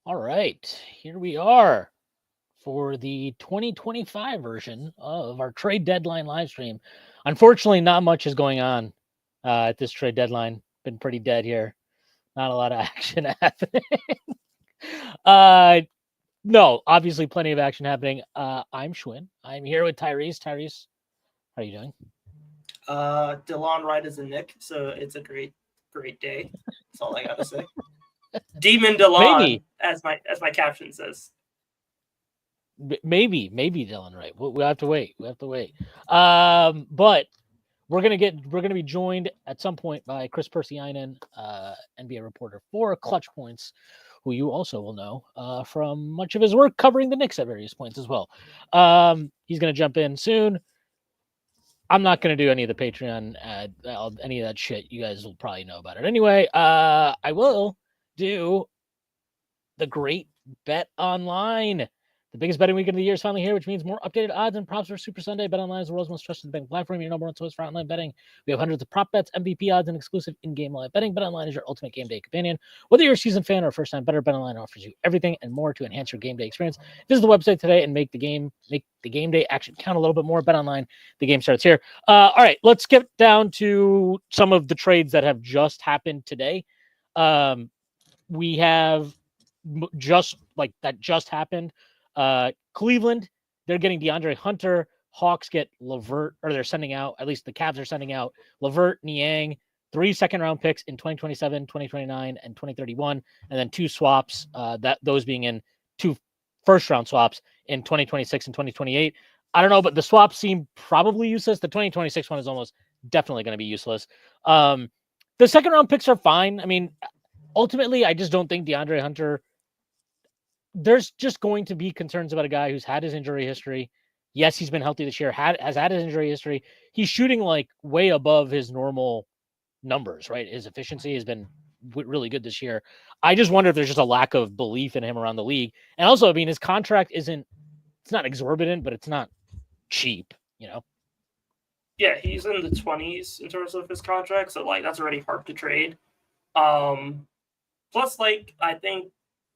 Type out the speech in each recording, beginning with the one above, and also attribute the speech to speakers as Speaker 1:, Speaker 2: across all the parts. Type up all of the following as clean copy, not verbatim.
Speaker 1: All right, here we are for the 2025 version of our trade deadline live stream. Unfortunately, not much is going on at this trade deadline. Been pretty dead here. Not a lot of action happening. No, obviously plenty of action happening. I'm Shwin. I'm here with Tyrese. Tyrese, how are you doing?
Speaker 2: DeLon Wright is a Knick, so it's a great day. That's all I gotta say. Demon DeLon,
Speaker 1: Maybe.
Speaker 2: as my caption says.
Speaker 1: Maybe Dylan Wright. We'll have to wait. But we're gonna be joined at some point by Kris Pursiainen, NBA reporter for ClutchPoints, who you also will know from much of his work covering the Knicks at various points as well. He's gonna jump in soon. I'm not gonna do any of the Patreon any of that shit. You guys will probably know about it anyway. I will do the great bet online. The biggest betting weekend of the year is finally here, which means more updated odds and props for Super Sunday. Bet Online is the world's most trusted betting platform. Your number one source for online betting. We have hundreds of prop bets, MVP odds, and exclusive in-game live betting. Bet Online is your ultimate game day companion. Whether you're a seasoned fan or a first-time bettor, Bet Online offers you everything and more to enhance your game day experience. Visit the website today and make the game day action count a little bit more. Bet Online, the game starts here. All right, let's get down to some of the trades that have just happened today. We have just happened. Cleveland, they're getting DeAndre Hunter. Hawks get LeVert, or they're sending out, at least the Cavs are sending out LeVert, Niang, 3 second-round picks in 2027, 2029, and 2031, and then 2 swaps, those being in 2 first-round swaps in 2026 and 2028. I don't know, but the swaps seem probably useless. The 2026 one is almost definitely going to be useless. The second-round picks are fine. I mean, ultimately, I just don't think DeAndre Hunter, there's just going to be concerns about a guy who's had his injury history. Yes, he's been healthy this year, has had his injury history. He's shooting like way above his normal numbers, right? His efficiency has been really good this year. I just wonder if there's just a lack of belief in him around the league. And also, I mean, his contract it's not exorbitant, but it's not cheap, you know?
Speaker 2: Yeah, he's in the 20s in terms of his contract, so like that's already hard to trade. Plus, like, I think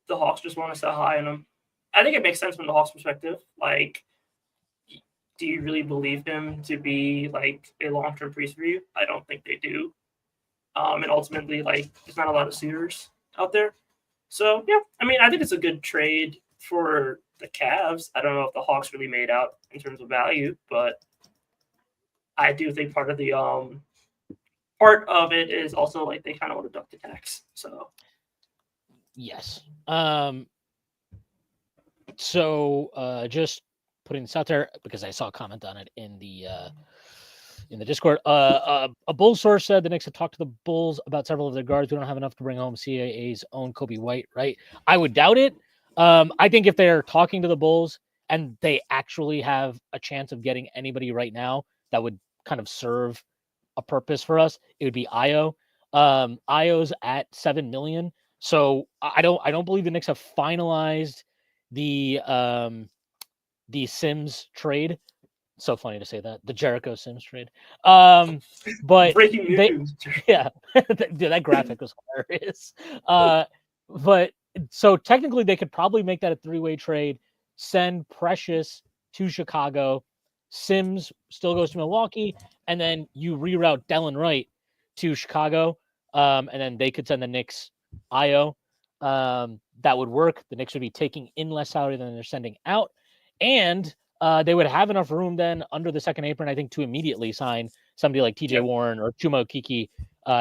Speaker 2: the Hawks just want to sell high on him. I think it makes sense from the Hawks' perspective. Like, do you really believe him to be like a long-term piece for you? I don't think they do. And ultimately, like, there's not a lot of suitors out there. So yeah, I mean, I think it's a good trade for the Cavs. I don't know if the Hawks really made out in terms of value, but I do think part of it is also like they kind of want to duck the tax. So
Speaker 1: yes. So just putting this out there because I saw a comment on it in the Discord. A Bulls source said the Knicks have talked to the Bulls about several of their guards. We don't have enough to bring home CAA's own Kobe White, right? I would doubt it. I think if they're talking to the Bulls and they actually have a chance of getting anybody right now that would kind of serve a purpose for us, it would be Io. Io's at $7 million. So I don't believe the Knicks have finalized the Sims trade. So funny to say that, the Jericho Sims trade. But
Speaker 2: breaking news.
Speaker 1: Yeah, dude, that graphic was hilarious. But so technically they could probably make that a 3-way trade, send Precious to Chicago, Sims still goes to Milwaukee, and then you reroute Delon Wright to Chicago, and then they could send the Knicks Io. That would work. The Knicks would be taking in less salary than they're sending out, and they would have enough room then under the second apron, I think, to immediately sign somebody like TJ Warren or Chuma Okeke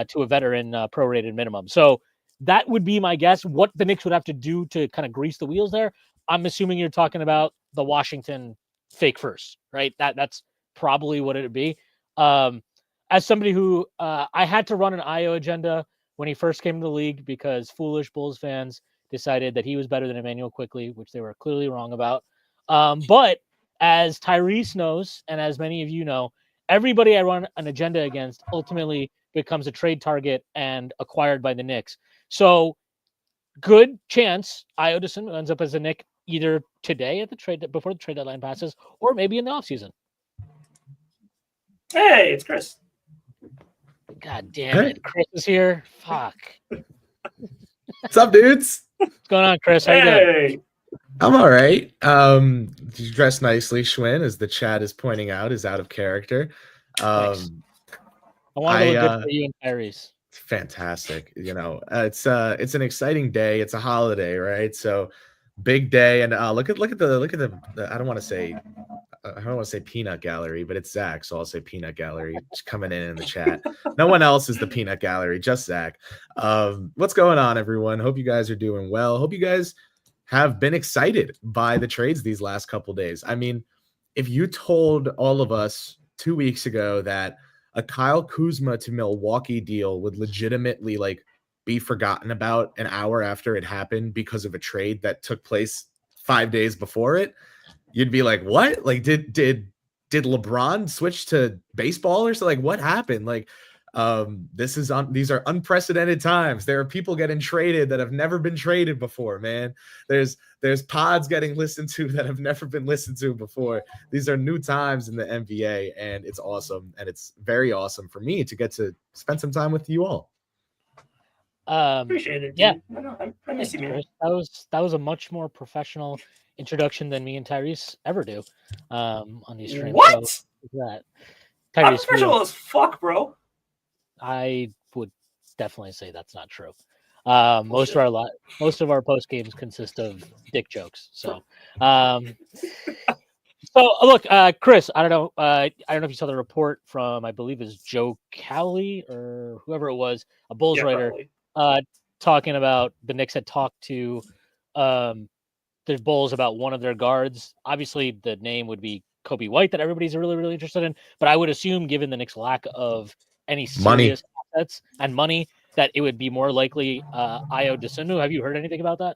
Speaker 1: to a veteran prorated minimum. So that would be my guess. What the Knicks would have to do to kind of grease the wheels there, I'm assuming you're talking about the Washington fake first, right? That's probably what it would be. As somebody who I had to run an IO agenda when he first came to the league because foolish Bulls fans decided that he was better than Emmanuel Quickley, which they were clearly wrong about. But as Tyrese knows, and as many of you know, everybody I run an agenda against ultimately becomes a trade target and acquired by the Knicks. So good chance Iodison ends up as a Knick either today at the trade before the trade deadline passes, or maybe in the offseason.
Speaker 2: Hey, it's Kris.
Speaker 1: God damn it. Kris is here. Fuck.
Speaker 3: What's up, dudes?
Speaker 1: What's going on, Chris? How you doing?
Speaker 2: Hey,
Speaker 3: I'm all right. You dressed nicely. Shwin, as the chat is pointing out, is out of character.
Speaker 1: Thanks. I wanted to look good
Speaker 3: I
Speaker 1: for you and Tyrese.
Speaker 3: fantastic. It's an exciting day. It's a holiday, right? So big day, and look at the I don't want to say peanut gallery, but it's Zach, so I'll say peanut gallery coming in the chat. No one else is the peanut gallery, just Zach. What's going on, everyone? Hope you guys are doing well. Hope you guys have been excited by the trades these last couple days. I mean, if you told all of us 2 weeks ago that a Kyle Kuzma to Milwaukee deal would legitimately be forgotten about an hour after it happened because of a trade that took place 5 days before it, you'd be like, what? Like, did LeBron switch to baseball or something? Like, what happened? These are unprecedented times. There are people getting traded that have never been traded before, man. There's pods getting listened to that have never been listened to before. These are new times in the NBA, and it's awesome. And it's very awesome for me to get to spend some time with you all.
Speaker 2: appreciate it. Dude.
Speaker 1: Yeah.
Speaker 2: I miss you, man.
Speaker 1: That was a much more professional introduction than me and Tyrese ever do on these streams.
Speaker 2: What?
Speaker 1: So, that
Speaker 2: I'm
Speaker 1: Tyrese,
Speaker 2: professional as fuck, bro.
Speaker 1: I would definitely say that's not true. Most of our post games consist of dick jokes. So, look, Chris, I don't know if you saw the report from, I believe is Joe Cowley or whoever it was, a Bulls writer, talking about the Knicks had talked to the Bulls about one of their guards. Obviously, the name would be Kobe White that everybody's really, really interested in. But I would assume, given the Knicks' lack of any serious assets and money, that it would be more likely Ayo Dosunmu. Have you heard anything about that?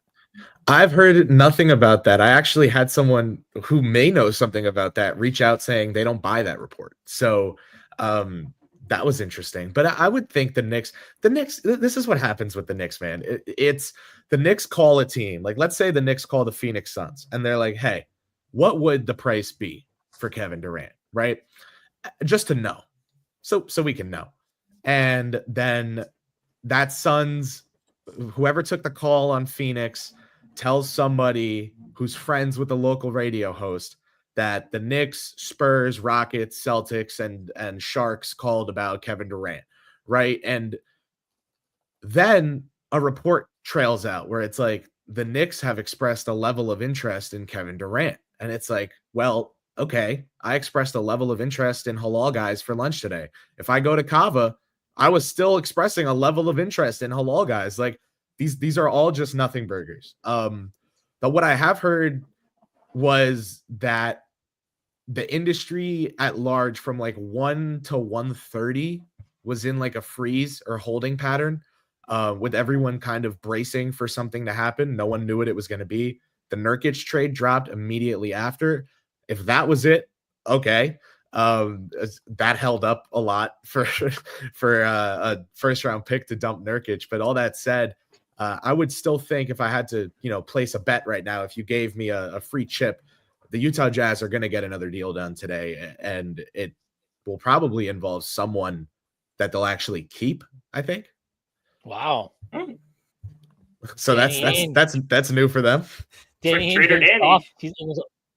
Speaker 3: I've heard nothing about that. I actually had someone who may know something about that reach out saying they don't buy that report. So that was interesting. But I would think the Knicks, this is what happens with the Knicks, man. It's the Knicks call a team. Like, let's say the Knicks call the Phoenix Suns and they're like, hey, what would the price be for Kevin Durant? Right? Just to know. So we can know. And then that Suns, whoever took the call on Phoenix, tells somebody who's friends with the local radio host that the Knicks, Spurs, Rockets, Celtics, and Sharks called about Kevin Durant, right? And then a report trails out where it's like, the Knicks have expressed a level of interest in Kevin Durant. And it's like, well, okay, I expressed a level of interest in Halal Guys for lunch today. If I go to Kava, I was still expressing a level of interest in Halal Guys. Like, these are all just nothing burgers. But what I have heard was that the industry at large from 1 to 130 was in a freeze or holding pattern, with everyone kind of bracing for something to happen. No one knew what it was going to be. The Nurkic trade dropped immediately after. If that was it, okay. That held up a lot for a first round pick to dump Nurkic. But all that said, I would still think if I had to, place a bet right now, if you gave me a free chip, the Utah Jazz are going to get another deal done today, and it will probably involve someone that they'll actually keep, I think.
Speaker 1: Wow.
Speaker 3: So that's new for them.
Speaker 1: Danny
Speaker 2: Trader
Speaker 1: getting
Speaker 2: Danny.
Speaker 1: soft.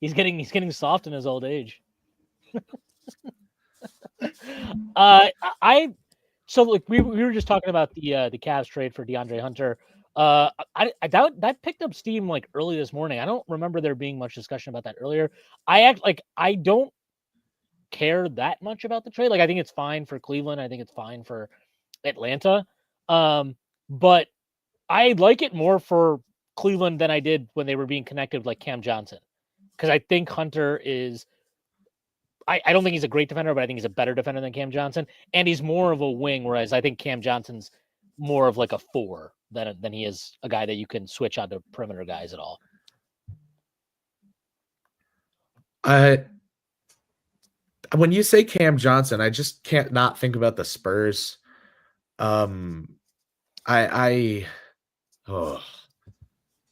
Speaker 1: He's getting soft in his old age. So we were just talking about the Cavs trade for DeAndre Hunter. I doubt that picked up steam early this morning. I don't remember there being much discussion about that earlier. I don't care that much about the trade. I think it's fine for Cleveland. I think it's fine for Atlanta. But I like it more for Cleveland than I did when they were being connected with Cam Johnson, because I think Hunter is. I don't think he's a great defender, but I think he's a better defender than Cam Johnson, and he's more of a wing, whereas I think Cam Johnson's more of a 4 than he is a guy that you can switch on to perimeter guys at all.
Speaker 3: When you say Cam Johnson, I just can't not think about the Spurs.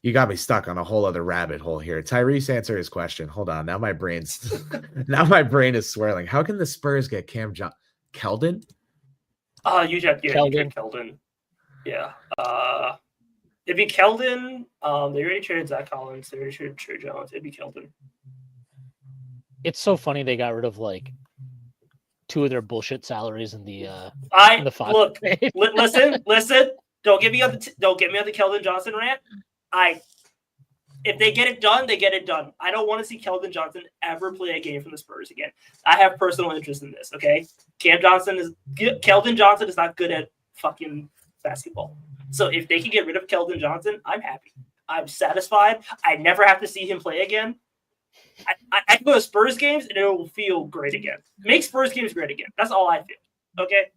Speaker 3: You got me stuck on a whole other rabbit hole here. Tyrese, answer his question. Hold on. Now my brain is swirling. How can the Spurs get Cam Johnson? Keldon?
Speaker 2: You have Keldon. Yeah. It'd be Keldon. They already traded Zach Collins. They already traded Trey Jones. It'd be Keldon.
Speaker 1: It's so funny they got rid of like 2 of their bullshit salaries in the
Speaker 2: Look. Listen. Don't get me on the Keldon Johnson rant. If they get it done, they get it done. I don't want to see Keldon Johnson ever play a game for the Spurs again. I have personal interest in this. Okay, Keldon Johnson is not good at fucking basketball. So if they can get rid of Keldon Johnson, I'm happy. I'm satisfied. I never have to see him play again. I can go to Spurs games and it will feel great again. Make Spurs games great again. That's all I feel. Okay.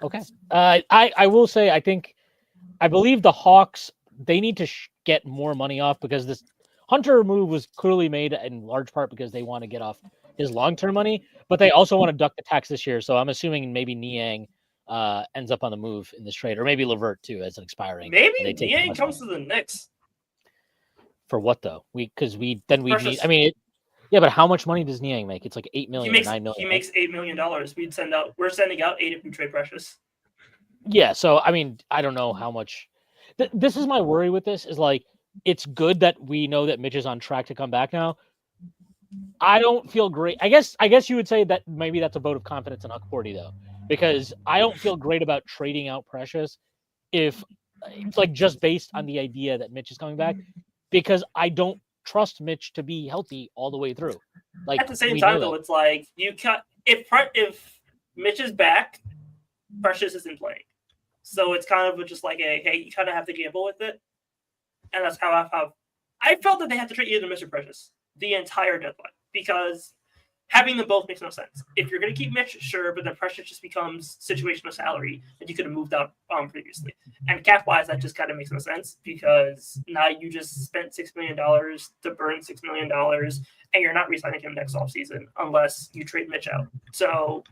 Speaker 1: Okay. I will say I believe the Hawks, they need to get more money off because this Hunter move was clearly made in large part because they want to get off his long-term money, but they also want to duck the tax this year. So I'm assuming maybe Niang ends up on the move in this trade, or maybe Levert too as an expiring.
Speaker 2: Maybe Niang comes to the Knicks.
Speaker 1: For what though? We need. I mean, yeah, but how much money does Niang make? It's like $8 million, $9 million.
Speaker 2: He makes $8 million. We're sending out 8 if we trade Precious.
Speaker 1: Yeah, so I mean, I don't know how much. This is my worry with this is like it's good that we know that Mitch is on track to come back now. I don't feel great. I guess you would say that maybe that's a vote of confidence in Huckporty though, because I don't feel great about trading out Precious if it's like just based on the idea that Mitch is coming back, because I don't trust Mitch to be healthy all the way through. Like
Speaker 2: at the same time though, it's like if Mitch is back, Precious isn't playing. So it's kind of just like hey, you kind of have to gamble with it. And that's how I felt that they had to trade either Mitch or Precious the entire deadline, because having them both makes no sense. If you're going to keep Mitch, sure, but then Precious just becomes situational salary that you could have moved out previously. And cap-wise, that just kind of makes no sense, because now you just spent $6 million to burn $6 million, and you're not re-signing him next offseason unless you trade Mitch out. So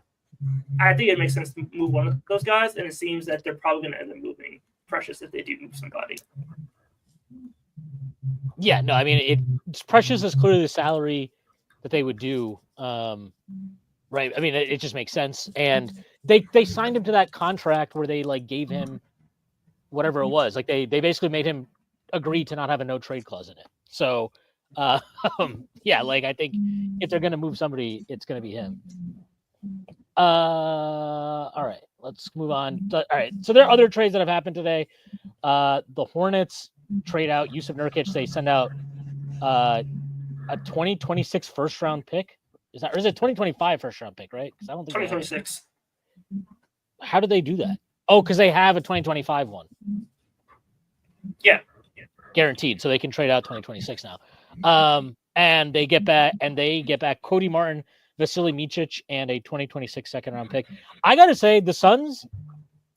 Speaker 2: I think it makes sense to move one of those guys, and it seems that they're probably going to end up moving Precious if they do move somebody.
Speaker 1: Yeah, no, I mean, Precious is clearly the salary that they would do, right? I mean, it just makes sense, and they signed him to that contract where they like gave him whatever it was, like they basically made him agree to not have a no trade clause in it. So, yeah, like I think if they're going to move somebody, it's going to be him. All right, let's move on. All right, so there are other trades that have happened today. The Hornets trade out Yusuf Nurkic. They send out a 2026 first round pick. Is it 2025 first round pick, right? Because I don't think
Speaker 2: 2026.
Speaker 1: How did they do that? Oh, because they have a 2025 one.
Speaker 2: Yeah,
Speaker 1: guaranteed. So they can trade out 2026 now. And they get back Cody Martin, Vasily Micic, and a 2026 second round pick. I gotta say, the Suns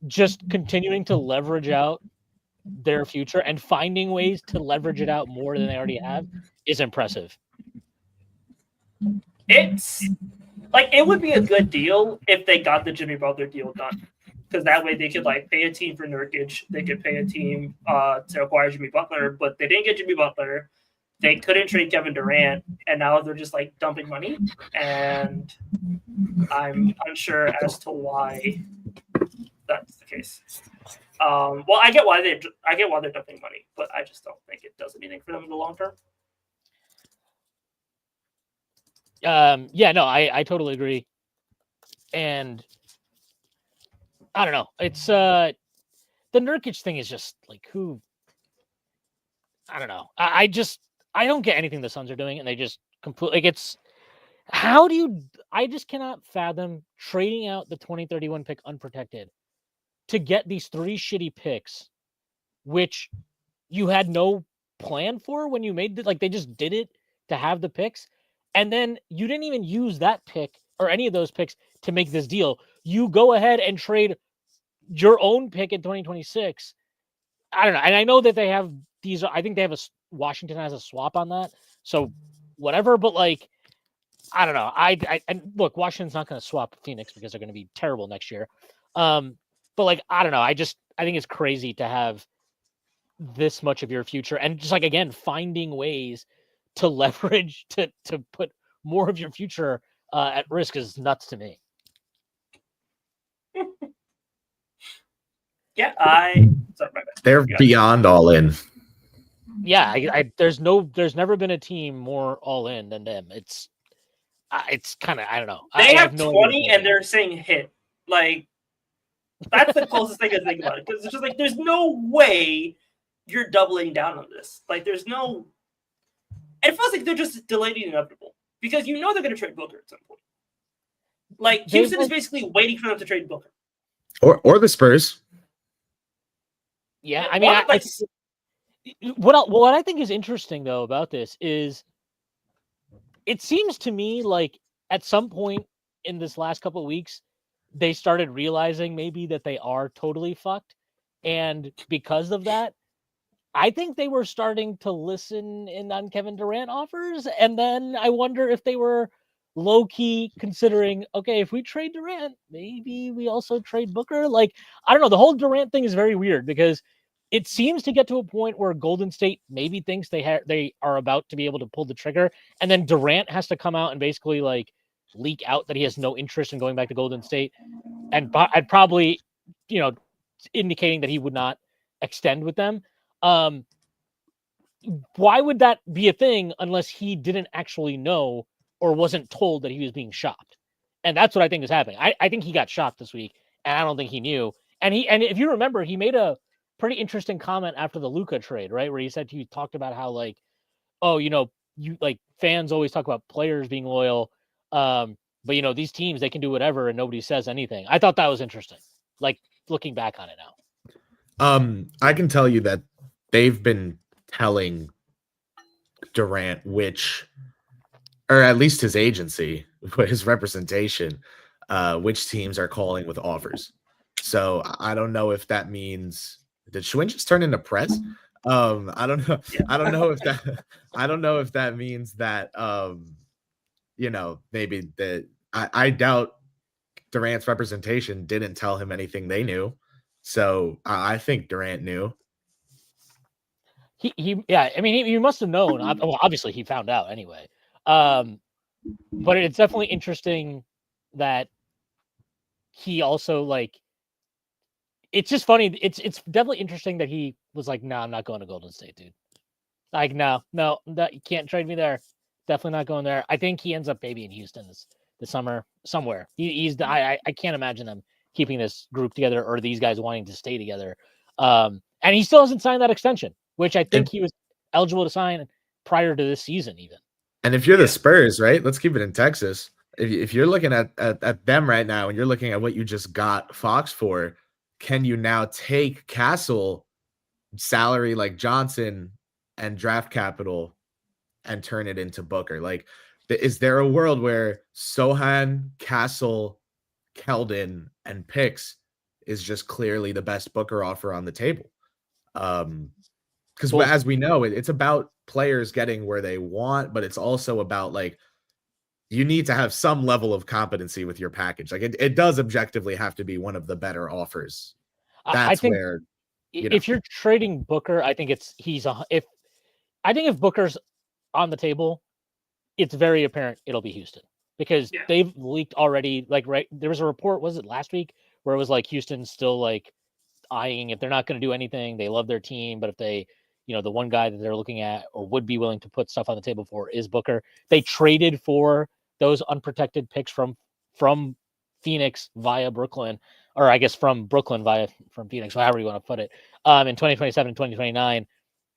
Speaker 1: just continuing to leverage out their future and finding ways to leverage it out more than they already have is impressive.
Speaker 2: It's like it would be a good deal if they got the Jimmy Butler deal done, because that way they could like pay a team for Nurkic, they could pay a team to acquire Jimmy Butler, but they didn't get Jimmy Butler. They couldn't trade Kevin Durant, and now they're just like dumping money, and I'm unsure as to why that's the case. Well, I get why they're dumping money, but I just don't think it does anything for them in the long term.
Speaker 1: Yeah, no, I totally agree. And I don't know. It's the Nurkic thing is just like who I don't know. I don't get anything the Suns are doing, and they just completely like it's I just cannot fathom trading out the 2031 pick unprotected to get these 3 shitty picks, which you had no plan for when you made it. Like they just did it to have the picks. And then you didn't even use that pick or any of those picks to make this deal. You go ahead and trade your own pick in 2026. I don't know. And I know that they have these, I think they have Washington has a swap on that. So whatever, but like, I don't know. And look, Washington's not going to swap Phoenix because they're going to be terrible next year. But like, I don't know. I think it's crazy to have this much of your future and just like, again, finding ways to leverage to put more of your future at risk is nuts to me.
Speaker 2: Yeah, sorry, my bad.
Speaker 3: They're beyond all in.
Speaker 1: Yeah, there's never been a team more all in than them. It's kind of, I don't know.
Speaker 2: They
Speaker 1: I
Speaker 2: have
Speaker 1: no
Speaker 2: 20
Speaker 1: idea.
Speaker 2: and they're saying hit. Like, that's the closest thing I think about it. Because it's just like, there's no way you're doubling down on this. Like, there's no. It feels like they're just delaying the inevitable. Because you know they're going to trade Booker at some point. Like, Houston is basically waiting for them to trade Booker.
Speaker 3: Or the Spurs.
Speaker 1: Yeah, I mean, what I think is interesting, though, about this is it seems to me like at some point in this last couple of weeks, they started realizing maybe that they are totally fucked. And because of that, I think they were starting to listen in on Kevin Durant offers. And then I wonder if they were low-key considering, okay, if we trade Durant, maybe we also trade Booker. Like, I don't know. The whole Durant thing is very weird because it seems to get to a point where Golden State maybe thinks they are about to be able to pull the trigger. And then Durant has to come out and basically like leak out that he has no interest in going back to Golden State. And I'd probably, indicating that he would not extend with them. Why would that be a thing unless he didn't actually know or wasn't told that he was being shopped? And that's what I think is happening. I think he got shopped this week, and I don't think he knew. And if you remember, he made a pretty interesting comment after the Luka trade, right? Where he talked about how like, oh, you like fans always talk about players being loyal. But these teams, they can do whatever and nobody says anything. I thought that was interesting. Like looking back on it now.
Speaker 3: I can tell you that they've been telling Durant or at least his agency, his representation, which teams are calling with offers. So I don't know if that means did Shwin just turn into press? I don't know. Yeah. I don't know if that means that maybe that I doubt Durant's representation didn't tell him anything they knew. So I think Durant knew.
Speaker 1: Yeah, I mean, he must have known. Well, obviously, he found out anyway. But it's definitely interesting that he also like. It's just funny. It's definitely interesting that he was like, "No, I'm not going to Golden State, dude. Like, no, you can't trade me there. Definitely not going there." I think he ends up maybe in Houston this summer somewhere. I can't imagine them keeping this group together or these guys wanting to stay together. And he still hasn't signed that extension, which I think he was eligible to sign prior to this season even.
Speaker 3: And if you're the Spurs, right? Let's keep it in Texas. If you're looking at them right now and you're looking at what you just got Fox for, can you now take Castle salary like Johnson and draft capital and turn it into Booker? Like, is there a world where Sohan, Castle, Keldon, and picks is just clearly the best Booker offer on the table? Because as we know, it's about players getting where they want, but it's also about like you need to have some level of competency with your package. Like it does objectively have to be one of the better offers. That's where
Speaker 1: if you're trading Booker, I think if Booker's on the table, it's very apparent it'll be Houston because they've leaked already. Like, right, there was a report, was it last week, where it was like Houston's still like eyeing if they're not going to do anything. They love their team, but if they, the one guy that they're looking at or would be willing to put stuff on the table for is Booker. They traded for those unprotected picks from Phoenix via Brooklyn, or I guess from Brooklyn from Phoenix, however you want to put it. In 2027, 2029,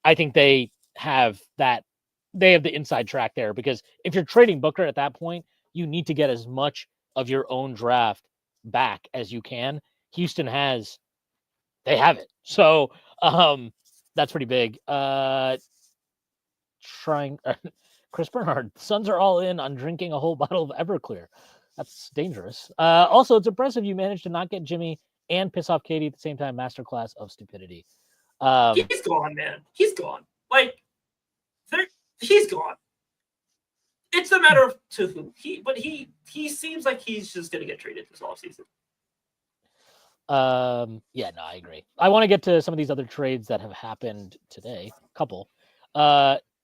Speaker 1: I think they have that. They have the inside track there because if you're trading Booker at that point, you need to get as much of your own draft back as you can. Houston they have it. So that's pretty big. Chris Bernard, Suns are all in on drinking a whole bottle of Everclear. That's dangerous. Also, it's impressive you managed to not get Jimmy and piss off Katie at the same time. Masterclass of stupidity.
Speaker 2: He's gone, man. He's gone. Like, he's gone. It's a matter of to who. He seems like he's just going to get traded this offseason.
Speaker 1: Yeah, no, I agree. I want to get to some of these other trades that have happened today. Couple.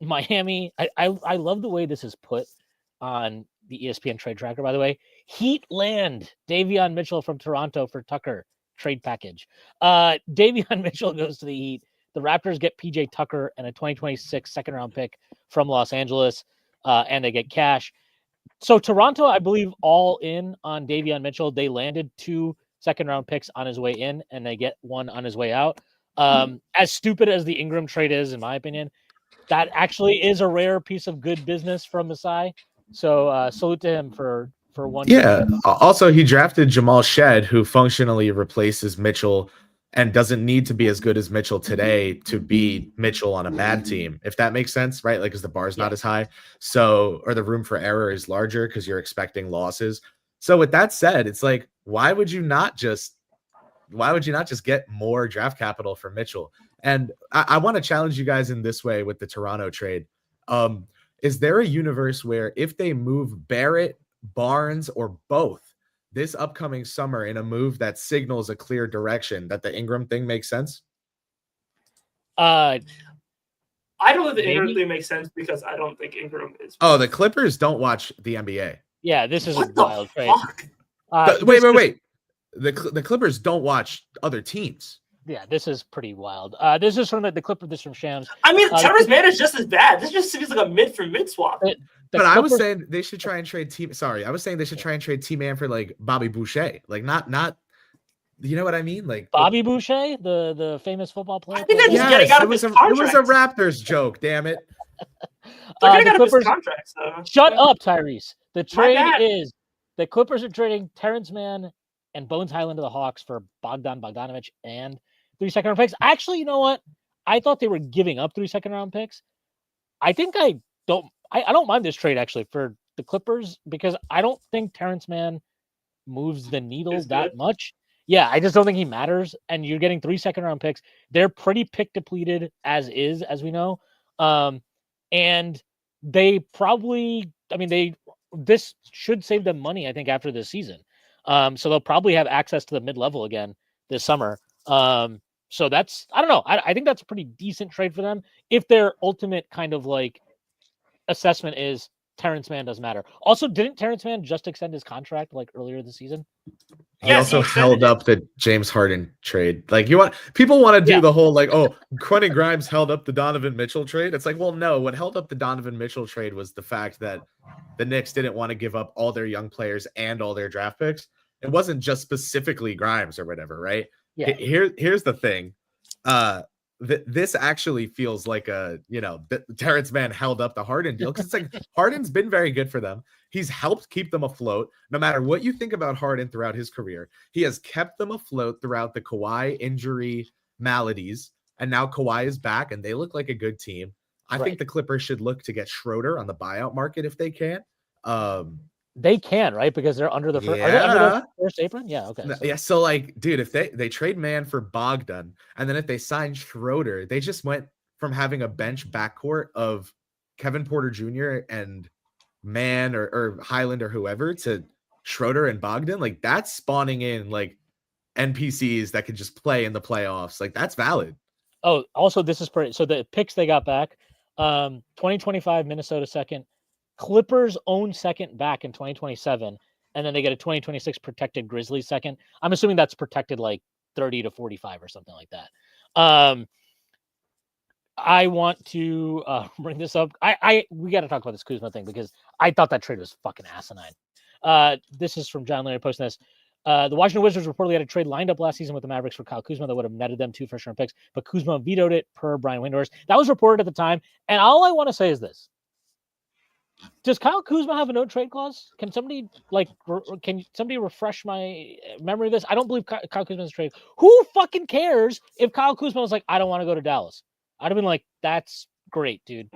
Speaker 1: Miami, I love the way this is put on the ESPN trade tracker, by the way. Heat land Davion Mitchell from Toronto for Tucker trade package. Davion Mitchell goes to the Heat. The Raptors get PJ Tucker and a 2026 second round pick from Los Angeles, and they get cash. So Toronto, I believe, all in on Davion Mitchell. They landed 2 second round picks on his way in, and they get 1 on his way out. As stupid as the Ingram trade is, in my opinion, that actually is a rare piece of good business from Masai. So salute to him for one.
Speaker 3: Yeah. Also, he drafted Jamal Shed, who functionally replaces Mitchell and doesn't need to be as good as Mitchell today to be Mitchell on a bad team, if that makes sense, right? Like, because the bar's not as high. So, or the room for error is larger because you're expecting losses. So with that said, it's like, why would you not just get more draft capital for Mitchell? And I want to challenge you guys in this way with the Toronto trade. Is there a universe where if they move Barrett, Barnes, or both this upcoming summer in a move that signals a clear direction, that the Ingram thing makes sense?
Speaker 2: I don't think the Ingram thing makes sense because I don't think Ingram is.
Speaker 3: Oh, the Clippers don't watch the NBA.
Speaker 1: Yeah, this is a wild trade.
Speaker 3: Wait. The Clippers don't watch other teams.
Speaker 1: Yeah, this is pretty wild. This is from the Clipper. This from Shams.
Speaker 2: I mean, Tyrese Man is just as bad. This just seems like a mid for mid swap.
Speaker 3: But I was saying they should try and trade T. Sorry, I was saying they should try and trade T-Man for like Bobby Boucher, like not. You know what I mean? Like
Speaker 1: Bobby Boucher, the famous football player.
Speaker 2: I think they're just getting out of his contract.
Speaker 3: It was a Raptors joke. Damn it.
Speaker 2: They're getting out of his contract. So.
Speaker 1: Shut up, Tyrese. The trade is the Clippers are trading Terrence Mann and Bones Highland to the Hawks for Bogdanovich and 3 second round picks. Actually, you know what? I thought they were giving up 3 second round picks. I think I don't mind this trade actually for the Clippers because I don't think Terrence Mann moves the needle that much. Yeah, I just don't think he matters. And you're getting 3 second round picks. They're pretty pick depleted as we know. And they probably, this should save them money, I think, after this season. So they'll probably have access to the mid-level again this summer. So that's, I don't know. I think that's a pretty decent trade for them if their ultimate kind of like assessment is Terrence Mann doesn't matter. Also, didn't Terrence Mann just extend his contract like earlier this season?
Speaker 3: He also held up the James Harden trade. Like people want to do the whole like, oh, Quentin Grimes held up the Donovan Mitchell trade. It's like, well, no, what held up the Donovan Mitchell trade was the fact that the Knicks didn't want to give up all their young players and all their draft picks. It wasn't just specifically Grimes or whatever, right? Yeah. Here's the thing. This actually feels like Terrence Mann held up the Harden deal because it's like Harden's been very good for them. He's helped keep them afloat. No matter what you think about Harden throughout his career, he has kept them afloat throughout the Kawhi injury maladies. And now Kawhi is back and they look like a good team. I think the Clippers should look to get Schroeder on the buyout market if they can.
Speaker 1: They can, right? Because they're under the first, are they under the first apron? Yeah, okay.
Speaker 3: Yeah, so like, dude, if they trade Mann for Bogdan, and then if they sign Schroeder, they just went from having a bench backcourt of Kevin Porter Jr. and Mann or Highland or whoever to Schroeder and Bogdan. Like, that's spawning in like NPCs that could just play in the playoffs. Like, that's valid.
Speaker 1: Oh, also, this is pretty. So the picks they got back, 2025 Minnesota second. Clippers own second back in 2027, and then they get a 2026 protected Grizzlies second. I'm assuming that's protected like 30 to 45 or something like that. I want to bring this up. We got to talk about this Kuzma thing because I thought that trade was fucking asinine. This is from John Larry posting this. The Washington Wizards reportedly had a trade lined up last season with the Mavericks for Kyle Kuzma that would have netted them 2 first-round picks, but Kuzma vetoed it per Brian Windhorst. That was reported at the time, and all I want to say is this. Does Kyle Kuzma have a no trade clause? Can somebody refresh my memory of this? I don't believe Kyle Kuzma's trade. Who fucking cares if Kyle Kuzma was like, I don't want to go to Dallas? I'd have been like, that's great, dude.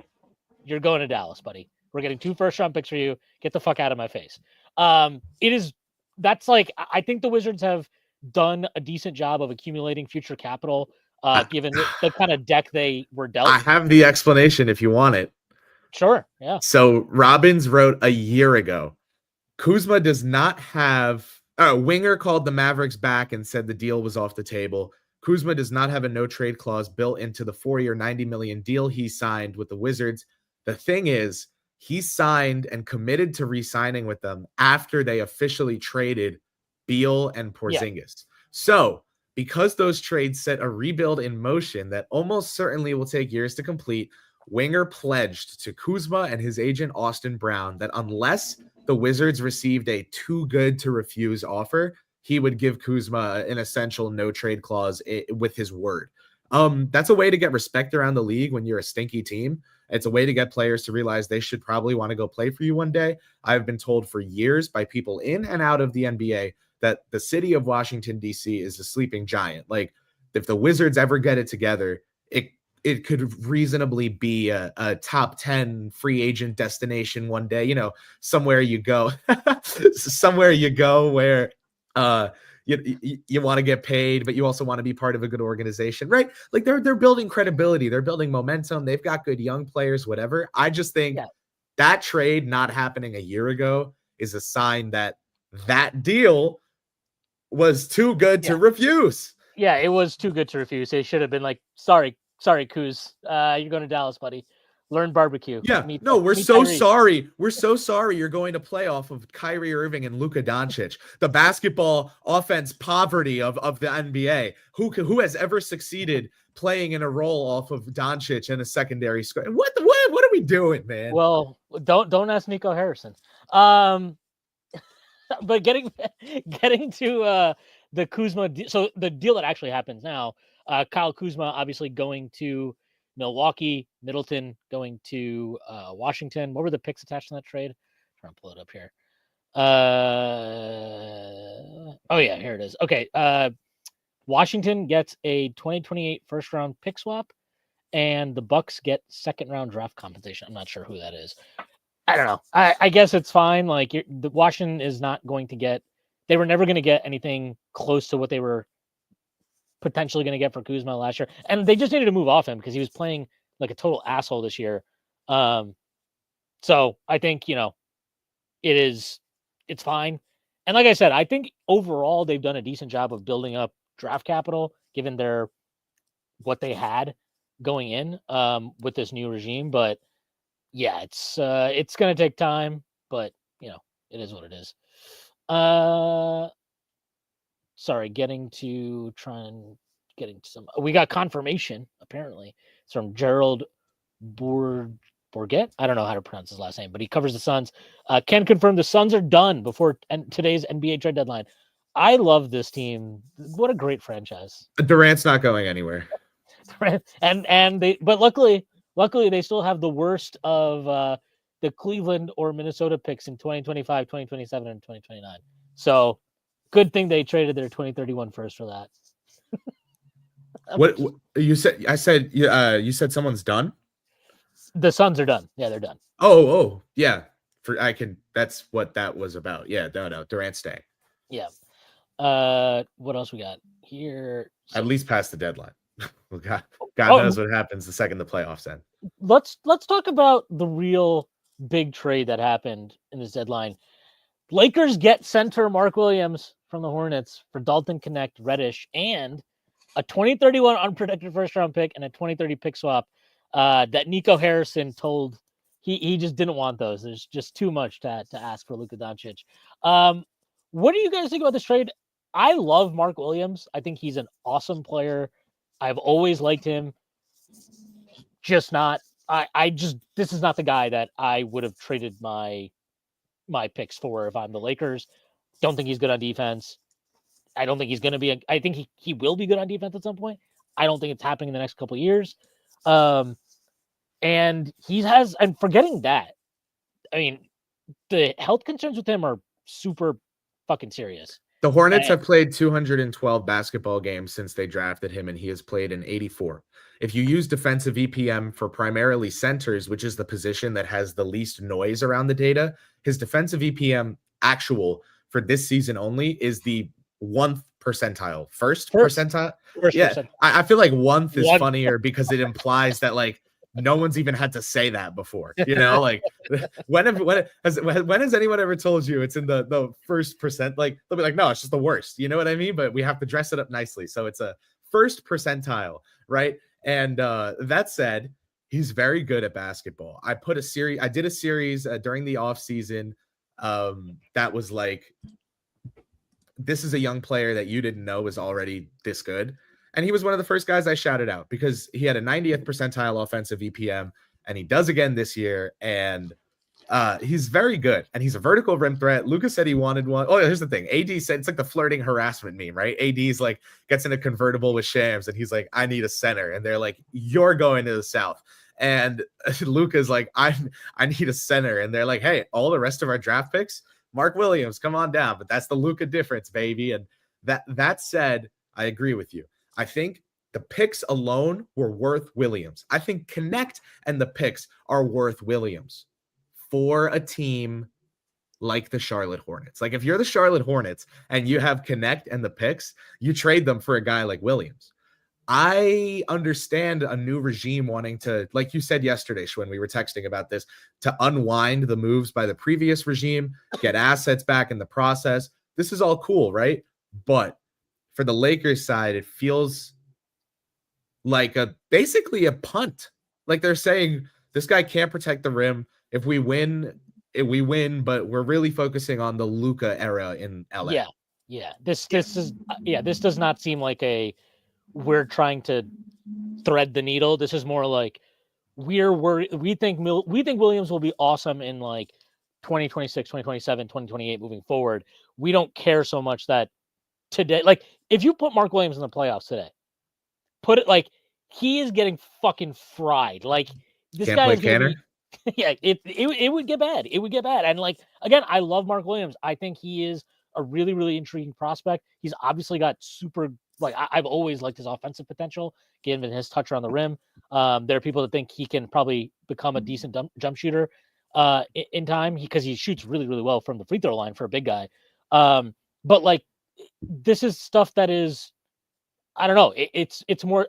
Speaker 1: You're going to Dallas, buddy. We're getting 2 first-round picks for you. Get the fuck out of my face. That's like, I think the Wizards have done a decent job of accumulating future capital, given the kind of deck they were dealt.
Speaker 3: I have the explanation if you want it.
Speaker 1: Sure, yeah.
Speaker 3: So Robbins wrote a year ago, Kuzma does not have Winger called the Mavericks back and said the deal was off the table. Kuzma does not have a no trade clause built into the 4-year $90 million deal he signed with the Wizards. The thing is, he signed and committed to re-signing with them after they officially traded Beal and Porzingis. So because those trades set a rebuild in motion that almost certainly will take years to complete, Winger pledged to Kuzma and his agent Austin Brown that unless the Wizards received a too good to refuse offer, he would give Kuzma an essential no trade clause with his word. That's a way to get respect around the league when you're a stinky team. It's a way to get players to realize they should probably want to go play for you one day. I've been told for years by people in and out of the NBA that the city of Washington, D.C. is a sleeping giant. Like, if the Wizards ever get it together, it could reasonably be a top 10 free agent destination one day, somewhere you go, where you want to get paid, but you also want to be part of a good organization, right? Like they're building credibility. They're building momentum. They've got good young players, whatever. I just think that trade not happening a year ago is a sign that deal was too good to refuse.
Speaker 1: Yeah, it was too good to refuse. It should have been like, sorry, Kuz. You're going to Dallas, buddy. Learn barbecue.
Speaker 3: Yeah, we're so sorry. We're so sorry you're going to play off of Kyrie Irving and Luka Doncic, the basketball offense poverty of the NBA. Who has ever succeeded playing in a role off of Doncic and a secondary score? What are we doing, man?
Speaker 1: Well, don't ask Nico Harrison. But getting to the Kuzma, so the deal that actually happens now, Kyle Kuzma obviously going to Milwaukee, Middleton going to Washington. What were the picks attached to that trade? I'm trying to pull it up here. Oh yeah, here it is. Okay. Washington gets a 2028 first round pick swap, and the Bucks get second round draft compensation. I'm not sure who that is. I don't know. I guess it's fine. Like the Washington is not going to get. They were never going to get anything close to what they were potentially going to get for Kuzma last year, and they just needed to move off him because he was playing like a total asshole this year. So I think it's fine. And like I said, I think overall they've done a decent job of building up draft capital given what they had going in with this new regime. But yeah, it's going to take time, but it is what it is. Sorry, getting to some. We got confirmation apparently. It's from Gerald Bourget. I don't know how to pronounce his last name, but he covers the Suns. Can confirm the Suns are done before today's NBA trade deadline. I love this team. What a great franchise.
Speaker 3: Durant's not going anywhere.
Speaker 1: But luckily they still have the worst of the Cleveland or Minnesota picks in 2025, 2027, and 2029. So good thing they traded their 2031 first for that.
Speaker 3: What you said? I said you said someone's done.
Speaker 1: The Suns are done. Yeah, they're done.
Speaker 3: Oh, yeah. That's what that was about. Yeah, no, Durant's staying.
Speaker 1: Yeah. What else we got here?
Speaker 3: At least past the deadline. Well, God knows what happens the second the playoffs end.
Speaker 1: Let's talk about the real big trade that happened in this deadline. Lakers get center Mark Williams from the Hornets for Dalton Connect, Reddish, and a 2031 unprotected first round pick and a 2030 pick swap that Nico Harrison told he just didn't want those. There's just too much to ask for Luka Doncic. What do you guys think about this trade? I love Mark Williams. I think he's an awesome player. I've always liked him. Just not. This is not the guy that I would have traded my picks for if I'm the Lakers. Don't think he's good on defense. I don't think he's going to be. I think he will be good on defense at some point. I don't think it's happening in the next couple of years. And forgetting that, I mean, the health concerns with him are super fucking serious.
Speaker 3: The Hornets have played 212 basketball games since they drafted him, and he has played in 84. If you use defensive EPM for primarily centers, which is the position that has the least noise around the data, his defensive EPM actual for this season only is the 1st percentile. First percentile? Yeah. Percentile. I feel like 1th is funnier because it implies that like no one's even had to say that before. Like when has anyone ever told you it's in the 1st%? Like they'll be like, no, it's just the worst. You know what I mean? But we have to dress it up nicely. So it's a 1st percentile, right? And that said, he's very good at basketball. I did a series during the off season that was like this is a young player that you didn't know was already this good. And he was one of the first guys I shouted out because he had a 90th percentile offensive EPM, and he does again this year. And he's very good, and he's a vertical rim threat. Luka said he wanted one. Oh, here's the thing. AD said it's like the flirting harassment meme, right? AD's like gets in a convertible with Shams, and he's like, I need a center. And they're like, you're going to the South. And Luka's like, I need a center. And they're like, hey, all the rest of our draft picks, Mark Williams, come on down. But that's the Luka difference, baby. And that said, I agree with you. I think the picks alone were worth Williams. I think Connect and the picks are worth Williams for a team like the Charlotte Hornets. Like if you're the Charlotte Hornets and you have Connect and the picks, you trade them for a guy like Williams. I understand a new regime wanting to, like you said yesterday, Shwin, we were texting about this, to unwind the moves by the previous regime, get assets back in the process. This is all cool, right? But for the Lakers side, it feels like basically a punt. Like they're saying, this guy can't protect the rim. If we win, but we're really focusing on the Luka era in LA.
Speaker 1: Yeah. This does not seem like we're trying to thread the needle. This is more like we're worried. We think Williams will be awesome in like 2026, 2027, 2028 moving forward. We don't care so much that today, like if you put Mark Williams in the playoffs today, put it like he is getting fucking fried. Like this
Speaker 3: Can't
Speaker 1: guy
Speaker 3: play
Speaker 1: is gonna
Speaker 3: Canner.
Speaker 1: yeah, it would get bad. It would get bad. And like again, I love Mark Williams. I think he is a really, really intriguing prospect. He's obviously got super I've always liked his offensive potential, given his touch around the rim. There are people that think he can probably become a decent jump shooter in time because he shoots really, really well from the free throw line for a big guy. But like this is stuff that is, I don't know. It's more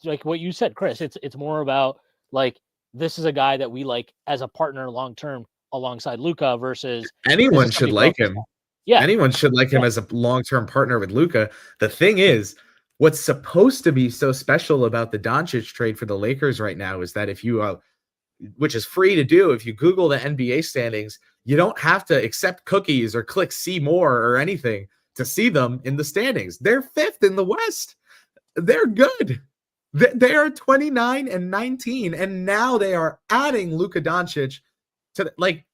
Speaker 1: like what you said, Chris. It's more about like this is a guy that we like as a partner long term alongside Luka versus
Speaker 3: anyone should like him.
Speaker 1: Yeah,
Speaker 3: anyone should like him as a long term partner with Luka. The thing is, what's supposed to be so special about the Doncic trade for the Lakers right now is that if you, which is free to do, if you Google the NBA standings, you don't have to accept cookies or click see more or anything to see them in the standings. They're fifth in the West. They're good. They are 29 and 19, and now they are adding Luka Doncic to like.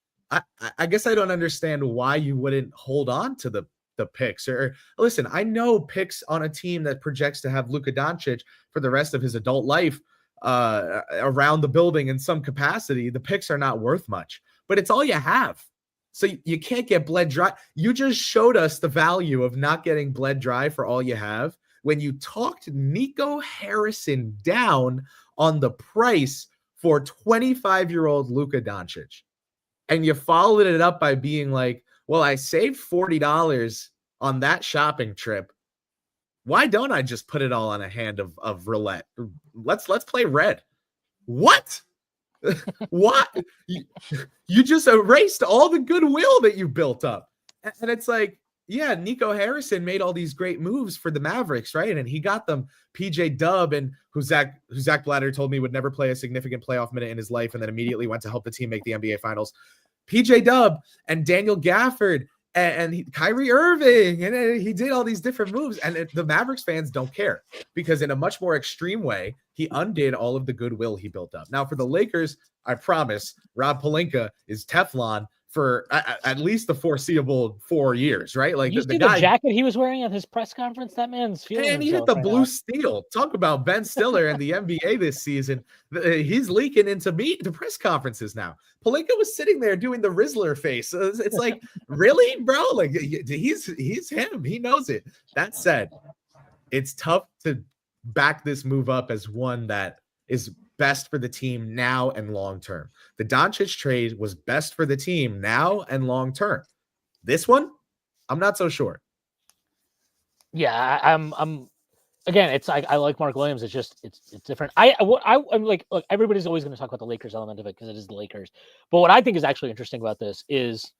Speaker 3: I guess I don't understand why you wouldn't hold on to the picks. Or listen, I know picks on a team that projects to have Luka Doncic for the rest of his adult life around the building in some capacity. The picks are not worth much, but it's all you have. So you can't get bled dry. You just showed us the value of not getting bled dry for all you have when you talked Nico Harrison down on the price for 25-year-old Luka Doncic. And you followed it up by being like, well, I saved $40 on that shopping trip. Why don't I just put it all on a hand of roulette? Let's play red. What? What? You just erased all the goodwill that you built up. And it's like, yeah, Nico Harrison made all these great moves for the Mavericks, right? And he got them PJ Dub, and who Zach Blatter told me would never play a significant playoff minute in his life, and then immediately went to help the team make the NBA Finals. PJ Dub and Daniel Gafford and Kyrie Irving, and he did all these different moves, and the Mavericks fans don't care because in a much more extreme way, he undid all of the goodwill he built up. Now for the Lakers, I promise Rob Pelinka is Teflon for at least the foreseeable 4 years, right? Like
Speaker 1: you see the jacket he was wearing at his press conference. That man's feeling.
Speaker 3: And he hit the blue steel. Talk about Ben Stiller and the NBA this season. He's leaking into the press conferences now. Pelinka was sitting there doing the Rizzler face. It's like, really, bro? Like he's him. He knows it. That said, it's tough to back this move up as one that is best for the team now and long term. The Doncic trade was best for the team now and long term. This one, I'm not so sure.
Speaker 1: Yeah, I'm again, it's like I like Mark Williams. It's just it's different. I'm like, look, everybody's always going to talk about the Lakers element of it because it is the Lakers. But what I think is actually interesting about this is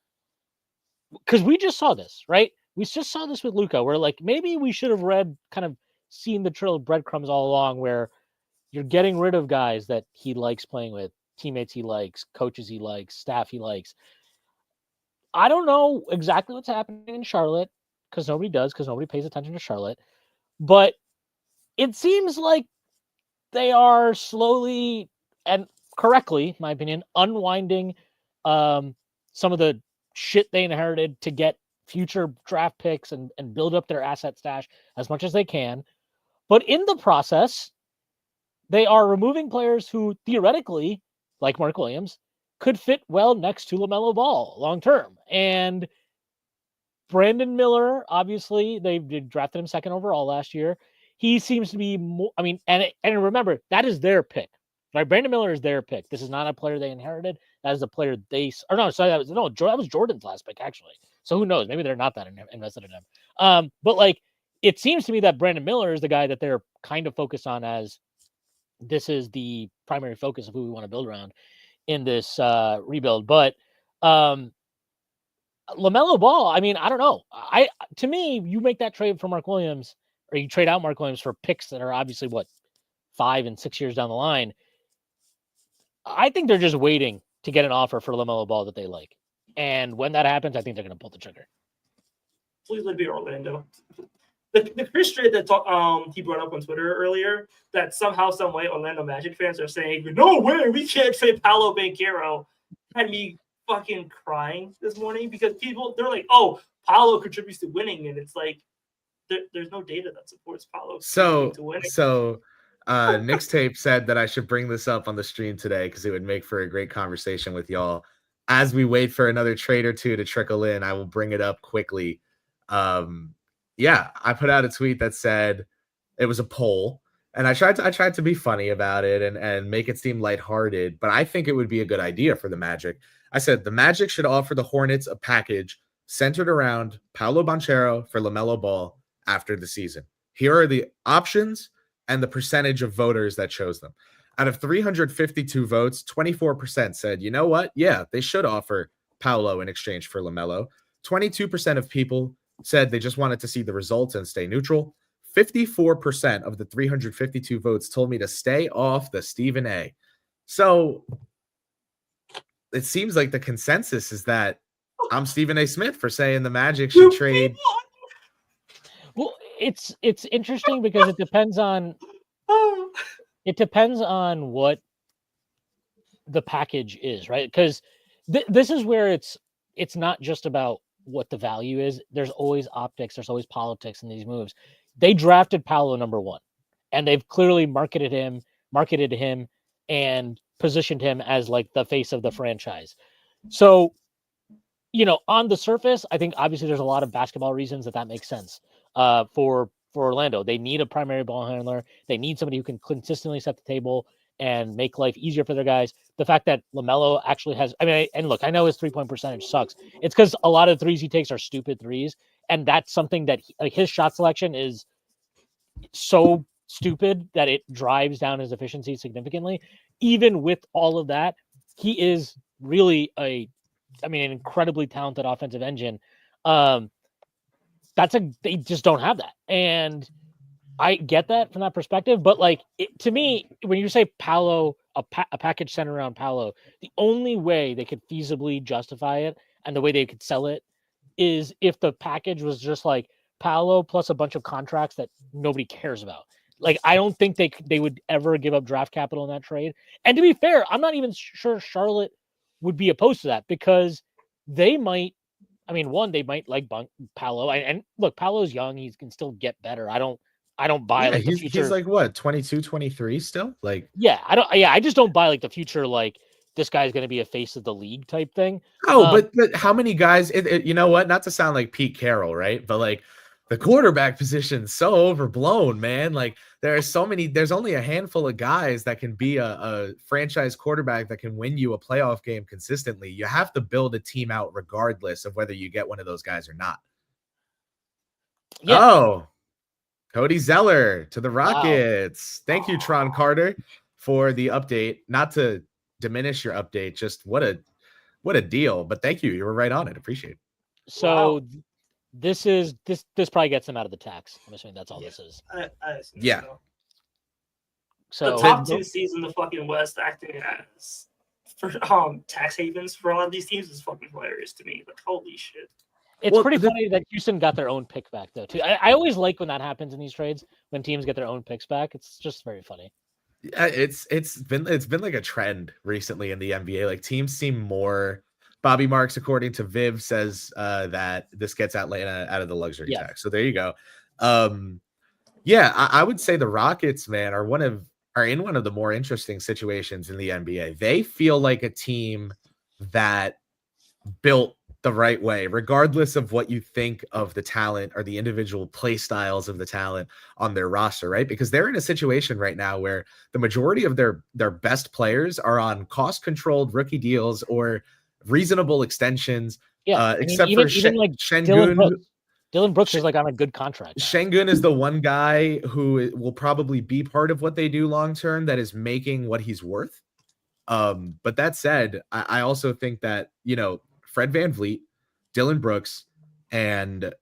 Speaker 1: because we just saw this, right? We just saw this with Luka, where like maybe we should have seen the trail of breadcrumbs all along, where you're getting rid of guys that he likes playing with, teammates he likes, coaches he likes, staff he likes. I don't know exactly what's happening in Charlotte. because nobody does, because nobody pays attention to Charlotte. But it seems like they are slowly and correctly, in my opinion, unwinding some of the shit they inherited to get future draft picks and build up their asset stash as much as they can. But in the process, they are removing players who theoretically, like Mark Williams, could fit well next to LaMelo Ball long term. And Brandon Miller, obviously, they drafted him second overall last year. He seems to be more, I mean, and remember, that is their pick, right? Brandon Miller is their pick. This is not a player they inherited. That is a player they, or no, sorry, that was Jordan's last pick, actually. So who knows? Maybe they're not that invested in him. But like, it seems to me that Brandon Miller is the guy that they're kind of focused on as this is the primary focus of who we want to build around in this rebuild. But LaMelo Ball, I mean, I don't know. To me, you make that trade for Mark Williams, or you trade out Mark Williams for picks that are obviously 5 and 6 years down the line. I think they're just waiting to get an offer for LaMelo Ball that they like. And when that happens, I think they're going to pull the trigger.
Speaker 2: Please let it be Orlando. The Chris trade that he brought up on Twitter earlier, that somehow, some way, Orlando Magic fans are saying, no way, we can't trade Paolo Banchero, had me fucking crying this morning because they're like, oh, Paolo contributes to winning, and it's like there's no data that supports Paolo to winning.
Speaker 3: So Knicks Tape said that I should bring this up on the stream today because it would make for a great conversation with y'all. As we wait for another trade or two to trickle in, I will bring it up quickly. Yeah, I put out a tweet that said it was a poll, and I tried to be funny about it and make it seem lighthearted, but I think it would be a good idea for the Magic. I said the Magic should offer the Hornets a package centered around Paolo Banchero for LaMelo Ball after the season. Here are the options and the percentage of voters that chose them. Out of 352 votes, 24% said, you know what? Yeah, they should offer Paolo in exchange for LaMelo. 22% of people said they just wanted to see the results and stay neutral. 54% of the 352 votes told me to stay off the Stephen A. So it seems like the consensus is that I'm Stephen A. Smith for saying the Magic should trade.
Speaker 1: Well, it's interesting because it depends on what the package is, right? Because this is where it's not just about what the value is. There's always optics. There's always politics in these moves. They drafted Paolo number 1, and they've clearly marketed him and positioned him as like the face of the franchise. So, on the surface, I think obviously there's a lot of basketball reasons that makes sense for Orlando. They need a primary ball handler. They need somebody who can consistently set the table and make life easier for their guys. The fact that LaMelo actually has, and look, I know his 3-point percentage sucks. It's because a lot of threes he takes are stupid threes. And that's something that his shot selection is so stupid that it drives down his efficiency significantly. Even with all of that, he is really an incredibly talented offensive engine. They just don't have that. And I get that from that perspective, but to me, when you say Paolo, a package centered around Paolo, the only way they could feasibly justify it and the way they could sell it is if the package was just like Paolo plus a bunch of contracts that nobody cares about. I don't think they would ever give up draft capital in that trade. And to be fair, I'm not even sure Charlotte would be opposed to that because they might. They might like Paolo, and look, Paolo's young; he can still get better. I don't buy the future.
Speaker 3: He's like what, 22, 23 still?
Speaker 1: I just don't buy the future. This guy's going to be a face of the league type thing.
Speaker 3: Oh, but how many guys? You know what? Not to sound like Pete Carroll, right? But the quarterback position's so overblown, man. There's only a handful of guys that can be a franchise quarterback that can win you a playoff game consistently. You have to build a team out regardless of whether you get one of those guys or not. Yeah. Oh, Cody Zeller to the Rockets. Wow. Thank you, Tron Carter, for the update. Not to diminish your update, just what a deal. But thank you. You were right on it. Appreciate it.
Speaker 1: So wow. This probably gets them out of the tax. I'm assuming that's all this is.
Speaker 2: I
Speaker 3: yeah.
Speaker 2: So the top 2 seeds in the fucking West acting as for tax havens for a lot of these teams is fucking hilarious to me. Holy shit.
Speaker 1: It's pretty funny that Houston got their own pick back though too. I always like when that happens in these trades, when teams get their own picks back. It's just very funny.
Speaker 3: Yeah, it's been like a trend recently in the NBA. Like teams seem more. Bobby Marks, according to Viv, says that this gets Atlanta out of the luxury tax. So there you go. Yeah, I would say the Rockets, man, are in one of the more interesting situations in the NBA. They feel like a team that built the right way, regardless of what you think of the talent or the individual play styles of the talent on their roster, right? Because they're in a situation right now where the majority of their best players are on cost-controlled rookie deals or reasonable extensions.
Speaker 1: Yeah,
Speaker 3: except
Speaker 1: even
Speaker 3: for
Speaker 1: like
Speaker 3: Şengün.
Speaker 1: Dylan Brooks is like on a good contract.
Speaker 3: Şengün is the one guy who will probably be part of what they do long term that is making what he's worth. But that said, I also think that, Fred VanVleet, Dylan Brooks, and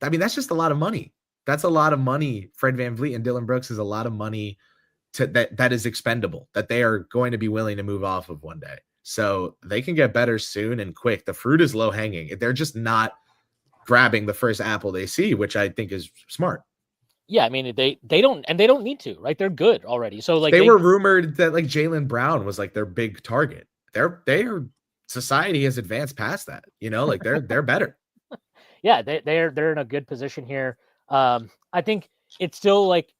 Speaker 3: I mean, that's just a lot of money. That's a lot of money. Fred VanVleet and Dylan Brooks is a lot of money that is expendable, that they are going to be willing to move off of one day. So they can get better soon and quick. The fruit is low hanging. They're just not grabbing the first apple they see, which I think is smart.
Speaker 1: Yeah, I mean they don't need to, right? They're good already. So like
Speaker 3: they were rumored that like Jaylen Brown was like their big target. Their society has advanced past that, like they're better.
Speaker 1: Yeah, they're in a good position here. I think it's still like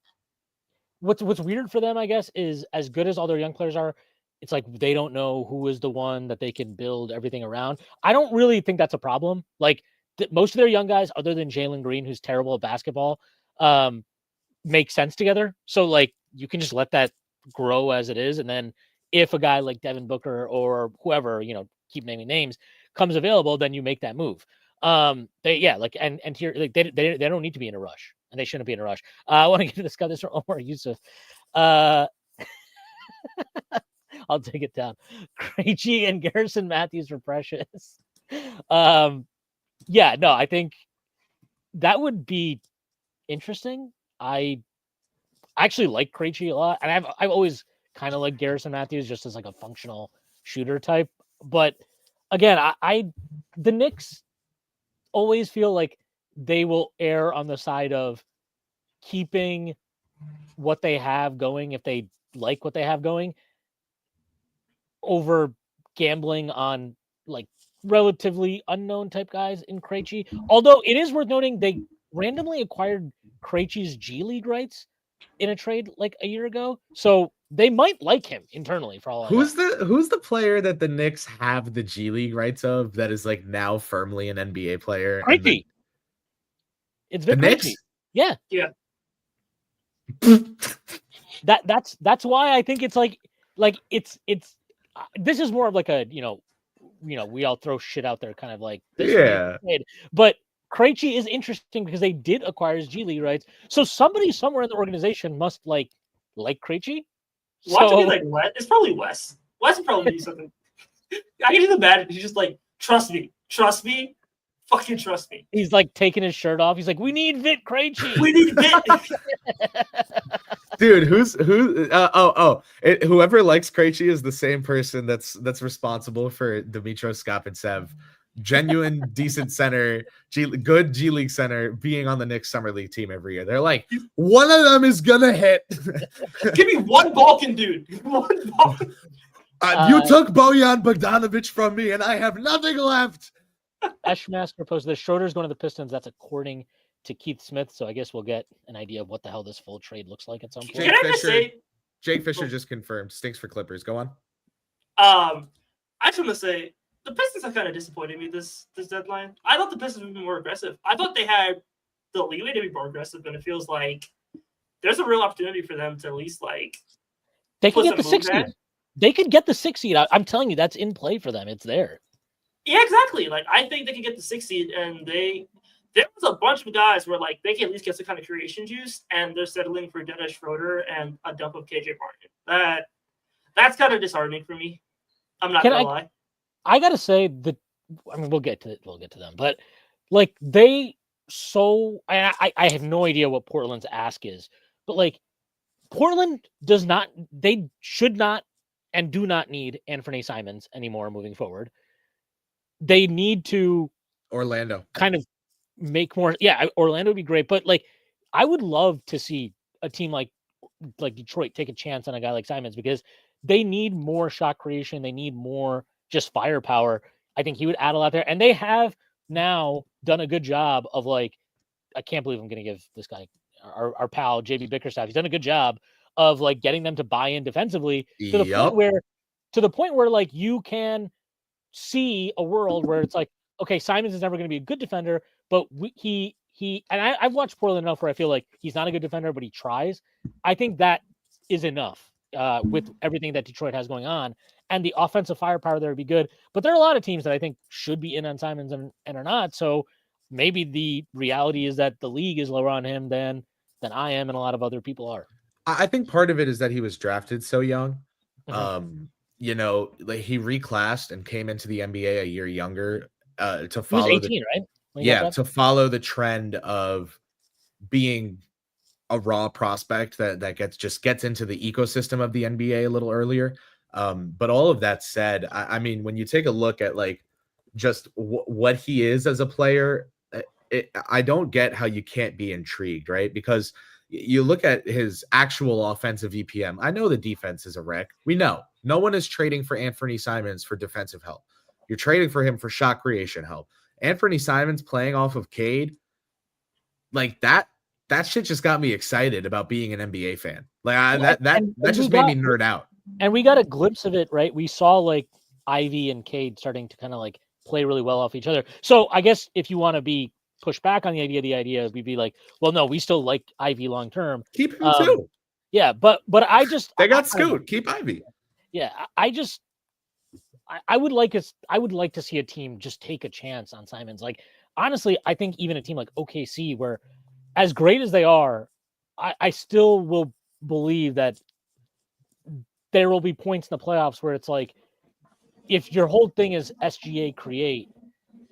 Speaker 1: what's weird for them, I guess, is as good as all their young players are, it's like they don't know who is the one that they can build everything around. I don't really think that's a problem. Like most of their young guys, other than Jalen Green, who's terrible at basketball, make sense together. So like you can just let that grow as it is, and then if a guy like Devin Booker or whoever, keep naming names, comes available, then you make that move. And here like they don't need to be in a rush, and they shouldn't be in a rush. I want to get to this guy. This from Omar Yusuf. I'll take it down. Krejci and Garrison Matthews for Precious. Yeah, no, I think that would be interesting. I actually like Krejci a lot, and I've always kind of liked Garrison Matthews just as like a functional shooter type. But again, the Knicks always feel like they will err on the side of keeping what they have going if they like what they have going over gambling on like relatively unknown type guys in Krejci. Although it is worth noting they randomly acquired Krejci's G League rights in a trade like a year ago, so they might like him internally. For all I know.
Speaker 3: Who's the player that the Knicks have the G League rights of that is like now firmly an NBA player?
Speaker 1: Krejci. It's Vic
Speaker 3: the
Speaker 1: Krejci.
Speaker 3: Knicks.
Speaker 1: Yeah. That's why I think it's like it's this is more of like a we all throw shit out there kind of like this.
Speaker 3: Yeah.
Speaker 1: But Krejci is interesting because they did acquire his G League rights. So somebody somewhere in the organization must like Krejci.
Speaker 2: Watch me like Wes. It's probably Wes. Wes would probably do something. I can do the bad. He's just like, trust me, fucking trust me.
Speaker 1: He's like taking his shirt off. He's like, we need Vit Krejci.
Speaker 2: We need Vit.
Speaker 3: Dude, whoever likes Krejci is the same person that's responsible for Dimitrov Skapintsev, genuine decent center, good G League center, being on the Knicks summer league team every year. They're like, one of them is gonna hit.
Speaker 2: Give me one Balkan dude. One Balkan.
Speaker 3: You took Bojan Bogdanovic from me, and I have nothing left.
Speaker 1: Eshmaster posted this. Schroeder's going to the Pistons. That's according to Keith Smith. So I guess we'll get an idea of what the hell this full trade looks like at some point.
Speaker 3: Jake Fisher just confirmed. Stinks for Clippers. Go on.
Speaker 2: I just want to say the Pistons have kind of disappointed me this deadline. I thought the Pistons would be more aggressive. I thought they had the leeway to be more aggressive, and it feels like there's a real opportunity for them to at least like
Speaker 1: they could get the 6 seed. They could get the 6 seed. I'm telling you, that's in play for them. It's there.
Speaker 2: Yeah, exactly. Like I think they could get the 6 seed, and there was a bunch of guys where like they can at least get some kind of creation juice, and they're settling for Dennis Schroeder and a dump of KJ Martin. That's kind of disheartening for me. I'm not gonna lie.
Speaker 1: I gotta say that. I mean, we'll get to them, but like I have no idea what Portland's ask is, but like Portland does not, they should not, and do not need Anthony Simons anymore moving forward. They need to
Speaker 3: Orlando.
Speaker 1: kind of make more. Yeah, Orlando would be great, but like I would love to see a team like Detroit take a chance on a guy like Simons because they need more shot creation. They need more just firepower. I think he would add a lot there, and they have now done a good job of like. I can't believe I'm going to give this guy our pal JB Bickerstaff. He's done a good job of like getting them to buy in defensively to the point where like you can see a world where it's like, okay, Simons is never going to be a good defender, but he and I've watched Portland enough where I feel like he's not a good defender, but he tries. I think that is enough with everything that Detroit has going on, and the offensive firepower there would be good. But there are a lot of teams that I think should be in on Simons and are not. So maybe the reality is that the league is lower on him than I am, and a lot of other people are.
Speaker 3: I think part of it is that he was drafted so young.
Speaker 1: Mm-hmm.
Speaker 3: You know, like he reclassed and came into the NBA a year younger to follow.
Speaker 1: He was 18, right?
Speaker 3: Yeah, to follow the trend of being a raw prospect that gets into the ecosystem of the NBA a little earlier. But all of that said, I mean, when you take a look at like just what he is as a player, I don't get how you can't be intrigued, right? Because you look at his actual offensive EPM. I know the defense is a wreck. We know no one is trading for Anthony Simons for defensive help. You're trading for him for shot creation help. Anthony Simons playing off of Cade, like that shit just got me excited about being an NBA fan. Like that just made me nerd out.
Speaker 1: And we got a glimpse of it, right? We saw like Ivy and Cade starting to kind of like play really well off each other. So I guess if you want to be pushed back on the idea, we'd be like, well, no, we still like Ivy long term.
Speaker 3: Keep him too.
Speaker 1: Yeah, but I just
Speaker 3: they got Scoot. Keep Ivy.
Speaker 1: Yeah, I would like to see a team just take a chance on Simons. Like honestly, I think even a team like OKC, where as great as they are, I still will believe that there will be points in the playoffs where it's like, if your whole thing is SGA create,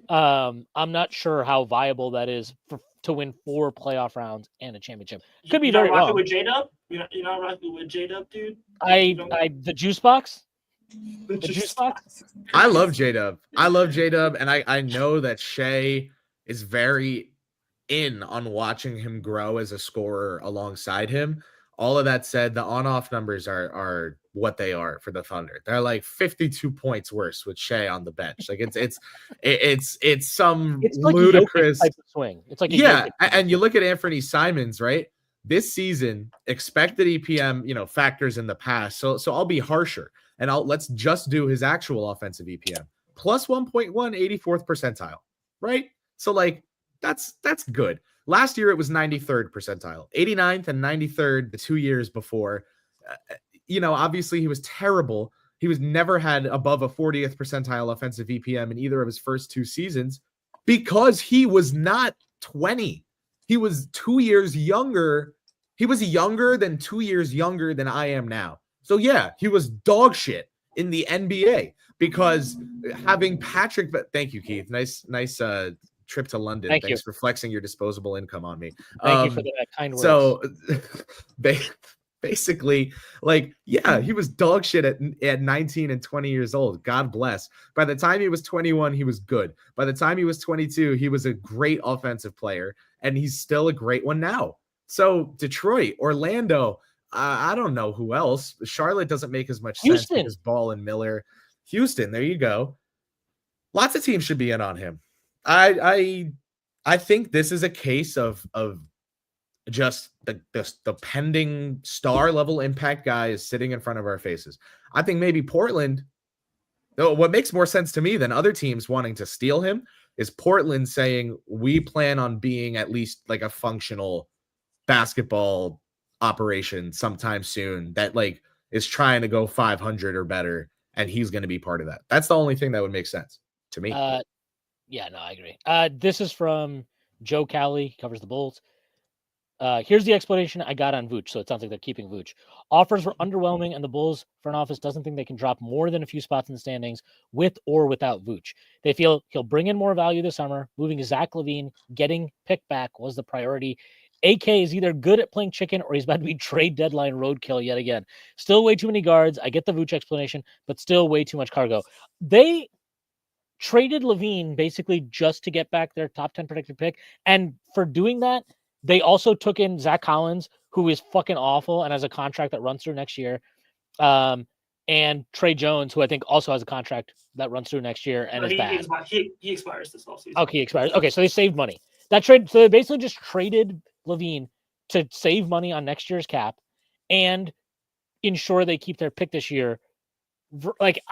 Speaker 1: I'm not sure how viable that is to win 4 playoff rounds and a championship. Could be very wrong.
Speaker 2: With J-Dub? You're not rocking with J-Dub, dude?
Speaker 1: The juice box? The juice box?
Speaker 3: I love J-Dub. And I know that Shea is very in on watching him grow as a scorer alongside him. All of that said, the on-off numbers are what they are for the Thunder. They're like 52 points worse with Shea on the bench. Like it's some
Speaker 1: like
Speaker 3: ludicrous
Speaker 1: type of swing. It's like
Speaker 3: and you look at Anthony Simons, right? This season, expected EPM, factors in the past. So I'll be harsher and let's just do his actual offensive EPM. Plus 1.1, 84th percentile, right? So like that's good. Last year, it was 93rd percentile, 89th and 93rd the 2 years before. Obviously, he was terrible. He was never had above a 40th percentile offensive EPM in either of his first 2 seasons because he was not 20. He was 2 years younger. He was younger than 2 years younger than I am now. So, yeah, he was dog shit in the NBA because having Patrick – but thank you, Keith. Nice trip to London. Thanks for flexing your disposable income on me.
Speaker 1: Thank you for that kind words.
Speaker 3: So basically, like, yeah, he was dog shit at 19 and 20 years old. God bless. By the time he was 21, he was good. By the time he was 22, he was a great offensive player, and he's still a great one now. So Detroit, Orlando, I don't know who else. Charlotte doesn't make as much sense because Ball and Miller. Houston, there you go. Lots of teams should be in on him. I think this is a case of just the pending star level impact guy is sitting in front of our faces. I think maybe Portland, though, what makes more sense to me than other teams wanting to steal him is Portland saying we plan on being at least like a functional basketball operation sometime soon that like is trying to go 500 or better, and he's going to be part of that. That's the only thing that would make sense to me.
Speaker 1: Yeah, no, I agree. This is from Joe Cowley. He covers the Bulls. Here's the explanation I got on Vooch. So it sounds like they're keeping Vooch. Offers were underwhelming, and the Bulls front office doesn't think they can drop more than a few spots in the standings with or without Vooch. They feel he'll bring in more value this summer. Moving Zach LaVine, getting picked back was the priority. AK is either good at playing chicken or he's about to be trade deadline roadkill yet again. Still way too many guards. I get the Vooch explanation, but still way too much cargo. traded LaVine basically just to get back their top 10 protected pick. And for doing that, they also took in Zach Collins, who is fucking awful and has a contract that runs through next year. And Trey Jones, who I think also has a contract that runs through next year and is bad.
Speaker 2: He expires this offseason.
Speaker 1: Okay, he expires. Okay, so they saved money. That trade, so they basically just traded LaVine to save money on next year's cap and ensure they keep their pick this year. Like,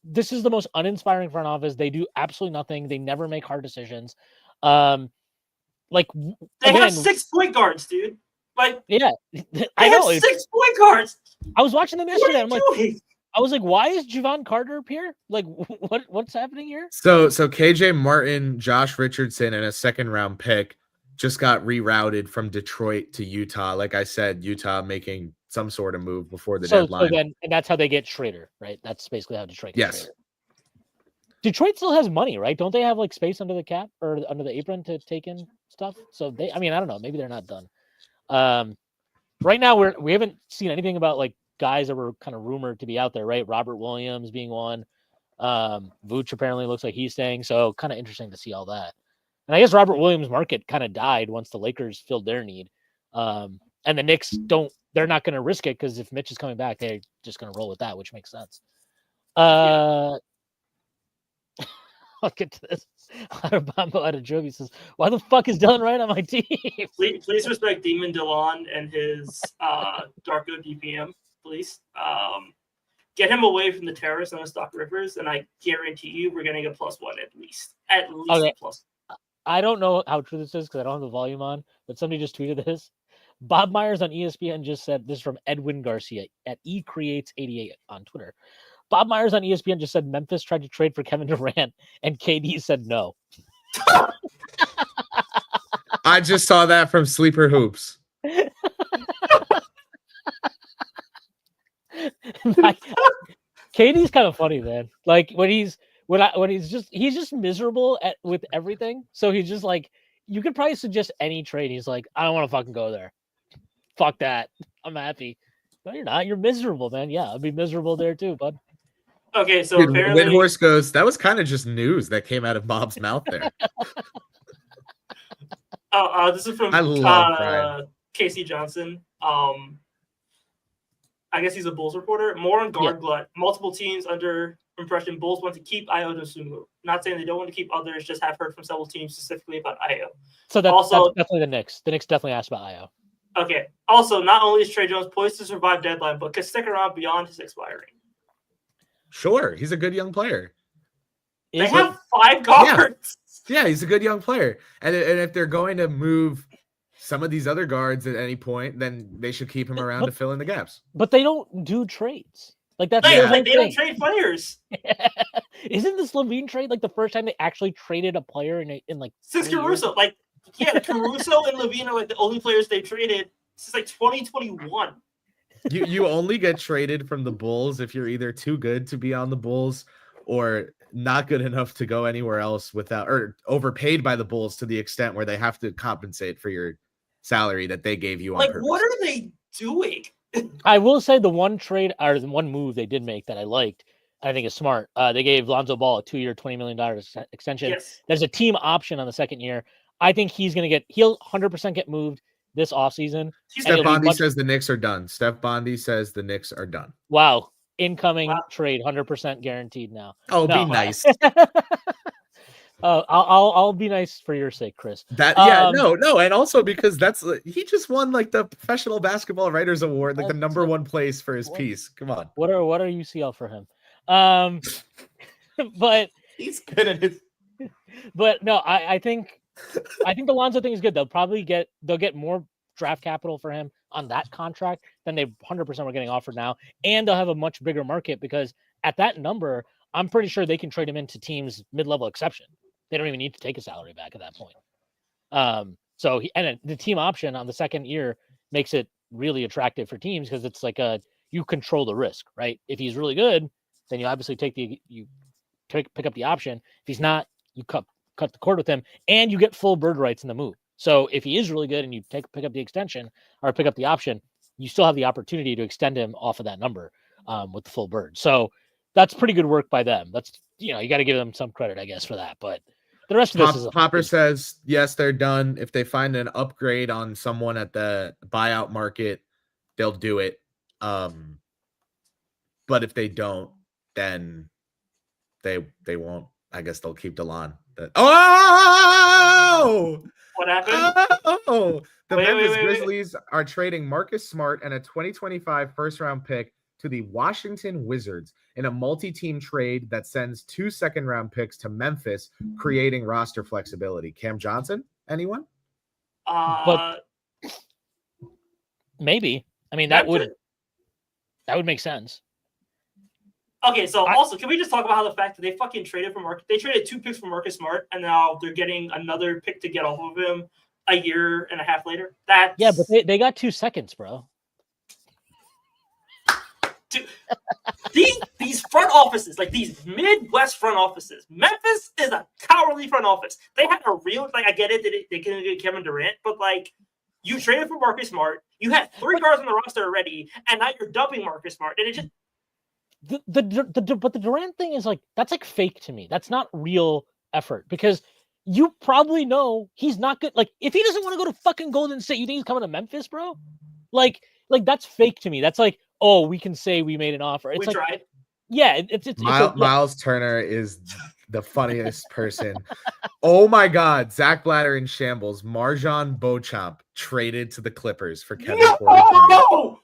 Speaker 1: this is the most uninspiring front office. They do absolutely nothing. They never make hard decisions. Like,
Speaker 2: they have 6 point guards, dude. Like,
Speaker 1: yeah,
Speaker 2: I know 6 point guards.
Speaker 1: I was watching them yesterday. I'm like,
Speaker 2: doing?
Speaker 1: I was like, why is Javon Carter up here? Like, what's happening here?
Speaker 3: So KJ Martin, Josh Richardson, and a 2nd-round pick just got rerouted from Detroit to Utah. Like I said, Utah making some sort of move before the deadline.
Speaker 1: So then, and that's how they get Schrader, right? That's basically how Detroit gets
Speaker 3: Yes.
Speaker 1: Schrader. Detroit still has money, right? Don't they have like space under the cap or under the apron to take in stuff? So I don't know. Maybe they're not done. Right now we haven't seen anything about like guys that were kind of rumored to be out there, right? Robert Williams being one. Vooch apparently looks like he's staying. So kind of interesting to see all that. And I guess Robert Williams' market kind of died once the Lakers filled their need. And the Knicks they're not going to risk it because if Mitch is coming back, they're just going to roll with that, which makes sense. I'll get to this. Bambo out of Jovi says, "Why the fuck is Dylan Wright on my team?"
Speaker 2: Please respect Demon DeLon and his Darko DPM, please. Get him away from the terrorists and the Stock Rivers, and I guarantee you we're getting a +1 at least. At least
Speaker 1: Okay.
Speaker 2: a plus.
Speaker 1: I don't know how true this is because I don't have the volume on, but somebody just tweeted this. Bob Myers on ESPN just said this from Edwin Garcia at eCreates88 on Twitter. Bob Myers on ESPN just said Memphis tried to trade for Kevin Durant and KD said no.
Speaker 3: I just saw that from Sleeper Hoops.
Speaker 1: KD's kind of funny, man. Like he's just miserable with everything. So he's just like, you could probably suggest any trade. He's like, I don't want to fucking go there. Fuck that. I'm happy. No, you're not. You're miserable, man. Yeah, I'd be miserable there too, bud.
Speaker 2: Okay, so
Speaker 3: Dude,
Speaker 2: apparently
Speaker 3: Windhorse goes, that was kind of just news that came out of Bob's mouth there.
Speaker 2: This is from
Speaker 3: I love Brian.
Speaker 2: Casey Johnson. I guess he's a Bulls reporter. More on guard glut. Multiple teams under impression Bulls want to keep Ayo Dosunmu. Not saying they don't want to keep others, just have heard from several teams specifically about Ayo.
Speaker 1: So that's definitely the Knicks. The Knicks definitely asked about Ayo.
Speaker 2: Okay. Also, not only is Trey Jones poised to survive deadline, but could stick around beyond his expiring.
Speaker 3: Sure, he's a good young player.
Speaker 2: They have 5 guards.
Speaker 3: Yeah, he's a good young player. And if they're going to move some of these other guards at any point, then they should keep him around to fill in the gaps.
Speaker 1: But they don't do trades. Like that's
Speaker 2: they don't trade players.
Speaker 1: Isn't this LaVine trade like the first time they actually traded a player in like
Speaker 2: since Caruso? Like, yeah, Caruso and LaVine are like the only players they traded since like 2021.
Speaker 3: You only get traded from the Bulls if you're either too good to be on the Bulls or not good enough to go anywhere else without, or overpaid by the Bulls to the extent where they have to compensate for your salary that they gave you on purpose.
Speaker 2: What are they doing?
Speaker 1: I will say the one trade or the one move they did make that I liked, I think is smart. They gave Lonzo Ball a 2-year, $20 million extension.
Speaker 2: Yes.
Speaker 1: There's a team option on the second year. I think he'll 100% get moved this offseason.
Speaker 3: Steph Bondy says the Knicks are done. Steph Bondy says the Knicks are done.
Speaker 1: Wow. Incoming trade, 100% guaranteed now.
Speaker 3: Oh, be nice.
Speaker 1: I'll be nice for your sake, Chris.
Speaker 3: No, and also because he just won like the Professional Basketball Writers Award, like the number 1 place for his piece. Come on.
Speaker 1: What are UCL for him? But
Speaker 3: he's good at his.
Speaker 1: But no, I think the Lonzo thing is good. They'll get more draft capital for him on that contract than they 100% were getting offered now, and they'll have a much bigger market because at that number, I'm pretty sure they can trade him into teams mid-level exception. They don't even need to take a salary back at that point. So the team option on the second year makes it really attractive for teams because it's like you control the risk, right? If he's really good, then you obviously pick up the option. If he's not, you cut the cord with him, and you get full bird rights in the move. So if he is really good and you pick up the extension or pick up the option, you still have the opportunity to extend him off of that number with the full bird. So that's pretty good work by them. That's you got to give them some credit, I guess, for that. But the rest of this is
Speaker 3: Popper says yes, they're done. If they find an upgrade on someone at the buyout market, they'll do it. But if they don't, then they won't. I guess they'll keep DeLon. Oh!
Speaker 2: What happened?
Speaker 3: Oh! The Memphis
Speaker 2: wait.
Speaker 3: Grizzlies are trading Marcus Smart and a 2025 first-round pick to the Washington Wizards in a multi-team trade that sends 2 second-round picks to Memphis, creating roster flexibility. Cam Johnson? Anyone?
Speaker 1: But maybe. I mean, that would make sense.
Speaker 2: Okay, so also, can we just talk about how the fact that they fucking traded for Marcus? They traded 2 picks for Marcus Smart, and now they're getting another pick to get off of him a year and a half later. But
Speaker 1: they got 2 seconds, bro.
Speaker 2: Dude, these front offices, like these Midwest front offices, Memphis is a cowardly front office. They had a real, like, I get it that they couldn't get Kevin Durant, but like, you traded for Marcus Smart, you had 3 guards on the roster already, and now you're dumping Marcus Smart, and it just.
Speaker 1: But the Durant thing is like, that's like fake to me. That's not real effort because you probably know he's not good. Like, if he doesn't want to go to fucking Golden State, you think he's coming to Memphis, bro? Like that's fake to me. That's like, oh, we can say we made an offer. It's
Speaker 2: we
Speaker 1: like,
Speaker 2: tried.
Speaker 1: Yeah,
Speaker 3: Miles Turner is the funniest person. Oh my God, Zach Blatter in shambles. Marjon Beauchamp traded to the Clippers for Kevin Porter Jr.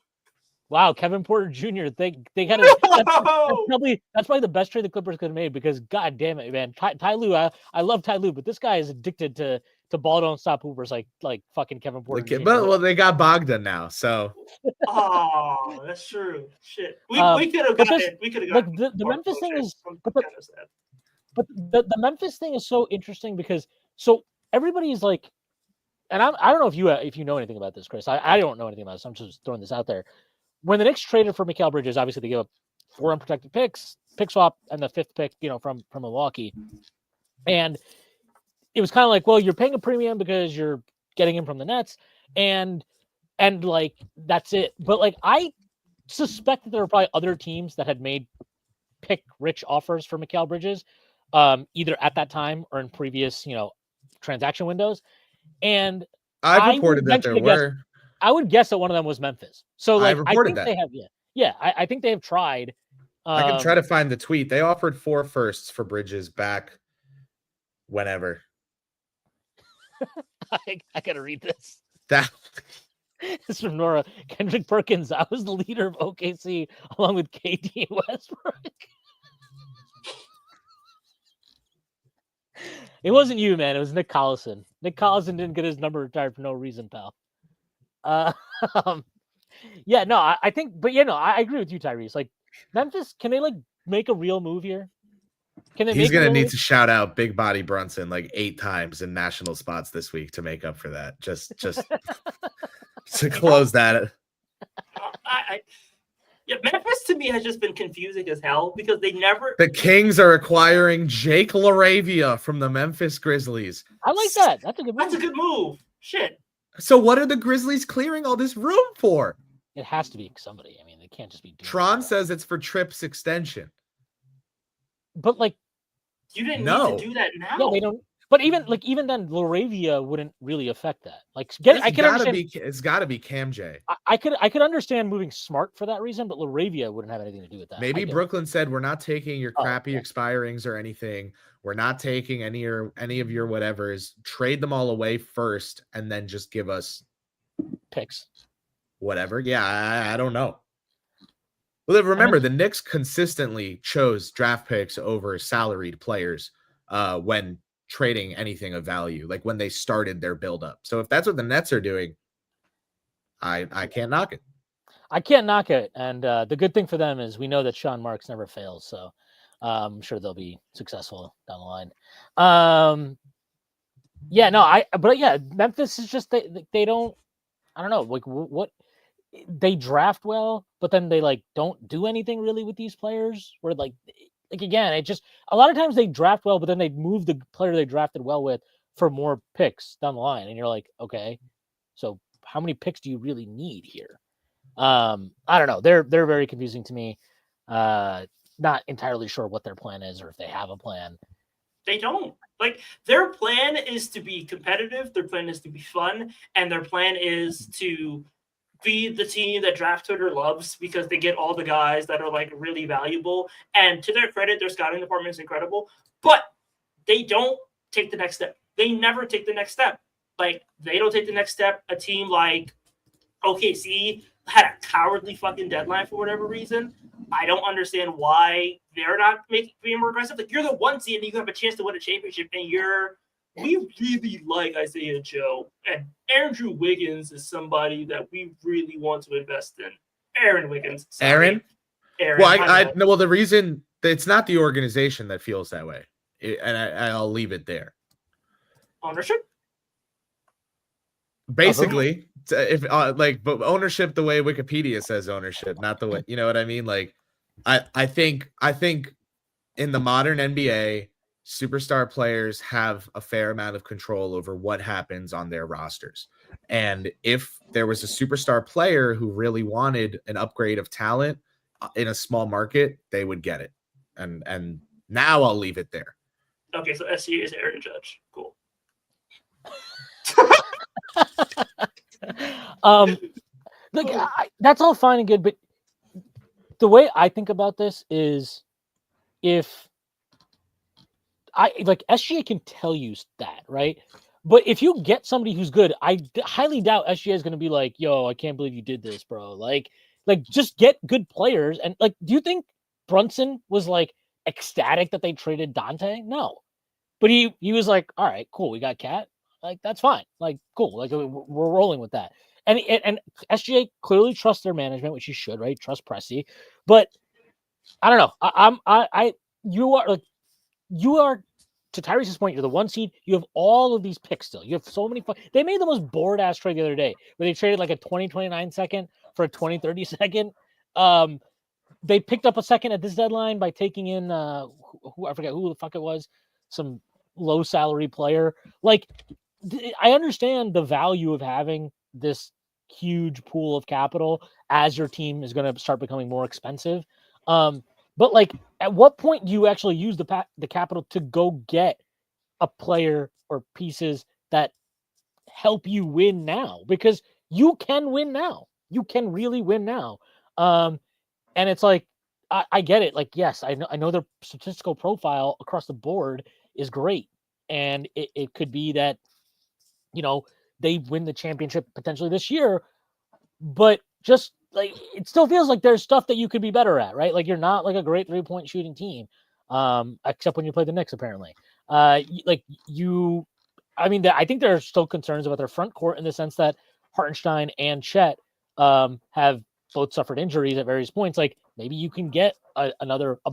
Speaker 1: Wow, Kevin Porter Jr. They got that's probably the best trade the Clippers could have made because god damn it, man. Ty Lue, I love Ty Lue, but this guy is addicted to ball don't stop hoopers like fucking Kevin Porter Jr.
Speaker 3: Well, they got Bogdan now, so.
Speaker 2: Oh, that's true. Shit, we could have gotten it. We could have gotten
Speaker 1: the Memphis thing is, but the Memphis thing is so interesting because so everybody's like, and I don't know if you know anything about this, Chris. I don't know anything about this. I'm just throwing this out there. When the Knicks traded for Mikal Bridges, obviously they gave up 4 unprotected picks, pick swap, and the 5th pick, from Milwaukee. And it was kind of like, well, you're paying a premium because you're getting him from the Nets, and like that's it. But like I suspect that there were probably other teams that had made pick-rich offers for Mikal Bridges, either at that time or in previous, transaction windows. And
Speaker 3: I reported that there were.
Speaker 1: I would guess that one of them was Memphis. So like
Speaker 3: I think
Speaker 1: they have, I think they have tried.
Speaker 3: I can try to find the tweet. They offered 4 firsts for Bridges back whenever.
Speaker 1: I gotta read this.
Speaker 3: That
Speaker 1: It's from Nora. Kendrick Perkins. I was the leader of OKC along with KD Westbrook. It wasn't you, man. It was Nick Collison. Nick Collison didn't get his number retired for no reason, pal. I think, but I agree with you, Tyrese. Like Memphis, can they like make a real move here? Can they?
Speaker 3: He's gonna need to shout out Big Body Brunson like 8 times in national spots this week to make up for that. Just to close that.
Speaker 2: Memphis to me has just been confusing as hell because they never.
Speaker 3: The Kings are acquiring Jake LaRavia from the Memphis Grizzlies.
Speaker 1: I like that. That's a good move.
Speaker 2: That's a good move. Shit.
Speaker 3: So what are the Grizzlies clearing all this room for?
Speaker 1: It has to be somebody. I mean, they can't just be.
Speaker 3: Tron says it's for Tripp's extension.
Speaker 1: But like,
Speaker 2: you didn't need to do that now.
Speaker 1: Yeah, they don't. But even then, LaRavia wouldn't really affect that. Like, it's
Speaker 3: got to be Cam J.
Speaker 1: I could understand moving Smart for that reason, but LaRavia wouldn't have anything to do with that.
Speaker 3: Maybe Brooklyn said we're not taking your crappy expirings or anything. We're not taking any of your whatevers. Trade them all away first, and then just give us
Speaker 1: picks.
Speaker 3: Whatever. Yeah, I don't know. Well, remember the Knicks consistently chose draft picks over salaried players when trading anything of value, like when they started their buildup. So if that's what the Nets are doing, I can't knock it.
Speaker 1: I can't knock it. And the good thing for them is we know that Sean Marks never fails. So I'm sure they'll be successful down the line. Memphis is just, they don't, I don't know, like what they draft well, but then they like don't do anything really with these players where like again, it just a lot of times they draft well, but then they move the player they drafted well with for more picks down the line. And you're like, okay, so how many picks do you really need here? I don't know. They're very confusing to me. not entirely sure what their plan is or if they have a plan.
Speaker 2: They don't. Like, their plan is to be competitive, their plan is to be fun, and their plan is to be the team that draft Twitter loves because they get all the guys that are like really valuable. And to their credit, their scouting department is incredible, but they don't take the next step. They never take the next step. Like, they don't take the next step. A team like OKC had a cowardly fucking deadline for whatever reason. I don't understand why they're not being more aggressive. Like, you're the 1 seed and you have a chance to win a championship, and we really like Isaiah Joe, and Andrew Wiggins is somebody that we really want to invest in. Aaron Wiggins.
Speaker 3: Aaron?
Speaker 2: Aaron.
Speaker 3: Well, no. Well, the reason it's not the organization that feels that way, and I'll leave it there.
Speaker 2: Ownership.
Speaker 3: Basically, if but ownership the way Wikipedia says ownership, not the way, you know what I mean? Like, I think in the modern NBA, superstar players have a fair amount of control over what happens on their rosters. And if there was a superstar player who really wanted an upgrade of talent in a small market, they would get it. And now I'll leave it there.
Speaker 2: Okay, so SC is Aaron Judge. Cool.
Speaker 1: Look, that's all fine and good, but the way I think about this is, if SGA can tell you that, right? But if you get somebody who's good, I highly doubt SGA is going to be like, "Yo, I can't believe you did this, bro." Like just get good players. And like, do you think Brunson was like ecstatic that they traded Dante? No, but he was like, "All right, cool, we got Cat. Like, that's fine. Like, cool. Like, we're rolling with that." And SGA clearly trusts their management, which you should, right? Trust Pressey. But I don't know. You are, to Tyrese's point, you're the 1 seed. You have all of these picks still. You have so many. They made the most bored ass trade the other day where they traded like a 2029 second for a 2030 second. They picked up a second at this deadline by taking in who I forget who the fuck it was, some low salary player. Like, I understand the value of having this huge pool of capital as your team is going to start becoming more expensive. But like, at what point do you actually use the capital to go get a player or pieces that help you win now? Because you can win now. You can really win now. And it's like, I get it. Like, yes, I know their statistical profile across the board is great. And it could be that, you know, they win the championship potentially this year, but just like, it still feels like there's stuff that you could be better at, right? Like, you're not like a great 3-point shooting team, except when you play the Knicks, apparently. I think there are still concerns about their front court in the sense that Hartenstein and Chet have both suffered injuries at various points. Like, maybe you can get a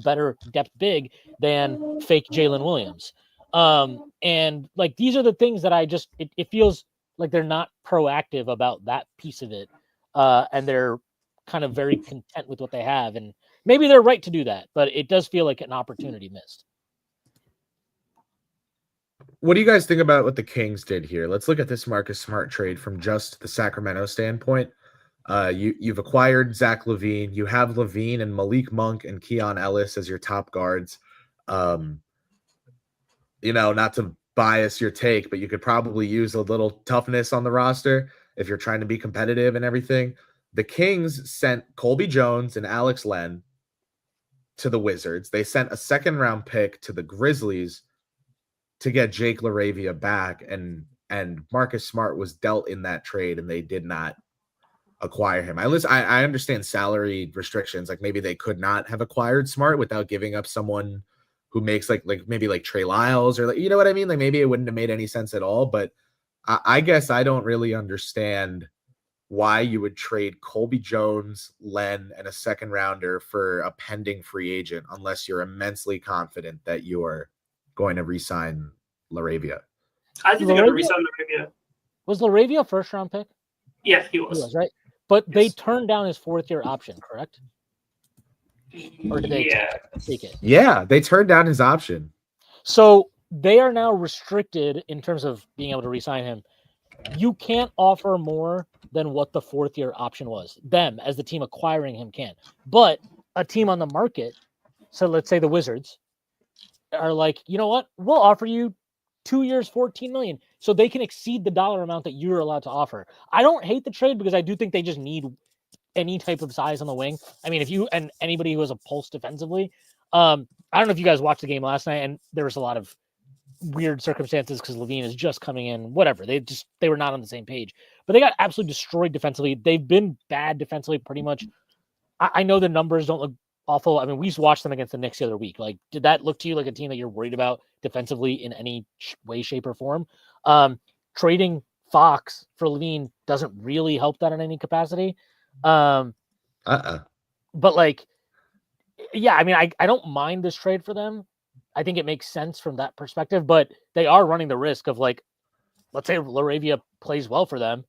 Speaker 1: better depth big than fake Jalen Williams. And like, these are the things that it feels like they're not proactive about that piece of it. And they're kind of very content with what they have. And maybe they're right to do that, but it does feel like an opportunity missed.
Speaker 3: What do you guys think about what the Kings did here? Let's look at this Marcus Smart trade from just the Sacramento standpoint. You've acquired Zach LaVine. You have LaVine and Malik Monk and Keon Ellis as your top guards. Not to bias your take, but you could probably use a little toughness on the roster if you're trying to be competitive and everything. The Kings sent Colby Jones and Alex Len to the Wizards. They sent a second-round pick to the Grizzlies to get Jake LaRavia back, and Marcus Smart was dealt in that trade, and they did not acquire him. I understand salary restrictions. Like, maybe they could not have acquired Smart without giving up someone who makes like maybe like Trey Lyles, or like, you know what I mean? Like, maybe it wouldn't have made any sense at all. But I guess I don't really understand why you would trade Colby Jones, Len, and a second rounder for a pending free agent unless you're immensely confident that you're going to re-sign LaRavia.
Speaker 2: I think they're going to re-sign LaRavia.
Speaker 1: Was LaRavia a first-round pick?
Speaker 2: Yeah, he was.
Speaker 1: He was, right? But they turned down his fourth-year option, correct? Or did they take it?
Speaker 3: Yeah, they turned down his option.
Speaker 1: So they are now restricted in terms of being able to re-sign him. You can't offer more than what the fourth-year option was. Them, as the team acquiring him, can. But a team on the market So let's say the Wizards are like, you know what? We'll offer you 2 years, $14 million, so they can exceed the dollar amount that you're allowed to offer. I don't hate the trade because I do think they just need any type of size on the wing. I mean, if you and anybody who has a pulse defensively, I don't know if you guys watched the game last night, and there was a lot of weird circumstances because Levine is just coming in. Whatever, they were not on the same page, but they got absolutely destroyed defensively. They've been bad defensively pretty much. I know the numbers don't look awful. I mean, we just watched them against the Knicks the other week. Like, did that look to you like a team that you're worried about defensively in any way, shape, or form? Trading Fox for Levine doesn't really help that in any capacity. But like, yeah, I mean, I don't mind this trade for them. I think it makes sense from that perspective, but they are running the risk of, like, let's say Laravia plays well for them,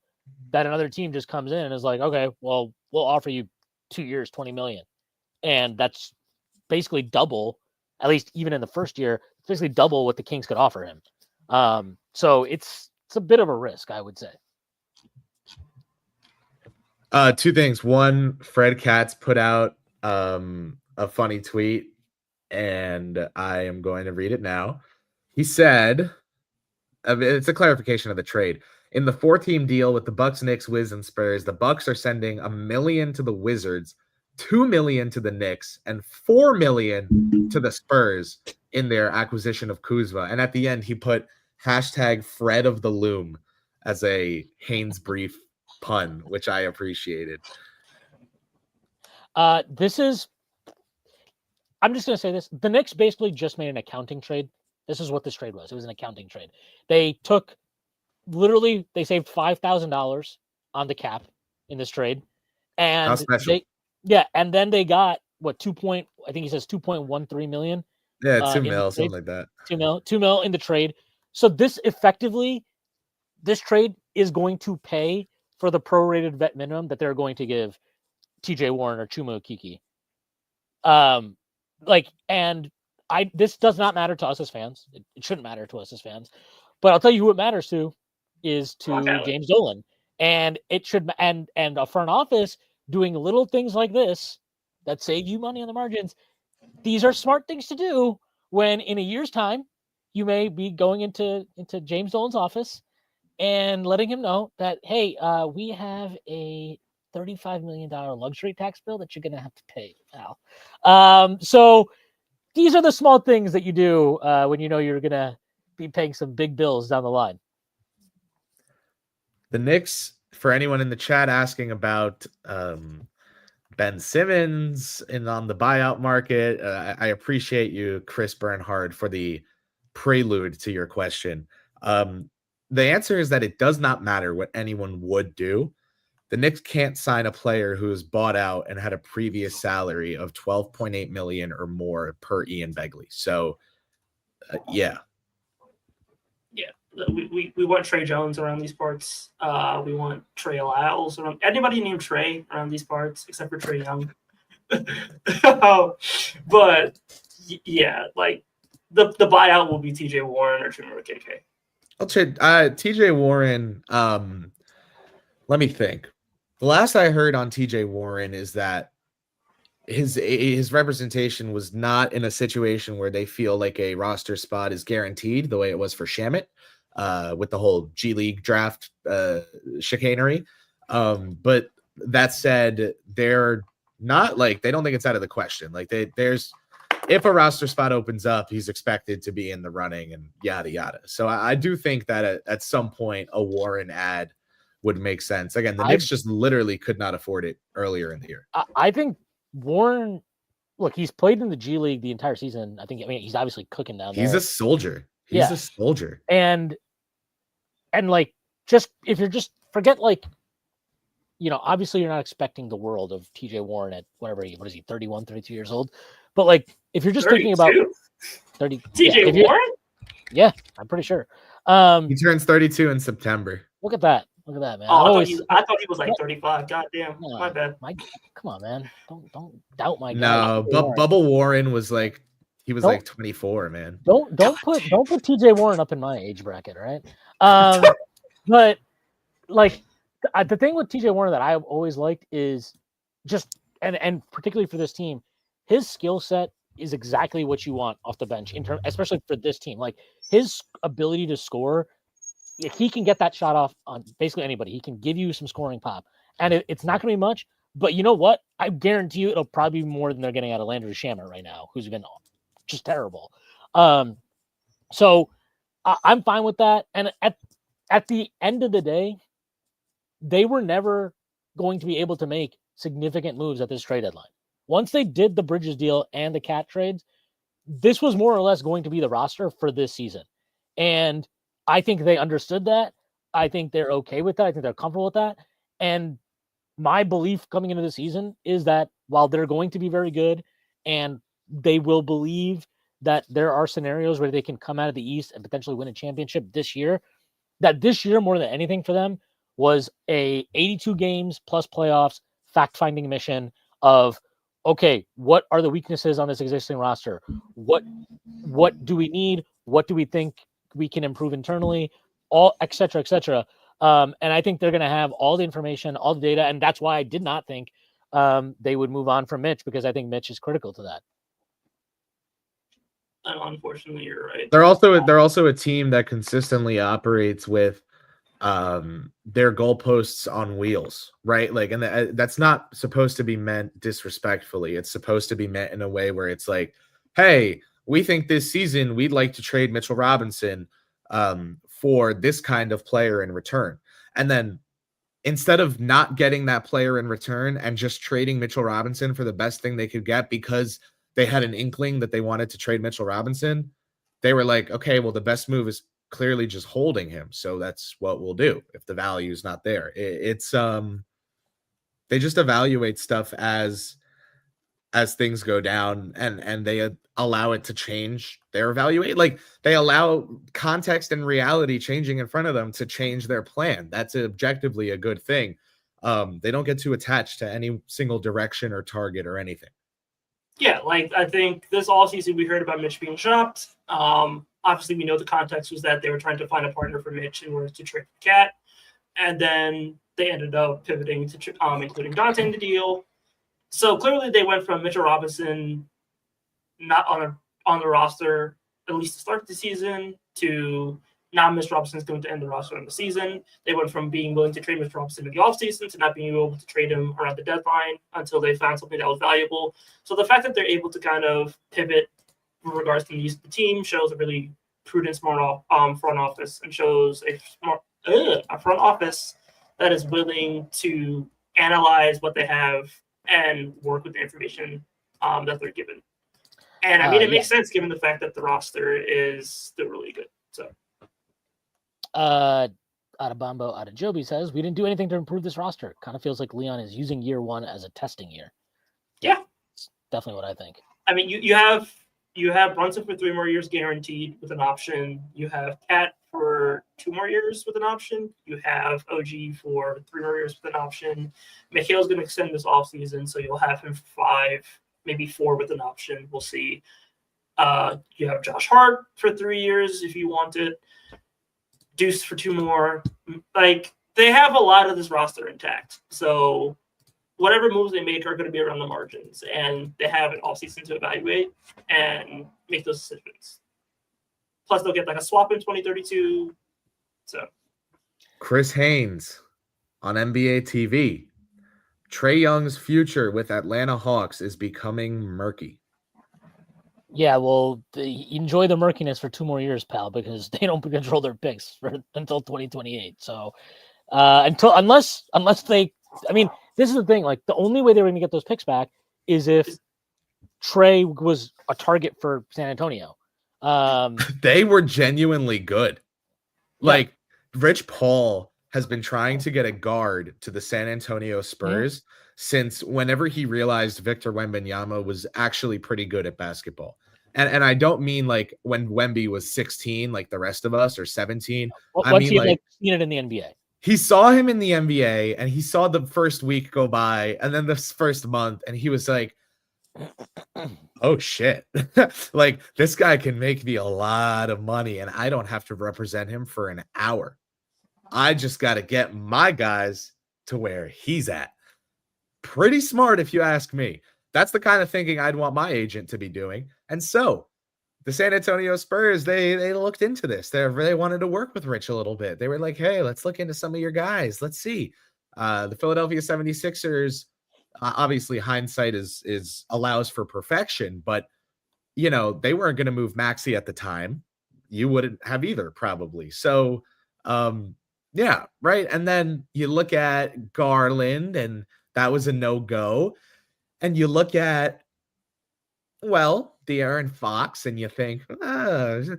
Speaker 1: that another team just comes in and is like, okay, well, we'll offer you 2 years, $20 million. And that's basically double, at least even in the first year, it's basically double what the Kings could offer him. So it's a bit of a risk, I would say.
Speaker 3: Two things. One, Fred Katz put out a funny tweet, and I am going to read it now. He said, it's a clarification of the trade. In the 4-team deal with the Bucks, Knicks, Wiz, and Spurs, the Bucks are sending $1 million to the Wizards, $2 million to the Knicks, and $4 million to the Spurs in their acquisition of Kuzma. And at the end, he put hashtag Fred of the Loom as a Haynes brief pun, which I appreciated.
Speaker 1: I'm just going to say this. The Knicks basically just made an accounting trade. This is what this trade was. It was an accounting trade. They saved $5,000 on the cap in this trade. And and then they got I think he says 2.13 million.
Speaker 3: Yeah, 2 mil, something like that.
Speaker 1: 2 mil in the trade. So this trade is going to pay for the prorated vet minimum that they're going to give TJ Warren or Chuma Okeke. This does not matter to us as fans. It shouldn't matter to us as fans. But I'll tell you who it matters to is to James Dolan. And it should and a front office doing little things like this that save you money on the margins. These are smart things to do when in a year's time you may be going into James Dolan's office and letting him know that, hey, we have a $35 million luxury tax bill that you're going to have to pay, pal. So these are the small things that you do when you know you're going to be paying some big bills down the line.
Speaker 3: The Knicks, for anyone in the chat asking about Ben Simmons and on the buyout market, I appreciate you, Chris Bernhard, for the prelude to your question. The answer is that it does not matter what anyone would do. The Knicks can't sign a player who is bought out and had a previous salary of $12.8 million or more per Ian Begley. So, yeah.
Speaker 2: Yeah, we want Trey Jones around these parts. We want Trey Lyles around. Anybody named Trey around these parts except for Trey Young. But yeah, like the buyout will be TJ Warren or Chuma Okeke.
Speaker 3: I'll trade TJ Warren. Let me think. The last I heard on TJ Warren is that his representation was not in a situation where they feel like a roster spot is guaranteed the way it was for Shamet with the whole G League draft chicanery. But that said, they're not like, they don't think it's out of the question. Like there's, if a roster spot opens up, he's expected to be in the running and yada, yada. So I do think that at some point a Warren ad would make sense. Again, the Knicks just literally could not afford it earlier in the year.
Speaker 1: I think Warren, look, he's played in the G League the entire season. I mean, he's obviously cooking down there.
Speaker 3: He's a soldier. He's a soldier.
Speaker 1: And like, just if you're just forget, like, you know, obviously you're not expecting the world of TJ Warren at whatever what is he, 31, 32 years old. But like, if you're just 32? Thinking about 30,
Speaker 2: TJ Warren?
Speaker 1: Yeah, I'm pretty sure.
Speaker 3: He turns 32 in September.
Speaker 1: Look at that. Look at that, man.
Speaker 2: Oh, I thought he was like 35. God damn. My bad.
Speaker 1: Come on, man. Don't doubt my guy.
Speaker 3: No, Bubble Warren was like, he was like 24, man.
Speaker 1: Don't put TJ Warren up in my age bracket, right? But like the thing with TJ Warren that I've always liked is just and particularly for this team, his skill set is exactly what you want off the bench, especially for this team. Like his ability to score, he can get that shot off on basically anybody. He can give you some scoring pop, and it's not going to be much. But you know what? I guarantee you, it'll probably be more than they're getting out of Landry Shamet right now, who's been just terrible. So I'm fine with that. And at the end of the day, they were never going to be able to make significant moves at this trade deadline. Once they did the Bridges deal and the Cat trades, this was more or less going to be the roster for this season. And I think they understood that. I think they're okay with that. I think they're comfortable with that. And my belief coming into the season is that while they're going to be very good and they will believe that there are scenarios where they can come out of the East and potentially win a championship this year, that this year, more than anything for them, was a 82 games plus playoffs fact-finding mission of, okay, what are the weaknesses on this existing roster? What do we need? What do we think we can improve internally? All et cetera, et cetera. And I think they're going to have all the information, all the data, and that's why I did not think they would move on from Mitch, because I think Mitch is critical to that.
Speaker 2: Unfortunately, you're right.
Speaker 3: They're also a team that consistently operates with their goalposts on wheels, right? Like, and that's not supposed to be meant disrespectfully. It's supposed to be meant in a way where it's like, hey, we think this season we'd like to trade Mitchell Robinson for this kind of player in return. And then instead of not getting that player in return and just trading Mitchell Robinson for the best thing they could get because they had an inkling that they wanted to trade Mitchell Robinson, they were like, okay, well, the best move is clearly just holding him. So that's what we'll do if the value is not there. It's they just evaluate stuff as things go down, and they allow it to change. They're evaluate, like they allow context and reality changing in front of them to change their plan. That's objectively a good thing. They don't get too attached to any single direction or target or anything.
Speaker 2: Yeah, like I think this offseason we heard about Mitch being shopped. Obviously, we know the context was that they were trying to find a partner for Mitch in order to trade Cat, and then they ended up pivoting to including Dante in the deal. So clearly, they went from Mitchell Robinson not on the roster at least to start the season to now Mitch Robinson is going to end the roster on the season. They went from being willing to trade Mitch Robinson in the offseason to not being able to trade him around the deadline until they found something that was valuable. So the fact that they're able to kind of pivot in regards to the use of the team shows a really prudent, smart front office, and shows a front office that is willing to analyze what they have and work with the information that they're given. And I mean, it makes sense given the fact that the roster is still really good. So.
Speaker 1: Adabombo Adejobi says, we didn't do anything to improve this roster. Kind of feels like Leon is using year one as a testing year.
Speaker 2: Yeah.
Speaker 1: That's definitely what I think.
Speaker 2: I mean, you have Brunson for 3 more years guaranteed with an option. You have Cat for 2 more years with an option. You have OG for 3 more years with an option. Mikhail's going to extend this offseason, so you'll have him for 5, maybe 4 with an option. We'll see. You have Josh Hart for 3 years if you want it. Deuce for 2 more. Like, they have a lot of this roster intact. So whatever moves they make are going to be around the margins, and they have an offseason to evaluate and make those decisions. Plus, they'll get like a swap in 2032. So,
Speaker 3: Chris Haynes on NBA TV. Trae Young's future with Atlanta Hawks is becoming murky.
Speaker 1: Yeah, well, enjoy the murkiness for 2 more years, pal, because they don't control their picks until 2028. So, unless they, I mean, this is the thing. Like, the only way they're going to get those picks back is if Trae was a target for San Antonio.
Speaker 3: They were genuinely good. Like, Rich Paul has been trying to get a guard to the San Antonio Spurs since whenever he realized Victor Wembanyama was actually pretty good at basketball. And I don't mean like when Wemby was 16, like the rest of us, or 17.
Speaker 1: Once he like seen it in the NBA.
Speaker 3: He saw him in the NBA, and he saw the first week go by, and then the first month, and he was like, oh shit. Like, this guy can make me a lot of money, and I don't have to represent him for an hour. I just got to get my guys to where he's at. Pretty smart, if you ask me. That's the kind of thinking I'd want my agent to be doing. And so the San Antonio Spurs, they looked into this. They wanted to work with Rich a little bit. They were like, hey, let's look into some of your guys. Let's see. The Philadelphia 76ers, obviously hindsight is allows for perfection, but they weren't going to move Maxey at the time. You wouldn't have either, probably. So, yeah, right. And then you look at Garland, and that was a no-go. And you look at, De'Aaron Fox, and you think,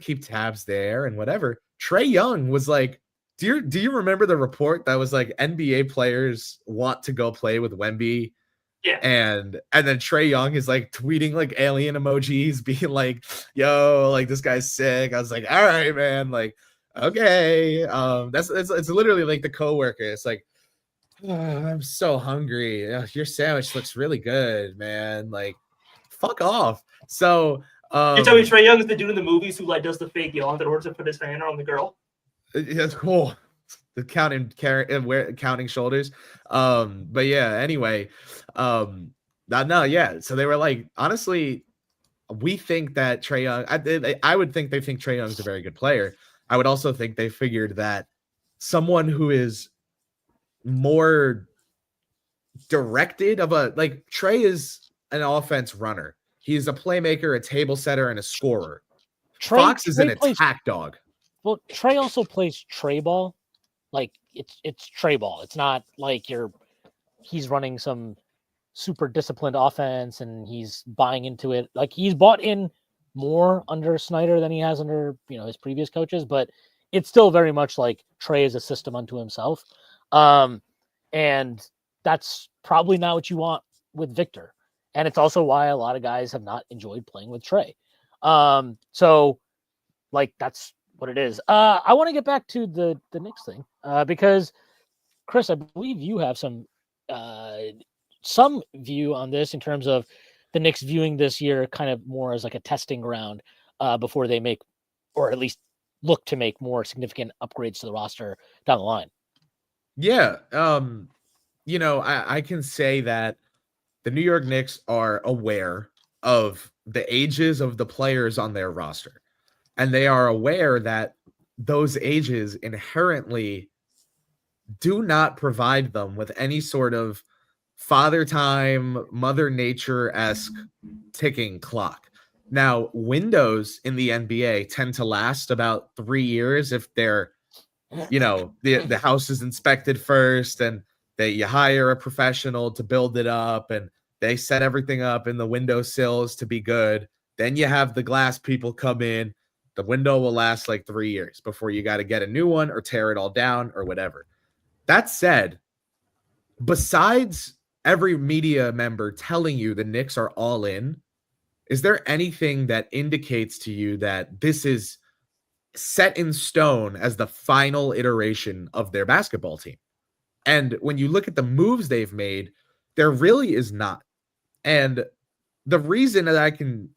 Speaker 3: keep tabs there and whatever. Trae Young was like, do you remember the report that was like NBA players want to go play with Wemby?
Speaker 2: Yeah.
Speaker 3: And then Trae Young is like tweeting like alien emojis, being like, yo, like this guy's sick. I was like, all right, man. Like, okay. It's literally like the coworker. It's like, I'm so hungry. Your sandwich looks really good, man. Like, fuck off. So
Speaker 2: you tell me Trae Young is the dude in the movies who like does the fake yawn in order to put his hand on the girl?
Speaker 3: That's cool. The counting shoulders. But yeah, anyway, no, yeah. So they were like, honestly, we think that Trae Young, I would think they think Trae Young's a very good player. I would also think they figured that someone who is more directed like Trae is an offense runner. He's a playmaker, a table setter, and a scorer. Fox is an attack dog.
Speaker 1: Well, Trae also plays Trae ball. Like it's Trae ball. It's not like he's running some super disciplined offense and he's buying into it. Like he's bought in more under Snyder than he has under his previous coaches, but it's still very much like Trae is a system unto himself. And that's probably not what you want with Victor. And it's also why a lot of guys have not enjoyed playing with Trae. So like that's what it is. I want to get back to the Knicks thing because Chris, I believe you have some view on this in terms of the Knicks viewing this year kind of more as like a testing ground before they make, or at least look to make more significant upgrades to the roster down the line.
Speaker 3: Yeah. I can say that the New York Knicks are aware of the ages of the players on their roster. And they are aware that those ages inherently do not provide them with any sort of father time, mother nature-esque ticking clock. Now, windows in the NBA tend to last about 3 years if they're, the house is inspected first and you hire a professional to build it up and they set everything up in the windowsills to be good. Then you have the glass people come in. The window will last like 3 years before you got to get a new one or tear it all down or whatever. That said, besides every media member telling you the Knicks are all in, is there anything that indicates to you that this is set in stone as the final iteration of their basketball team? And when you look at the moves they've made, there really is not. And the reason that I can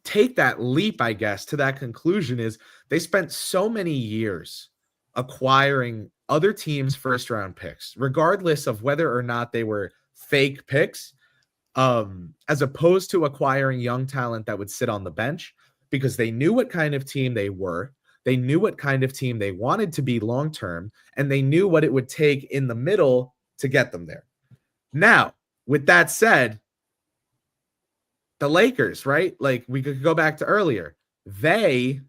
Speaker 3: take that leap, I guess, to that conclusion is they spent so many years acquiring other teams' first-round picks, regardless of whether or not they were fake picks, as opposed to acquiring young talent that would sit on the bench, because they knew what kind of team they were, they knew what kind of team they wanted to be long-term, and they knew what it would take in the middle to get them there. Now, with that said, the Lakers, right? Like we could go back to earlier. They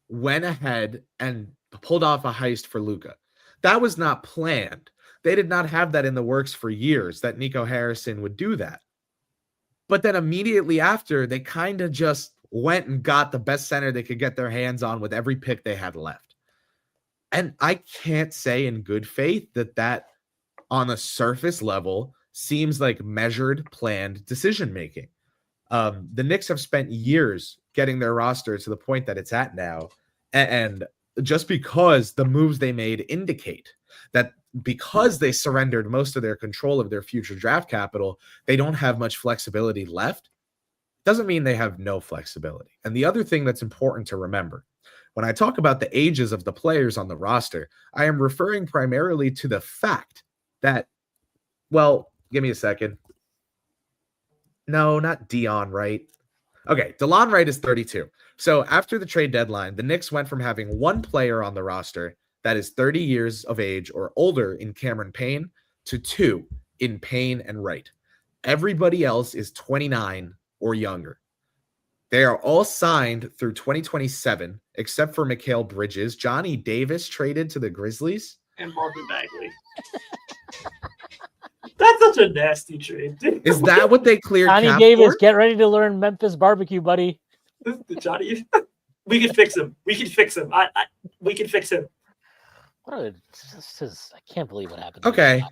Speaker 3: went ahead and pulled off a heist for Luka. That was not planned. They did not have that in the works for years, that Nico Harrison would do that. But then immediately after, they kind of just went and got the best center they could get their hands on with every pick they had left. And I can't say in good faith that on a surface level seems like measured, planned decision-making. The Knicks have spent years getting their roster to the point that it's at now. And just because the moves they made indicate that because they surrendered most of their control of their future draft capital, they don't have much flexibility left, doesn't mean they have no flexibility. And the other thing that's important to remember, when I talk about the ages of the players on the roster, I am referring primarily to the fact that, well, give me a second. No, not Dion Wright. Okay, DeLon Wright is 32. So after the trade deadline, the Knicks went from having one player on the roster that is 30 years of age or older in Cameron Payne to two in Payne and Wright. Everybody else is 29 or younger. They are all signed through 2027, except for Mikal Bridges. Johnny Davis traded to the Grizzlies.
Speaker 2: And Marvin Bagley. That's such a nasty trade, dude.
Speaker 3: Is that what they cleared
Speaker 1: Johnny
Speaker 3: cap
Speaker 1: Davis,
Speaker 3: for?
Speaker 1: get ready to learn Memphis barbecue, buddy.
Speaker 2: Johnny, we can fix him. We can fix him. We can fix him.
Speaker 1: I can't believe what happened.
Speaker 3: Okay.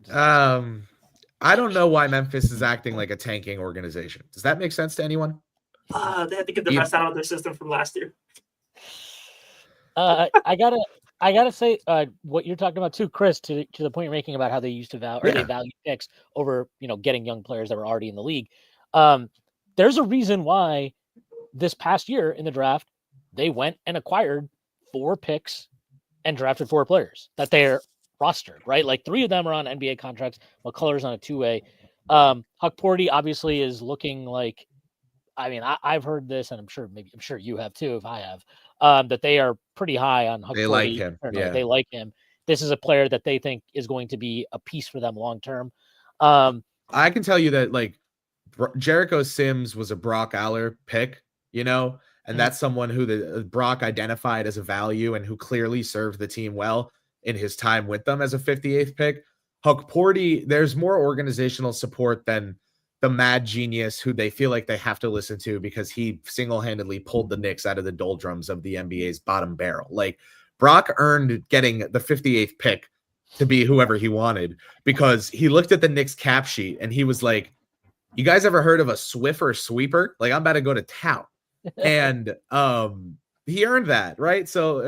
Speaker 3: I don't know why Memphis is acting like a tanking organization. Does that make sense to anyone?
Speaker 2: They had to get the best out of their system from last year.
Speaker 1: I gotta say, what you're talking about too, Chris, to the point you're making about how they used to they value picks over, getting young players that were already in the league. There's a reason why this past year in the draft, they went and acquired 4 picks and drafted 4 players that they're rostered, right? Like 3 of them are on NBA contracts. McCullough's on a 2-way. Huck Porty obviously is looking like, I've heard this, and I'm sure you have too, if I have, that they are pretty high on Huck Porty.
Speaker 3: Like him. Yeah.
Speaker 1: They like him. This is a player that they think is going to be a piece for them long term.
Speaker 3: I can tell you that like Jericho Sims was a Brock Aller pick, and that's someone who the Brock identified as a value and who clearly served the team well in his time with them as a 58th pick. Huck Porty, there's more organizational support than the mad genius who they feel like they have to listen to because he single-handedly pulled the Knicks out of the doldrums of the NBA's bottom barrel. Like Brock earned getting the 58th pick to be whoever he wanted because he looked at the Knicks cap sheet and he was like, you guys ever heard of a Swiffer sweeper? Like I'm about to go to town. And he earned that, right? So,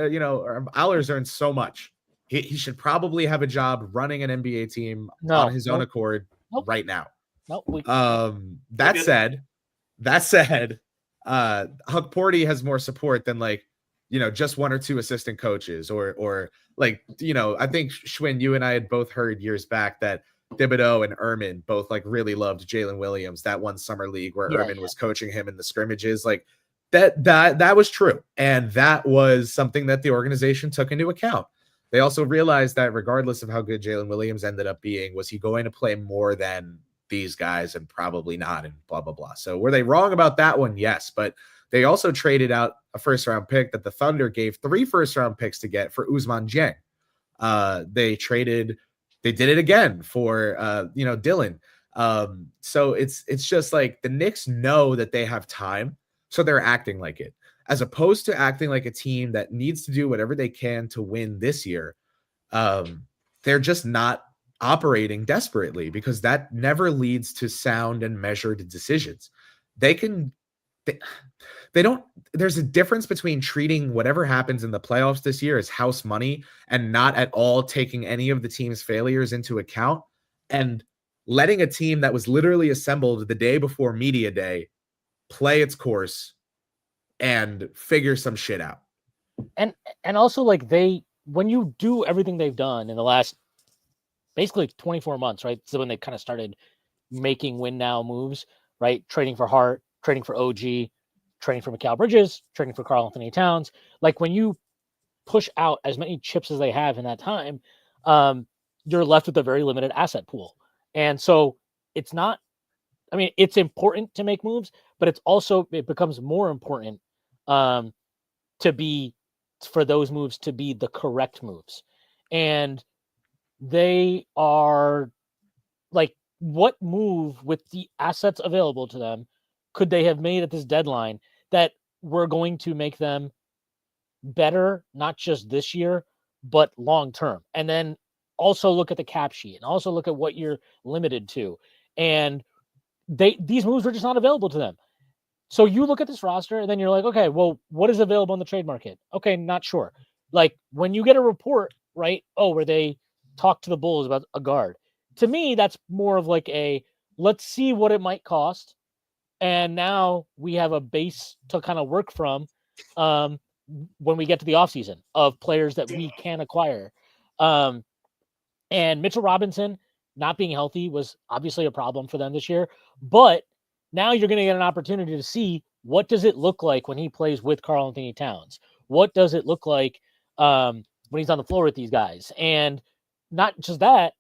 Speaker 3: Aller's earned so much. He should probably have a job running an NBA team on his own accord right now. That said, Huck Porty has more support than just 1 or 2 assistant coaches or I think Shwin, you and I had both heard years back that Thibodeau and Ehrman both really loved Jalen Williams, that one summer league where Ehrman was coaching him in the scrimmages. That was true. And that was something that the organization took into account. They also realized that regardless of how good Jalen Williams ended up being, was he going to play more than these guys? And probably not, and blah, blah, blah. So were they wrong about that one? Yes. But they also traded out a first-round pick that the Thunder gave 3 first-round picks to get for Ousmane Dieng. They did it again for, Dylan. So it's just like the Knicks know that they have time, so they're acting like it, as opposed to acting like a team that needs to do whatever they can to win this year. They're just not operating desperately because that never leads to sound and measured decisions. There's a difference between treating whatever happens in the playoffs this year as house money and not at all taking any of the team's failures into account, and letting a team that was literally assembled the day before media day play its course and figure some shit out.
Speaker 1: And also when you do everything they've done in the last basically 24 months, right? So when they kind of started making win now moves, right? Trading for Hart, trading for OG, trading for Mikal Bridges, trading for Karl Anthony Towns. When you push out as many chips as they have in that time, you're left with a very limited asset pool. And so it's important to make moves, but it becomes more important for those moves to be the correct moves. And they are what move with the assets available to them could they have made at this deadline that were going to make them better, not just this year, but long term? And then also look at the cap sheet and also look at what you're limited to. And these moves were just not available to them. So you look at this roster and then you're like, okay, well, what is available in the trade market? Okay, not sure. When you get a report, right? Oh, where they talk to the Bulls about a guard. To me, that's more of let's see what it might cost. And now we have a base to kind of work from when we get to the offseason of players that we can acquire. And Mitchell Robinson not being healthy was obviously a problem for them this year. But Now you're going to get an opportunity to see what does it look like when he plays with Karl Anthony Towns? What does it look like when he's on the floor with these guys? And not just that,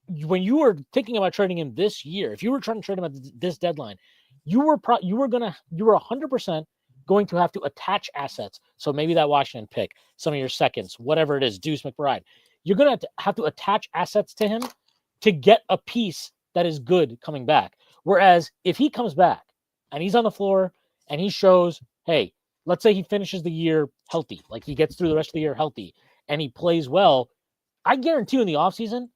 Speaker 1: when you were thinking about trading him this year, if you were trying to trade him at this deadline, you were 100% going to have to attach assets. So maybe that Washington pick, some of your seconds, whatever it is, Deuce McBride, you're going to have to attach assets to him to get a piece that is good coming back. Whereas if he comes back and he's on the floor and he shows, hey, let's say he finishes the year healthy, like he gets through the rest of the year healthy and he plays well, I guarantee you in the offseason,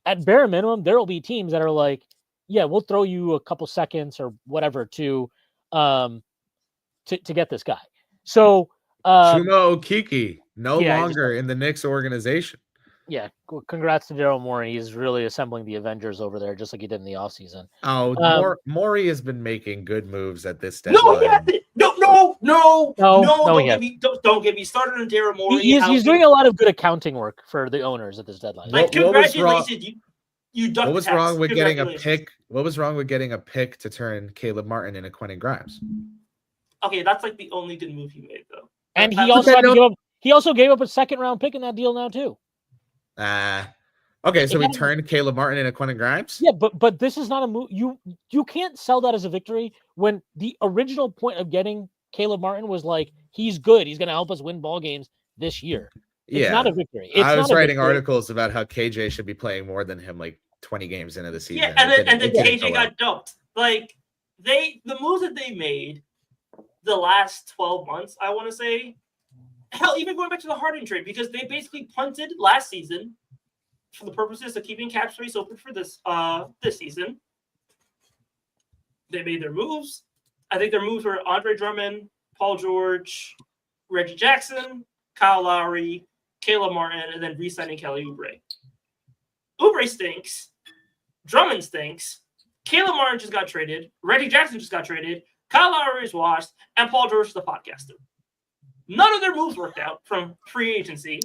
Speaker 1: at bare minimum, there will be teams that are like, yeah, we'll throw you a couple seconds or whatever to get this guy. So
Speaker 3: Chuma Okeke, no
Speaker 1: yeah,
Speaker 3: longer in the Knicks organization.
Speaker 1: Yeah, congrats to Daryl Morey. He's really assembling the Avengers over there, just like he did in the offseason.
Speaker 3: Oh, Morey has been making good moves at this
Speaker 2: No,
Speaker 3: deadline.
Speaker 2: he hasn't. No, don't get me started on Daryl Morey.
Speaker 1: He's doing a lot of good accounting work for the owners at this deadline.
Speaker 2: Like, congratulations, you ducked
Speaker 3: What was
Speaker 2: the tax.
Speaker 3: wrong with getting a pick? What was wrong with getting a pick to turn Caleb Martin into Quentin Grimes?
Speaker 2: Okay, that's like the only good move he made, though.
Speaker 1: And he also had to give up. He also gave up a second-round pick in that deal now too.
Speaker 3: Okay, so we turned Caleb Martin into Quentin Grimes?
Speaker 1: Yeah, but this is not a move. You can't sell that as a victory when the original point of getting Caleb Martin was like, he's good. He's going to help us win ball games this year. It's not a victory.
Speaker 3: I was writing articles about how KJ should be playing more than him, like 20 games into the season.
Speaker 2: Yeah, and then KJ got dumped. Like, the moves that they made the last 12 months, I want to say, hell, even going back to the Harden trade, because they basically punted last season for the purposes of keeping cap space open for this season. They made their moves. I think their moves were Andre Drummond, Paul George, Reggie Jackson, Kyle Lowry, Caleb Martin, and then re-signing Kelly Oubre. Oubre stinks. Drummond stinks. Caleb Martin just got traded. Reggie Jackson just got traded. Kyle Lowry is washed. And Paul George is the podcaster. None of their moves worked out from free agency.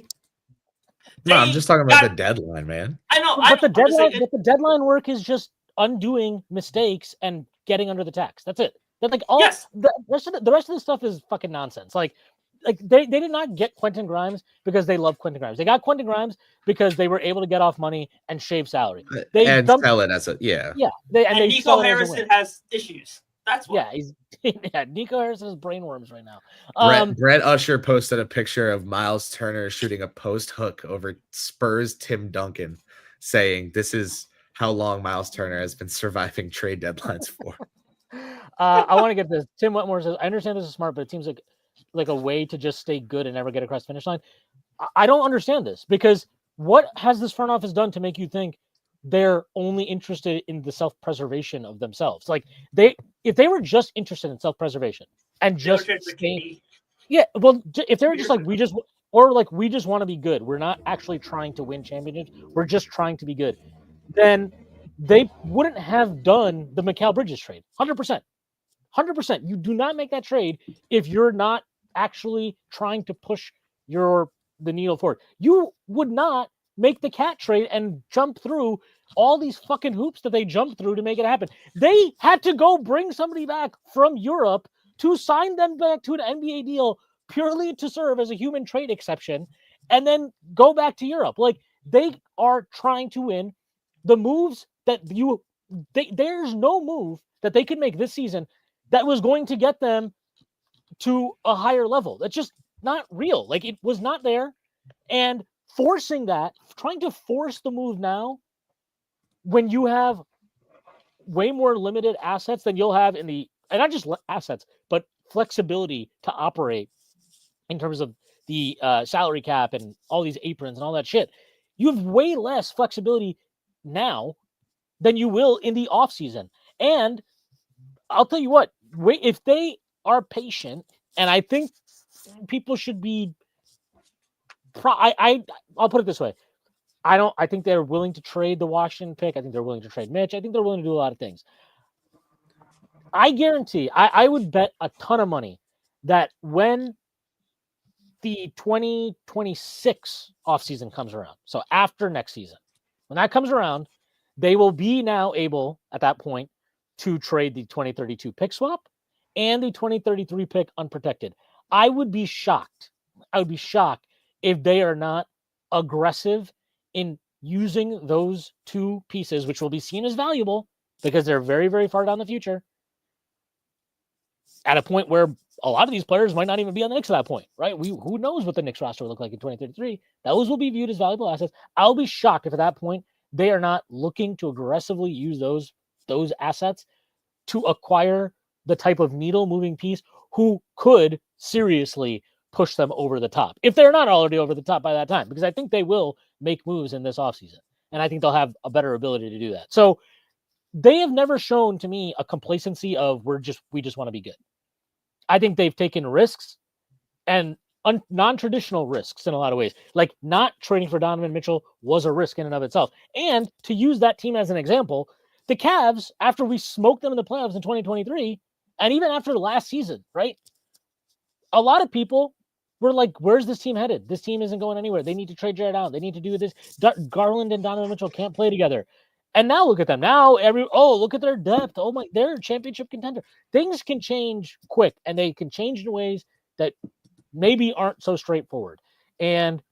Speaker 3: No, I'm just talking about the deadline, man.
Speaker 1: I know. But the deadline work is just undoing mistakes and getting under the tax. That's it. That's like all the rest of the stuff is fucking nonsense. Like they did not get Quentin Grimes because they love Quentin Grimes. They got Quentin Grimes because they were able to get off money and shave salary.
Speaker 3: And sell it as a
Speaker 1: yeah.
Speaker 2: And Nico Harrison has issues. That's why.
Speaker 1: Nico Harrison has brainworms right now.
Speaker 3: Brett Usher posted a picture of Miles Turner shooting a post hook over Spurs Tim Duncan, saying this is how long Miles Turner has been surviving trade deadlines for.
Speaker 1: I want to get this. Tim Wetmore says, I understand this is smart, but it seems like a way to just stay good and never get across the finish line. I don't understand this, because what has this front office done to make you think they're only interested in the self-preservation of themselves? Like if they were just interested in self-preservation and just staying, if they were just like, we just want to be good, we're not actually trying to win championships, we're just trying to be good, then they wouldn't have done the Mikal Bridges trade. 100%. You do not make that trade if you're not actually trying to push the needle forward. You would not make the Cat trade and jump through all these fucking hoops that they jumped through to make it happen. They had to go bring somebody back from Europe to sign them back to an NBA deal purely to serve as a human trade exception and then go back to Europe. Like, they are trying to win. The moves that there's no move that they could make this season that was going to get them to a higher level. That's just not real. Like, it was not there. And trying to force the move now when you have way more limited assets than you'll have and not just assets, but flexibility to operate in terms of the salary cap and all these aprons and all that shit. You have way less flexibility now than you will in the offseason. And I'll tell you what, if they are patient, and I think people should be, I'll put it this way. I think they're willing to trade the Washington pick. I think they're willing to trade Mitch. I think they're willing to do a lot of things. I guarantee, I would bet a ton of money that when the 2026 offseason comes around, so after next season, when that comes around, they will be now able, at that point, to trade the 2032 pick swap and the 2033 pick unprotected. I would be shocked. If they are not aggressive in using those two pieces, which will be seen as valuable because they're very, very far down the future, at a point where a lot of these players might not even be on the Knicks at that point, right? Who knows what the Knicks roster will look like in 2033? Those will be viewed as valuable assets. I'll be shocked if at that point they are not looking to aggressively use those assets to acquire the type of needle moving piece who could seriously push them over the top, if they're not already over the top by that time, because I think they will make moves in this offseason, and I think they'll have a better ability to do that. So they have never shown to me a complacency of we just want to be good. I think they've taken risks, and non-traditional risks in a lot of ways. Like not trading for Donovan Mitchell was a risk in and of itself. And to use that team as an example, the Cavs, after we smoked them in the playoffs in 2023, and even after the last season, right? A lot of people were like, where's this team headed? This team isn't going anywhere. They need to trade Jared Allen. They need to do this. Garland and Donovan Mitchell can't play together. And now look at them. Now look at their depth. Oh my, they're a championship contender. Things can change quick, and they can change in ways that maybe aren't so straightforward. And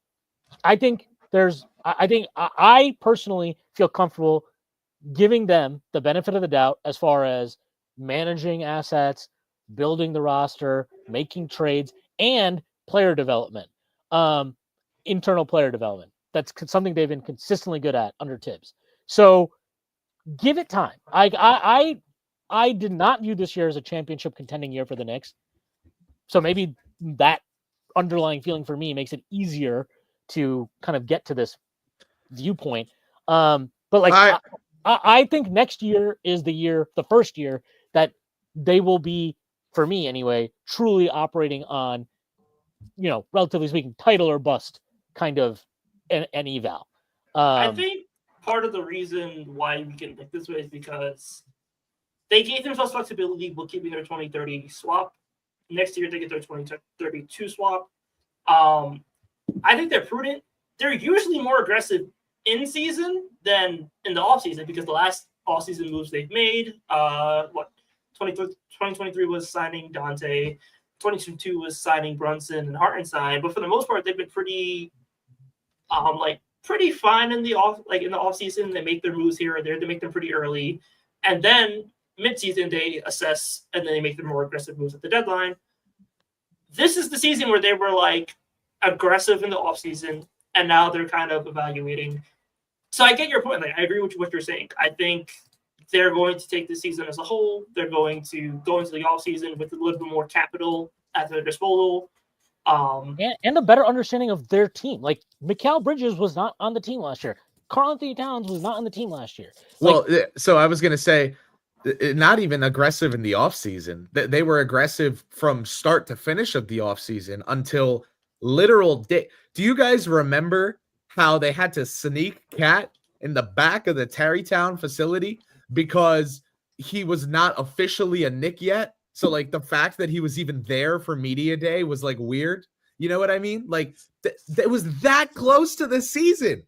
Speaker 1: I think I personally feel comfortable giving them the benefit of the doubt as far as managing assets, building the roster, making trades, and player development, internal player development. That's something they've been consistently good at under Tibbs. So give it time. I did not view this year as a championship contending year for the Knicks. So maybe that underlying feeling for me makes it easier to kind of get to this viewpoint. But like I think next year is the first year that they will be, for me anyway, truly operating on, relatively speaking, title or bust kind of an eval.
Speaker 2: I think part of the reason why we can think this way is because they gave themselves flexibility with keeping their 2030 swap. Next year, they get their 2032 swap. I think they're prudent. They're usually more aggressive in season than in the offseason because the last offseason moves they've made, 2023 was signing Dante, 2022 was signing Brunson and Hartenstein, but for the most part, they've been pretty fine in the offseason. They make their moves here or there. They make them pretty early. And then midseason, they assess and then they make their more aggressive moves at the deadline. This is the season where they were like aggressive in the offseason, and now they're kind of evaluating. So I get your point. Like, I agree with what you're saying. I think they're going to take the season as a whole. They're going to go into the offseason with a little bit more capital at their disposal.
Speaker 1: And a better understanding of their team. Like, Mikal Bridges was not on the team last year. Karl-Anthony Towns was not on the team last year.
Speaker 3: Well, so I was going to say, not even aggressive in the offseason. They were aggressive from start to finish of the offseason until literal day. Do you guys remember how they had to sneak Cat in the back of the Tarrytown facility because he was not officially a Knick yet? So, like, the fact that he was even there for media day was, like, weird. You know what I mean? Like, it was that close to the season.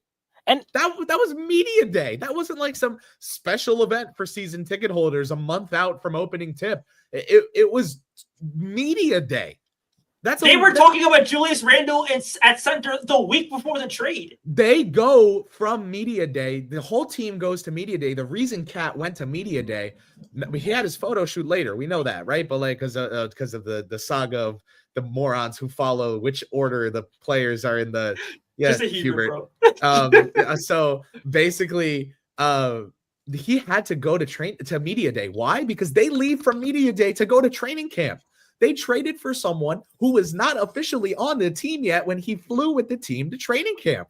Speaker 3: And that was media day. That wasn't like some special event for season ticket holders a month out from opening tip. It was media day.
Speaker 2: They were talking about Julius Randle at center the week before the trade.
Speaker 3: They go from media day. The whole team goes to media day. The reason Cat went to media day, he had his photo shoot later. We know that, right? But like because of the saga of the morons who follow which order the players are in the. Yes, Hubert. So basically, he had to go to media day. Why? Because they leave from media day to go to training camp. They traded for someone who was not officially on the team yet when he flew with the team to training camp.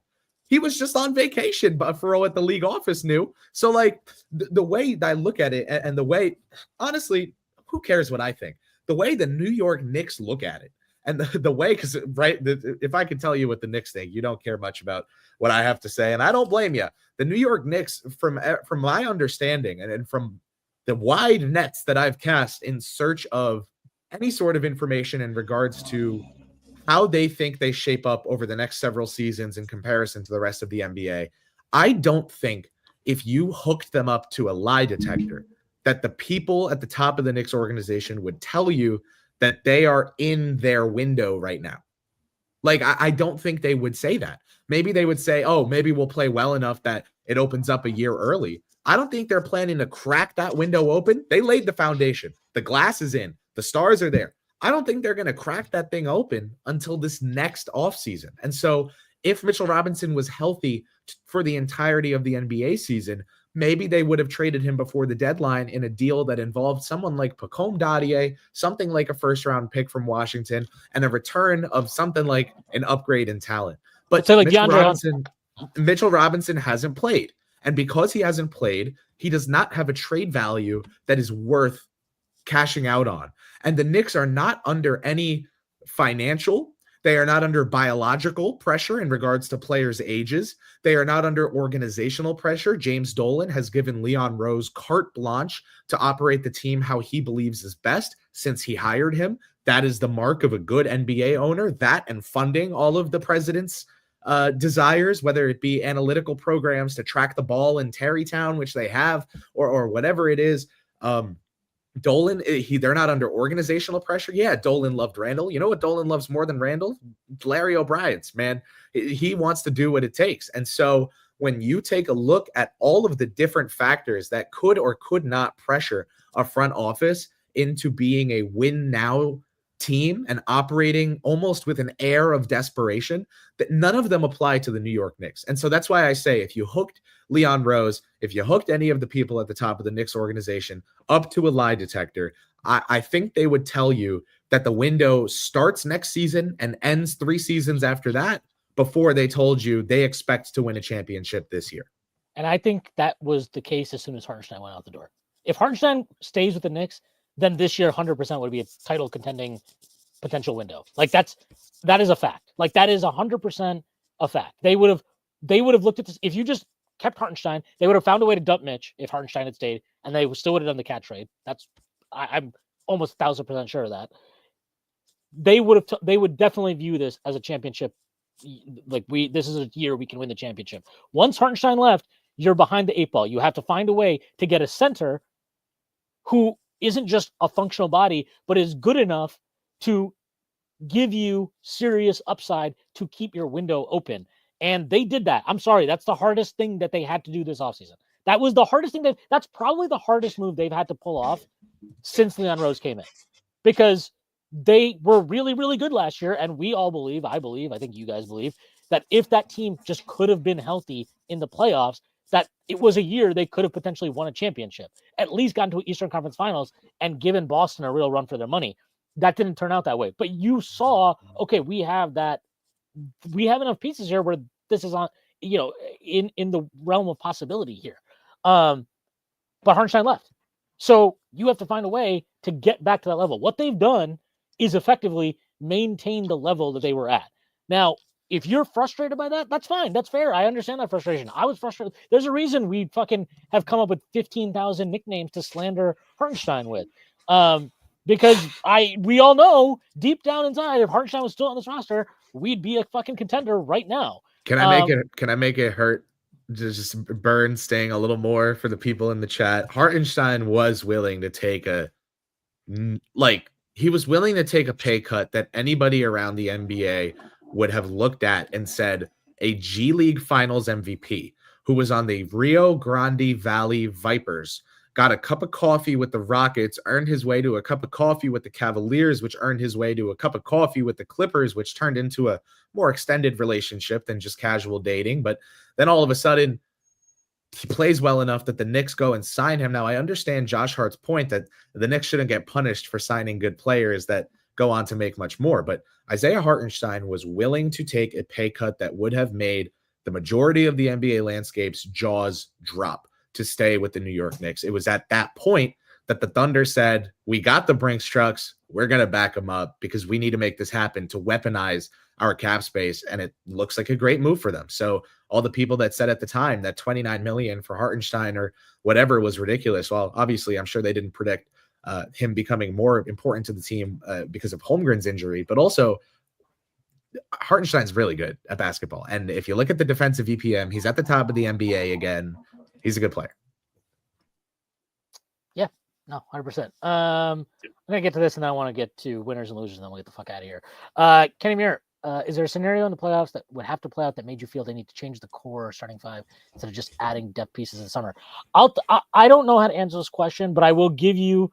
Speaker 3: He was just on vacation, but for what the league office knew. So, like, the way I look at it, and the way, honestly, who cares what I think? The way the New York Knicks look at it. And the way, because, right, if I can tell you what the Knicks think, you don't care much about what I have to say, and I don't blame you. The New York Knicks, from my understanding and from the wide nets that I've cast in search of any sort of information in regards to how they think they shape up over the next several seasons in comparison to the rest of the NBA, I don't think if you hooked them up to a lie detector, that the people at the top of the Knicks organization would tell you that they are in their window right now. Like, I don't think they would say that. Maybe they would say, oh, maybe we'll play well enough that it opens up a year early. I don't think they're planning to crack that window open. They laid the foundation. The glass is in. The stars are there. I don't think they're going to crack that thing open until this next offseason. And so if Mitchell Robinson was healthy for the entirety of the NBA season, maybe they would have traded him before the deadline in a deal that involved someone like Pacome Dadier, something like a first-round pick from Washington, and a return of something like an upgrade in talent. But
Speaker 1: so like
Speaker 3: Mitchell Robinson hasn't played. And because he hasn't played, he does not have a trade value that is worth cashing out on. And the Knicks are not under any financial, they are not under biological pressure in regards to players' ages. They are not under organizational pressure. James Dolan has given Leon Rose carte blanche to operate the team how he believes is best since he hired him. That is the mark of a good NBA owner, that and funding all of the president's desires, whether it be analytical programs to track the ball in Terrytown, which they have, or whatever it is. Dolan, they're not under organizational pressure. Yeah, Dolan loved Randall. You know what Dolan loves more than Randall? Larry O'Brien's, man. He wants to do what it takes. And so when you take a look at all of the different factors that could or could not pressure a front office into being a win now team and operating almost with an air of desperation, that none of them apply to the New York Knicks. And so that's why I say, if you hooked Leon Rose, if you hooked any of the people at the top of the Knicks organization up to a lie detector, I think they would tell you that the window starts next season and ends 3 seasons after that, before they told you they expect to win a championship this year.
Speaker 1: And I think that was the case as soon as Hartenstein went out the door. If Hartenstein stays with the Knicks, then this year 100% would be a title contending potential window. Like that is a fact. Like that is 100% a fact. They would have looked at this. If you just kept Hartenstein, they would have found a way to dump Mitch if Hartenstein had stayed, and they still would have done the cat trade. I'm almost 1,000% sure of that. They would definitely view this as a championship. Like this is a year we can win the championship. Once Hartenstein left, you're behind the 8 ball. You have to find a way to get a center who isn't just a functional body, but is good enough to give you serious upside to keep your window open. And they did that. I'm sorry. That's the hardest thing that they had to do this offseason. That was the hardest thing. That's probably the hardest move they've had to pull off since Leon Rose came in, because they were really, really good last year. And we all believe, I think you guys believe, that if that team just could have been healthy in the playoffs, that it was a year they could have potentially won a championship, at least gotten to Eastern Conference Finals and given Boston a real run for their money. That didn't turn out that way. But you saw, okay, we have enough pieces here where this is on, in the realm of possibility here. But Hartenstein left. So you have to find a way to get back to that level. What they've done is effectively maintain the level that they were at. Now, if you're frustrated by that, that's fine. That's fair. I understand that frustration. I was frustrated. There's a reason we fucking have come up with 15,000 nicknames to slander Hartenstein with. Because we all know deep down inside, if Hartenstein was still on this roster, we'd be a fucking contender right now.
Speaker 3: Can I make it hurt? Just burn staying a little more for the people in the chat. Hartenstein was willing to take a pay cut that anybody around the NBA would have looked at and said a G League Finals MVP who was on the Rio Grande Valley Vipers, got a cup of coffee with the Rockets, earned his way to a cup of coffee with the Cavaliers, which earned his way to a cup of coffee with the Clippers, which turned into a more extended relationship than just casual dating. But then all of a sudden, he plays well enough that the Knicks go and sign him. Now, I understand Josh Hart's point that the Knicks shouldn't get punished for signing good players that go on to make much more. But Isaiah Hartenstein was willing to take a pay cut that would have made the majority of the NBA landscape's jaws drop to stay with the New York Knicks. It was at that point that the Thunder said, we got the Brinks trucks. We're going to back them up because we need to make this happen to weaponize our cap space. And it looks like a great move for them. So all the people that said at the time that $29 million for Hartenstein or whatever was ridiculous. Well, obviously, I'm sure they didn't predict him becoming more important to the team because of Holmgren's injury, but also Hartenstein's really good at basketball. And if you look at the defensive EPM, he's at the top of the NBA again. He's a good player.
Speaker 1: Yeah, No, 100%. I'm gonna get to this, and then I want to get to winners and losers, and then we'll get the fuck out of here. Kenny Muir, is there a scenario in the playoffs that would have to play out that made you feel they need to change the core starting five instead of just adding depth pieces in the summer? I don't know how to answer this question, but I will give you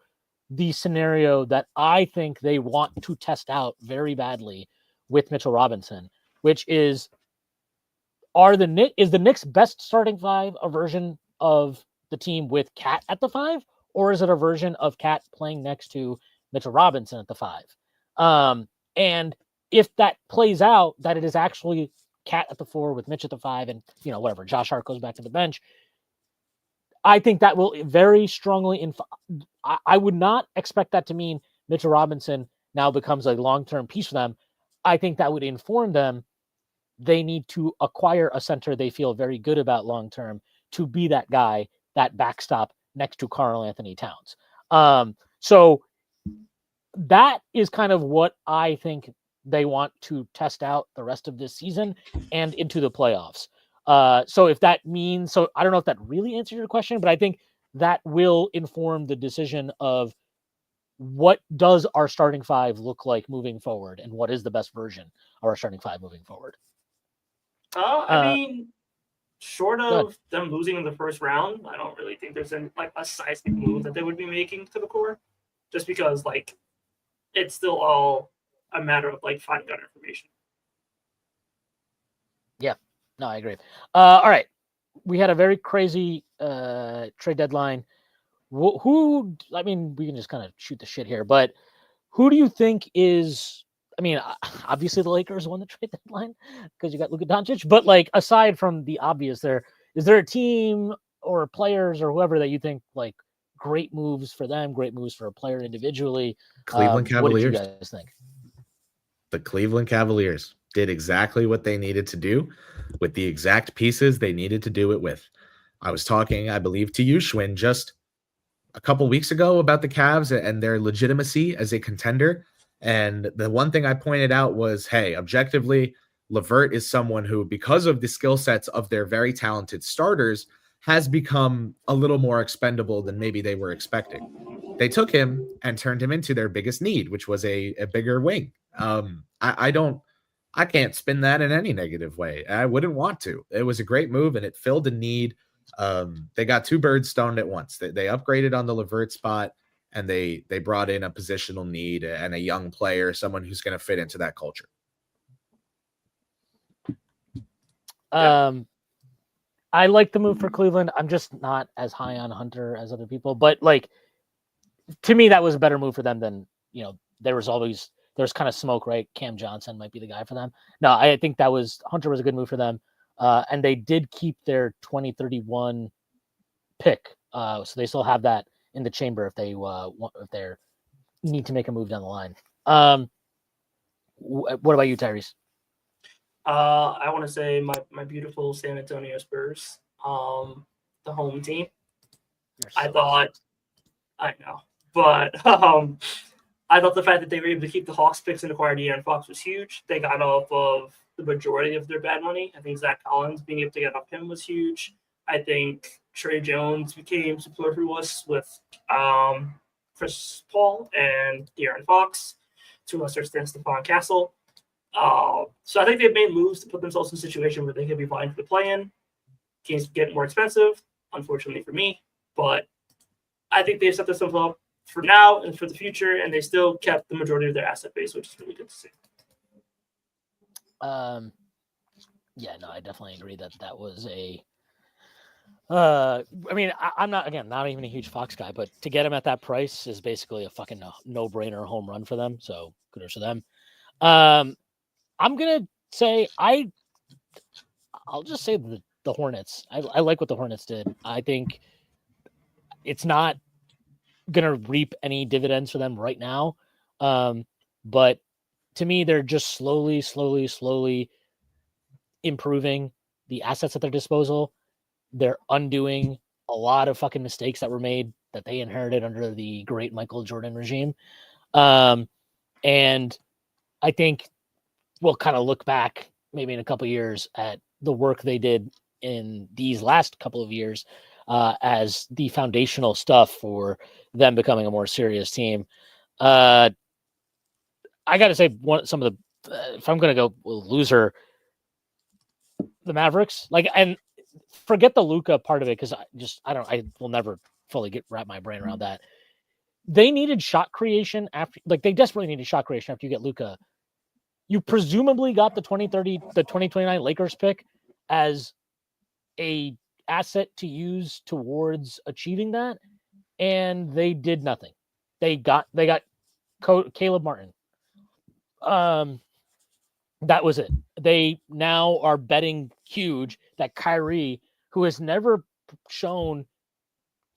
Speaker 1: the scenario that I think they want to test out very badly with Mitchell Robinson, which is is the Knicks' best starting five a version of the team with Cat at the five, or is it a version of Cat playing next to Mitchell Robinson at the five? And if that plays out, that it is actually Cat at the four with Mitch at the five, and whatever, Josh Hart goes back to the bench. I think that will very strongly. I would not expect that to mean Mitchell Robinson now becomes a long-term piece for them. I think that would inform them they need to acquire a center they feel very good about long-term to be that guy, that backstop next to Karl Anthony Towns. So that is kind of what I think they want to test out the rest of this season and into the playoffs. So if that means, I don't know if that really answers your question, but I think that will inform the decision of what does our starting five look like moving forward, and what is the best version of our starting five moving forward.
Speaker 2: I mean, short of them losing in the first round, I don't really think there's a seismic move that they would be making to the core, just because it's still all a matter of finding out information.
Speaker 1: Yeah, no, I agree. All right, we had a very crazy trade deadline. I mean, we can just kind of shoot the shit here, but who do you think is? I mean, obviously the Lakers won the trade deadline because you got Luka Doncic. But aside from the obvious, is there a team or players or whoever that you think great moves for them, great moves for a player individually?
Speaker 3: Cleveland Cavaliers.
Speaker 1: What did you guys think?
Speaker 3: The Cleveland Cavaliers did exactly what they needed to do with the exact pieces they needed to do it with. I was talking, I believe, to you, Shwin, just a couple weeks ago about the Cavs and their legitimacy as a contender. And the one thing I pointed out was, hey, objectively, LeVert is someone who, because of the skill sets of their very talented starters, has become a little more expendable than maybe they were expecting. They took him and turned him into their biggest need, which was a bigger wing. I can't spin that in any negative way. I wouldn't want to. It was a great move, and it filled a need. They got two birds stoned at once. They upgraded on the LeVert spot, and they brought in a positional need and a young player, someone who's going to fit into that culture.
Speaker 1: I like the move for Cleveland. I'm just not as high on Hunter as other people, but to me, that was a better move for them than, there's kind of smoke, right? Cam Johnson might be the guy for them. No, I think Hunter was a good move for them. And they did keep their 2031 pick. So they still have that in the chamber if they need to make a move down the line. What about you, Tyrese?
Speaker 2: I want to say my beautiful San Antonio Spurs, the home team. I thought the fact that they were able to keep the Hawks picks and acquire De'Aaron Fox was huge. They got off of the majority of their bad money. I think Zach Collins being able to get off him was huge. I think Trey Jones became superfluous with Chris Paul and De'Aaron Fox, to a lesser extent Stephon Castle. So I think they've made moves to put themselves in a situation where they can be vying for the play-in. Teams get more expensive, unfortunately for me, but I think they've set themselves up for now and for the future, and they still kept the majority of their asset base, which is really good to see.
Speaker 1: Yeah, no, I definitely agree that was a. I mean, I'm not even a huge Fox guy, but to get him at that price is basically a fucking no-brainer home run for them. So kudos to them. I'm gonna say I'll just say the Hornets. I like what the Hornets did. I think it's not gonna reap any dividends for them right now, but to me, they're just slowly improving the assets at their disposal. They're undoing a lot of fucking mistakes that were made that they inherited under the great Michael Jordan regime. And I think we'll kind of look back maybe in a couple of years at the work they did in these last couple of years as the foundational stuff for them becoming a more serious team. I got to say, some of the if I'm going to go loser, the Mavericks, and forget the Luka part of it because I will never fully wrap my brain around that. They needed shot creation after, they desperately needed shot creation after you get Luka. You presumably got the 2029 Lakers pick as a asset to use towards achieving that, and they did nothing. They got Caleb Martin. That was it. They now are betting huge that Kyrie, who has never shown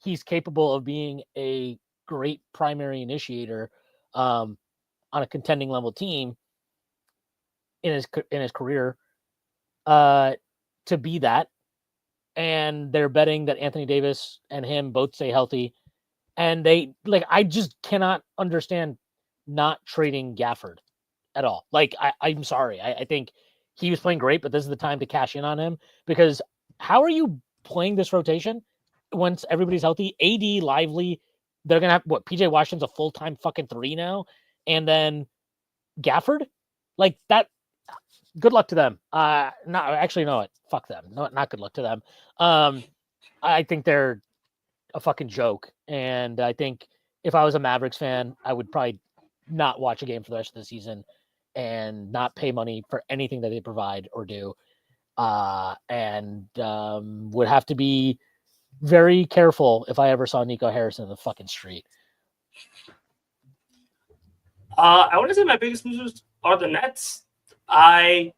Speaker 1: he's capable of being a great primary initiator on a contending level team in his career, to be that. And they're betting that Anthony Davis and him both stay healthy. And I just cannot understand not trading Gafford at all. I'm sorry. I think he was playing great, but this is the time to cash in on him, because how are you playing this rotation once everybody's healthy? AD, Lively, they're going to have PJ Washington's a full-time fucking 3 now. And then Gafford, that. Good luck to them. Fuck them. Not good luck to them. I think they're a fucking joke. And I think if I was a Mavericks fan, I would probably not watch a game for the rest of the season and not pay money for anything that they provide or do. And would have to be very careful if I ever saw Nico Harrison in the fucking street.
Speaker 2: I want to say my biggest losers are the Nets. I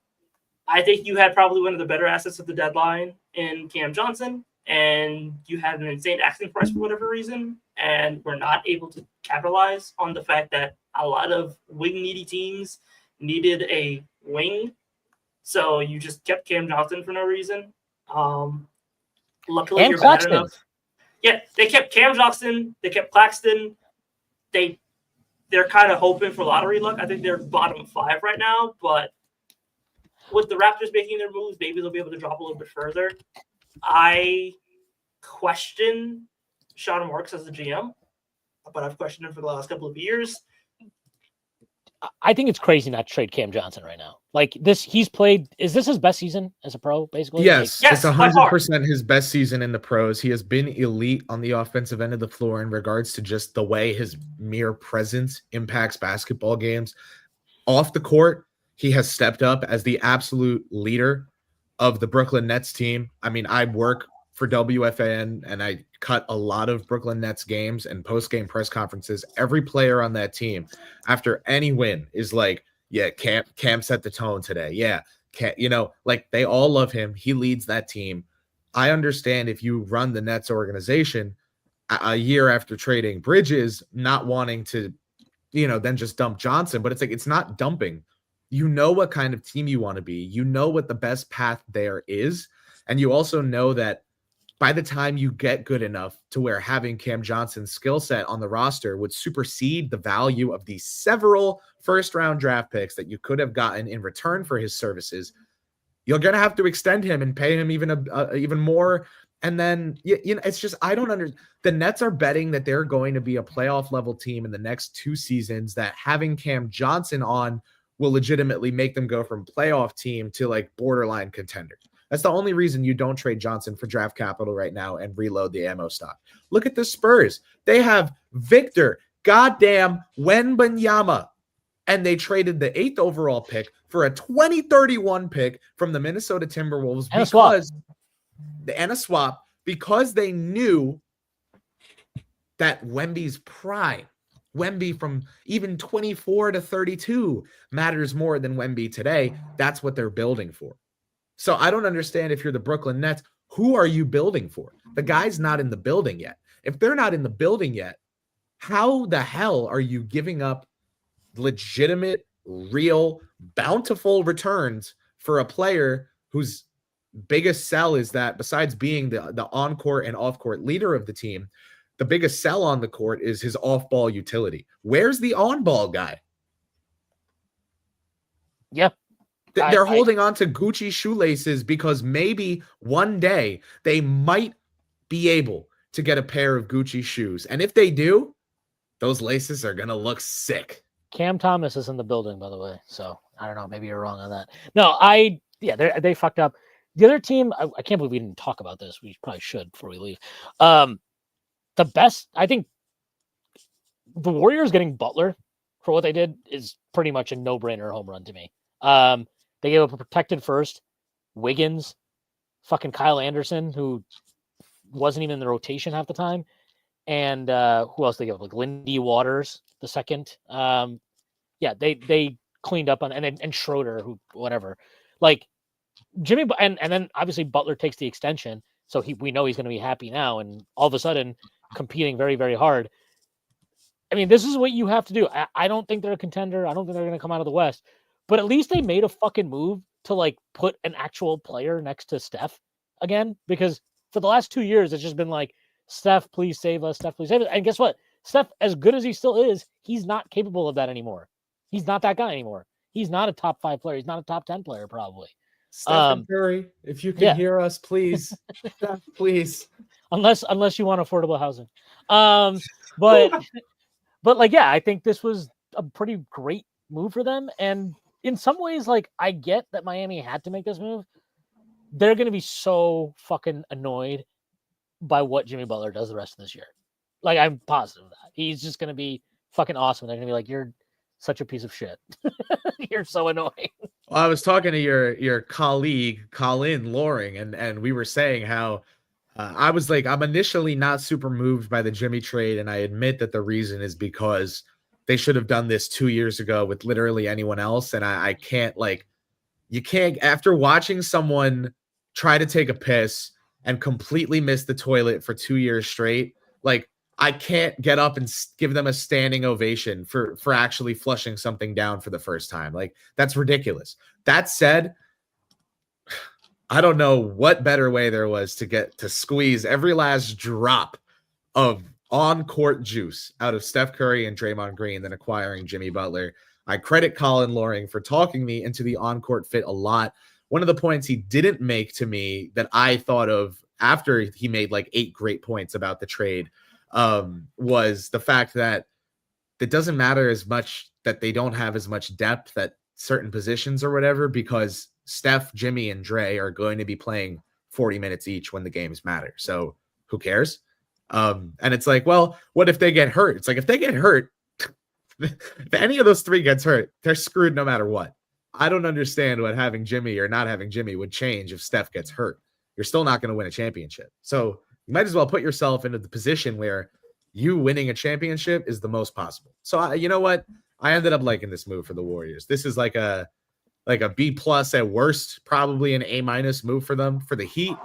Speaker 2: think you had probably one of the better assets of the deadline in Cam Johnson, and you had an insane asking price for whatever reason, and we're not able to capitalize on the fact that a lot of wing-needy teams needed a wing, so you just kept Cam Johnson for no reason. Luckily,
Speaker 1: and
Speaker 2: you're
Speaker 1: Claxton.
Speaker 2: bad enough. Yeah, they kept Cam Johnson. They kept Claxton. They're kind of hoping for lottery luck. I think they're bottom 5 right now, but with the Raptors making their moves, maybe they'll be able to drop a little bit further. I question Sean Marks as the GM, but I've questioned him for the last couple of years.
Speaker 1: I think it's crazy not to trade Cam Johnson right now. He's played. Is this his best season as a pro, basically?
Speaker 3: Yes,
Speaker 2: yes,
Speaker 3: it's 100% his best season in the pros. He has been elite on the offensive end of the floor in regards to just the way his mere presence impacts basketball games. Off the court, he has stepped up as the absolute leader of the Brooklyn Nets team. I mean, I work for WFAN and I cut a lot of Brooklyn Nets games and post-game press conferences. Every player on that team, after any win, is yeah, Cam set the tone today. Yeah, they all love him. He leads that team. I understand if you run the Nets organization a year after trading Bridges, not wanting to, then just dump Johnson, but it's not dumping. You know what kind of team you want to be. You know what the best path there is. And you also know that by the time you get good enough to where having Cam Johnson's skill set on the roster would supersede the value of the several first-round draft picks that you could have gotten in return for his services, you're going to have to extend him and pay him even more. And then, it's just, I don't understand. The Nets are betting that they're going to be a playoff-level team in the next 2 seasons, that having Cam Johnson on will legitimately make them go from playoff team to borderline contenders. That's the only reason you don't trade Johnson for draft capital right now and reload the ammo stock. Look at the Spurs. They have Victor goddamn Wembanyama, and they traded the 8th overall pick for a 2031 pick from the Minnesota Timberwolves and a swap because they knew that Wemby's prime, Wemby from even 24 to 32 matters more than Wemby today. That's what they're building for. So I don't understand, if you're the Brooklyn Nets, who are you building for? The guy's not in the building yet. If they're not in the building yet, how the hell are you giving up legitimate, real, bountiful returns for a player whose biggest sell is that, besides being the on-court and off-court leader of the team, the biggest sell on the court is his off-ball utility? Where's the on-ball guy?
Speaker 1: Yeah.
Speaker 3: They're holding on to Gucci shoelaces because maybe one day they might be able to get a pair of Gucci shoes. And if they do, those laces are going to look sick.
Speaker 1: Cam Thomas is in the building, by the way. So I don't know. Maybe you're wrong on that. No, they fucked up. The other team, I can't believe we didn't talk about this. We probably should before we leave. The best, I think, the Warriors getting Butler for what they did is pretty much a no-brainer home run to me. They gave up a protected first, Wiggins, fucking Kyle Anderson, who wasn't even in the rotation half the time, and who else they gave up? Like Lindy Waters, the second. They cleaned up on and Schroeder, who whatever. Like Jimmy, and then obviously Butler takes the extension, so we know he's going to be happy now, and all of a sudden competing very, very hard. I mean, this is what you have to do. I don't think they're a contender. I don't think they're going to come out of the West, but at least they made a fucking move to like put an actual player next to Steph again, because for the last 2 years, it's just been like, Steph, please save us. Steph, please save us. And guess what? Steph, as good as he still is, he's not capable of that anymore. He's not that guy anymore. He's not a top 5 player. He's not a top 10 player, probably.
Speaker 3: Stephen Curry, if you can hear us, please. Steph, please.
Speaker 1: Unless you want affordable housing. But like, yeah, I think this was a pretty great move for them. And in some ways, like, I get that Miami had to make this move. They're going to be so fucking annoyed by what Jimmy Butler does the rest of this year. Like, I'm positive of that. He's just going to be fucking awesome. They're going to be like, you're such a piece of shit. You're so annoying.
Speaker 3: Well, I was talking to your colleague, Colin Loring, and we were saying how I was like, I'm initially not super moved by the Jimmy trade, and I admit that the reason is because they should have done this 2 years ago with literally anyone else, and I can't, like, you can't, after watching someone try to take a piss and completely miss the toilet for 2 years straight, like, I can't get up and give them a standing ovation for actually flushing something down for the first time. Like, that's ridiculous. That said, I don't know what better way there was to get to squeeze every last drop of on-court juice out of Steph Curry and Draymond Green than acquiring Jimmy Butler. I credit Colin Loring for talking me into the on-court fit a lot. One of the points he didn't make to me that I thought of after he made like 8 great points about the trade was the fact that it doesn't matter as much that they don't have as much depth at certain positions or whatever, because Steph, Jimmy, and Dre are going to be playing 40 minutes each when the games matter. So who cares? And it's like, well, what if they get hurt? It's like, if they get hurt, if any of those 3 gets hurt, they're screwed no matter what. I don't understand what having Jimmy or not having Jimmy would change if Steph gets hurt. You're still not going to win a championship. So you might as well put yourself into the position where you winning a championship is the most possible. So you know what? I ended up liking this move for the Warriors. This is like a B+ at worst, probably an A- move for them. For the Heat,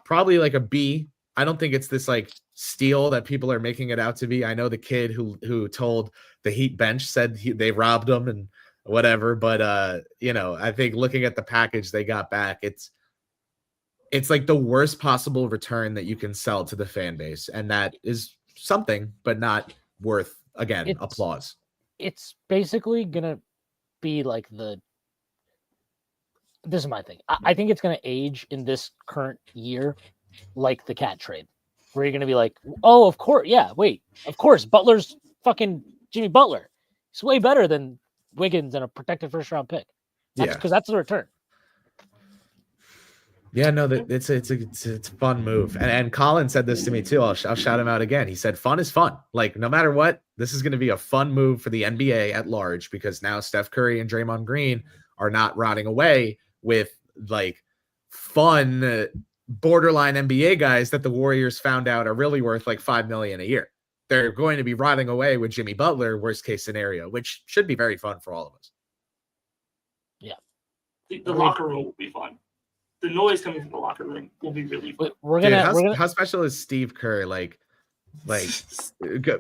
Speaker 3: probably like a B. I don't think it's this like steal that people are making it out to be. I know the kid who told the Heat bench said they robbed him and whatever, but I think looking at the package they got back, it's like the worst possible return that you can sell to the fan base, and that is something, but not worth, again, applause.
Speaker 1: It's basically gonna be like this is my thing. I think it's gonna age in this current year like the Cat trade, where you're gonna be like, oh, of course, yeah, wait, of course, Butler's fucking Jimmy Butler. It's way better than Wiggins and a protected first round pick. Because that's the return.
Speaker 3: Yeah, no, it's a fun move. And Colin said this to me too. I'll shout him out again. He said, fun is fun. Like, no matter what, this is going to be a fun move for the NBA at large, because now Steph Curry and Draymond Green are not rotting away with like fun borderline NBA guys that the Warriors found out are really worth like $5 million a year. They're going to be rotting away with Jimmy Butler, worst case scenario, which should be very fun for all of us.
Speaker 2: Yeah. The locker room will be fun. The noise coming from the locker room will be really fun.
Speaker 3: How special is Steve Kerr? Like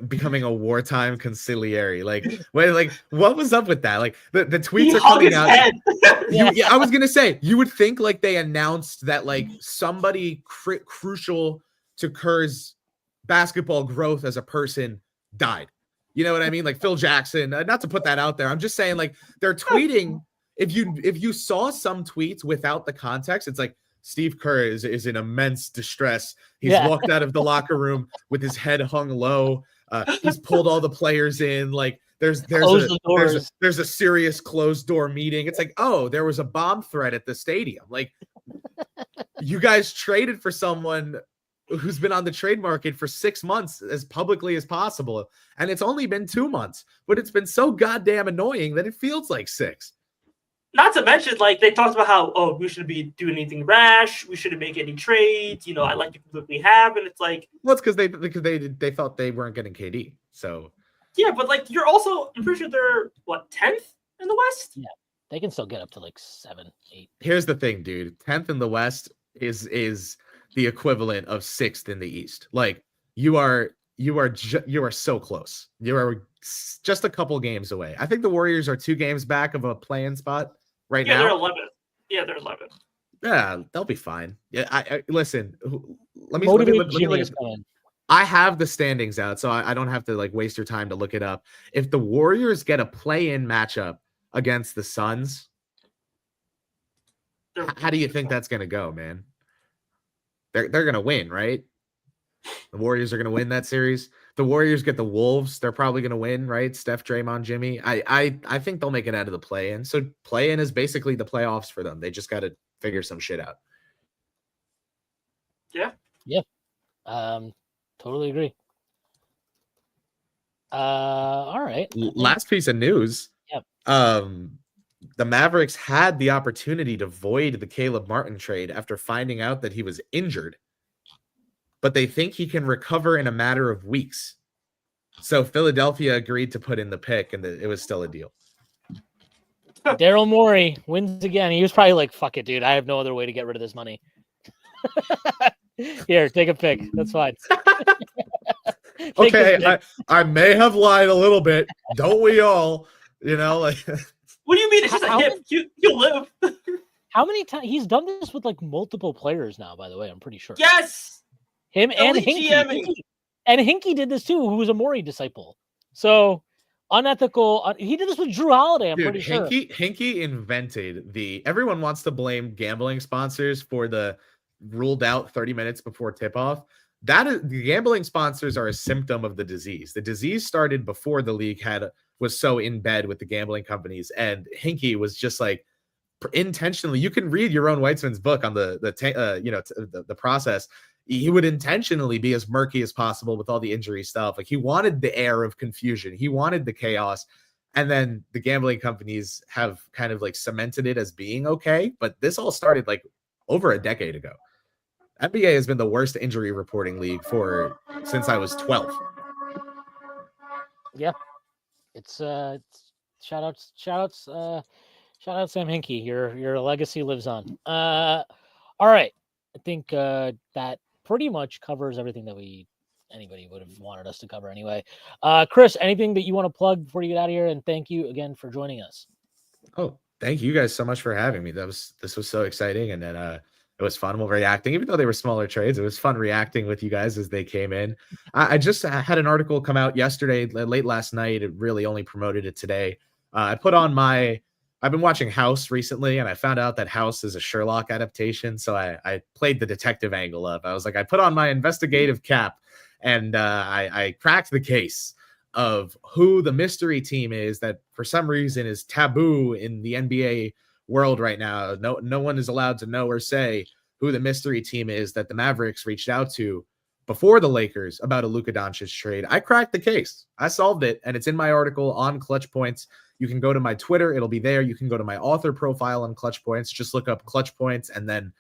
Speaker 3: becoming a wartime conciliary. Like, wait, like what was up with that? Like the tweets are coming out. I was gonna say, you would think like they announced that like somebody crucial to Kerr's basketball growth as a person died. You know what I mean? Like Phil Jackson. Not to put that out there. I'm just saying, like, they're tweeting. If you saw some tweets without the context, it's like Steve Kerr is in immense distress. He's walked out of the locker room with his head hung low. He's pulled all the players in. Like there's a serious closed door meeting. It's like, oh, there was a bomb threat at the stadium. Like you guys traded for someone who's been on the trade market for 6 months as publicly as possible. And it's only been 2 months, but it's been so goddamn annoying that it feels like 6.
Speaker 2: Not to mention, like, they talked about how, we shouldn't be doing anything rash. We shouldn't make any trades. I like the group we have. And it's like...
Speaker 3: Well, it's because they thought they weren't getting KD. So...
Speaker 2: Yeah, but, like, you're also... I'm pretty sure they're, 10th in the West?
Speaker 1: Yeah, they can still get up to, 7, 8.
Speaker 3: Here's the thing, dude. 10th in the West is the equivalent of 6th in the East. Like, you are so close. You are just a couple games away. I think the Warriors are 2 games back of a play-in spot right now.
Speaker 2: They're 11th. Yeah, they're 11th.
Speaker 3: Yeah, they'll be fine. Yeah, I listen. Let me
Speaker 1: Jimmy is going.
Speaker 3: I have the standings out, so I don't have to waste your time to look it up. If the Warriors get a play-in matchup against the Suns, how do you think that's gonna go, man? They're gonna win, right? The Warriors are gonna win that series. The Warriors get the Wolves, they're probably gonna win, right? Steph, Draymond, Jimmy. I think they'll make it out of the play-in. So play-in is basically the playoffs for them. They just got to figure some shit out.
Speaker 2: Yeah.
Speaker 1: Yeah. Totally agree. All right.
Speaker 3: Last piece of news.
Speaker 1: Yep.
Speaker 3: The Mavericks had the opportunity to void the Caleb Martin trade after finding out that he was injured, but they think he can recover in a matter of weeks. So Philadelphia agreed to put in the pick, and it was still a deal.
Speaker 1: Daryl Morey wins again. He was probably like, fuck it, dude. I have no other way to get rid of this money. Here, take a pick. That's fine.
Speaker 3: Okay, I may have lied a little bit. Don't we all? Like...
Speaker 2: What do you mean? It's just a hip. You live.
Speaker 1: How many times he's done this with multiple players now? By the way, I'm pretty sure.
Speaker 2: Yes.
Speaker 1: Him and Hinkie. And Hinkie did this too, who was a Morey disciple. So unethical. He did this with Drew Holiday. I'm pretty sure.
Speaker 3: Hinkie invented everyone wants to blame gambling sponsors for the ruled out 30 minutes before tip off. That is, the gambling sponsors are a symptom of the disease. The disease started before the league was so in bed with the gambling companies, and Hinkie was just intentionally. You can read your own Weitzman's book on the process. He would intentionally be as murky as possible with all the injury stuff. He wanted the air of confusion. He wanted the chaos. And then the gambling companies have kind of cemented it as being okay. But this all started over a decade ago. NBA has been the worst injury reporting league since I was 12.
Speaker 1: Yeah. It's shout outs Sam Hinkie. Your legacy lives on. All right. I think that pretty much covers everything that anybody would have wanted us to cover anyway. Chris, anything that you want to plug before you get out of here? And thank you again for joining us.
Speaker 3: Oh, thank you guys so much for having me. This was so exciting, and then it was fun while reacting. Even though they were smaller trades, it was fun reacting with you guys as they came in. I just had an article come out yesterday, late last night. It really only promoted it today. I've been watching House recently, and I found out that House is a Sherlock adaptation. So I played the detective angle I was like, I put on my investigative cap, and I cracked the case of who the mystery team is that for some reason is taboo in the NBA world right now. No one is allowed to know or say who the mystery team is that the Mavericks reached out to before the Lakers about a Luka Doncic trade. I cracked the case. I solved it, and it's in my article on Clutch Points. You can go to my Twitter. It'll be there. You can go to my author profile on Clutch Points. Just look up Clutch Points and then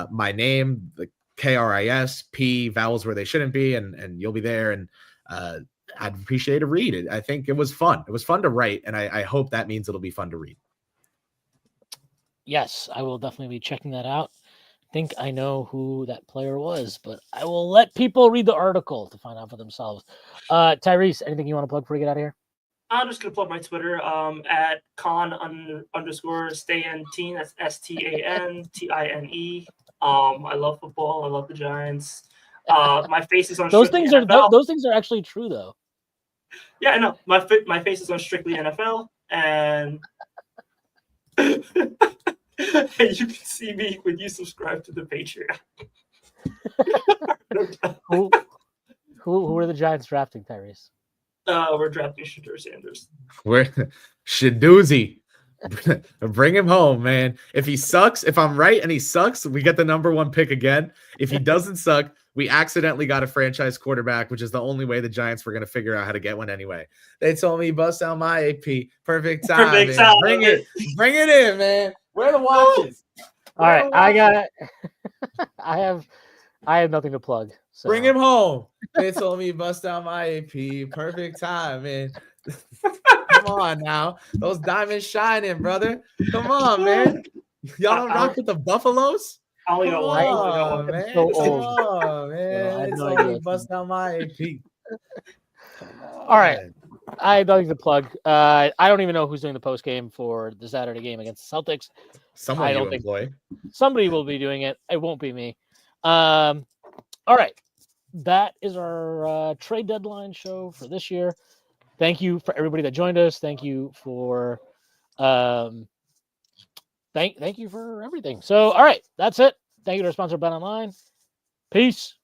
Speaker 3: my name, the KRIS, P, vowels where they shouldn't be, and you'll be there. And I'd appreciate a read. I think it was fun. It was fun to write, and I hope that means it'll be fun to read.
Speaker 1: Yes, I will definitely be checking that out. I think I know who that player was, but I will let people read the article to find out for themselves. Tyrese, anything you want to plug before we get out of here?
Speaker 2: I'm just going to plug my Twitter at _StanTine. That's STANTINE. I love football. I love the Giants. My face is on
Speaker 1: those things are actually true, though.
Speaker 2: Yeah, I know. My face is on Strictly NFL. And Hey, you can see me when you subscribe to the Patreon.
Speaker 1: Who are the Giants drafting, Tyrese?
Speaker 2: We're drafting Shadur Sanders.
Speaker 3: We're Shadoozy. Bring him home, man. If he sucks, if I'm right and he sucks, we get the number 1 pick again. If he doesn't suck, we accidentally got a franchise quarterback, which is the only way the Giants were going to figure out how to get one anyway. They told me bust out my AP. Perfect time.
Speaker 2: Perfect
Speaker 3: Man.
Speaker 2: time.
Speaker 3: Bring it in, man. Where are the watches?
Speaker 1: All right, I got. I have nothing to plug. So.
Speaker 3: Bring him home. They told me bust out my AP. Perfect time, man. Come on now. Those diamonds shining, brother. Come on, man. Y'all don't rock with the Buffaloes?
Speaker 2: I only
Speaker 3: Come
Speaker 2: got one.
Speaker 3: on, man.
Speaker 1: so
Speaker 3: Come
Speaker 1: old.
Speaker 3: on, man.
Speaker 1: I
Speaker 3: They
Speaker 1: have no
Speaker 3: told
Speaker 1: idea.
Speaker 3: me bust out my AP.
Speaker 1: All right. I have nothing to plug. I don't even know who's doing the post game for the Saturday game against the Celtics.
Speaker 3: Someone
Speaker 1: I
Speaker 3: you
Speaker 1: don't think-
Speaker 3: employ.
Speaker 1: Somebody will be doing it. It won't be me. All right. That is our trade deadline show for this year. Thank you for everybody that joined us. Thank you for thank you for everything. So, all right, that's it. Thank you to our sponsor, Bet Online. Peace.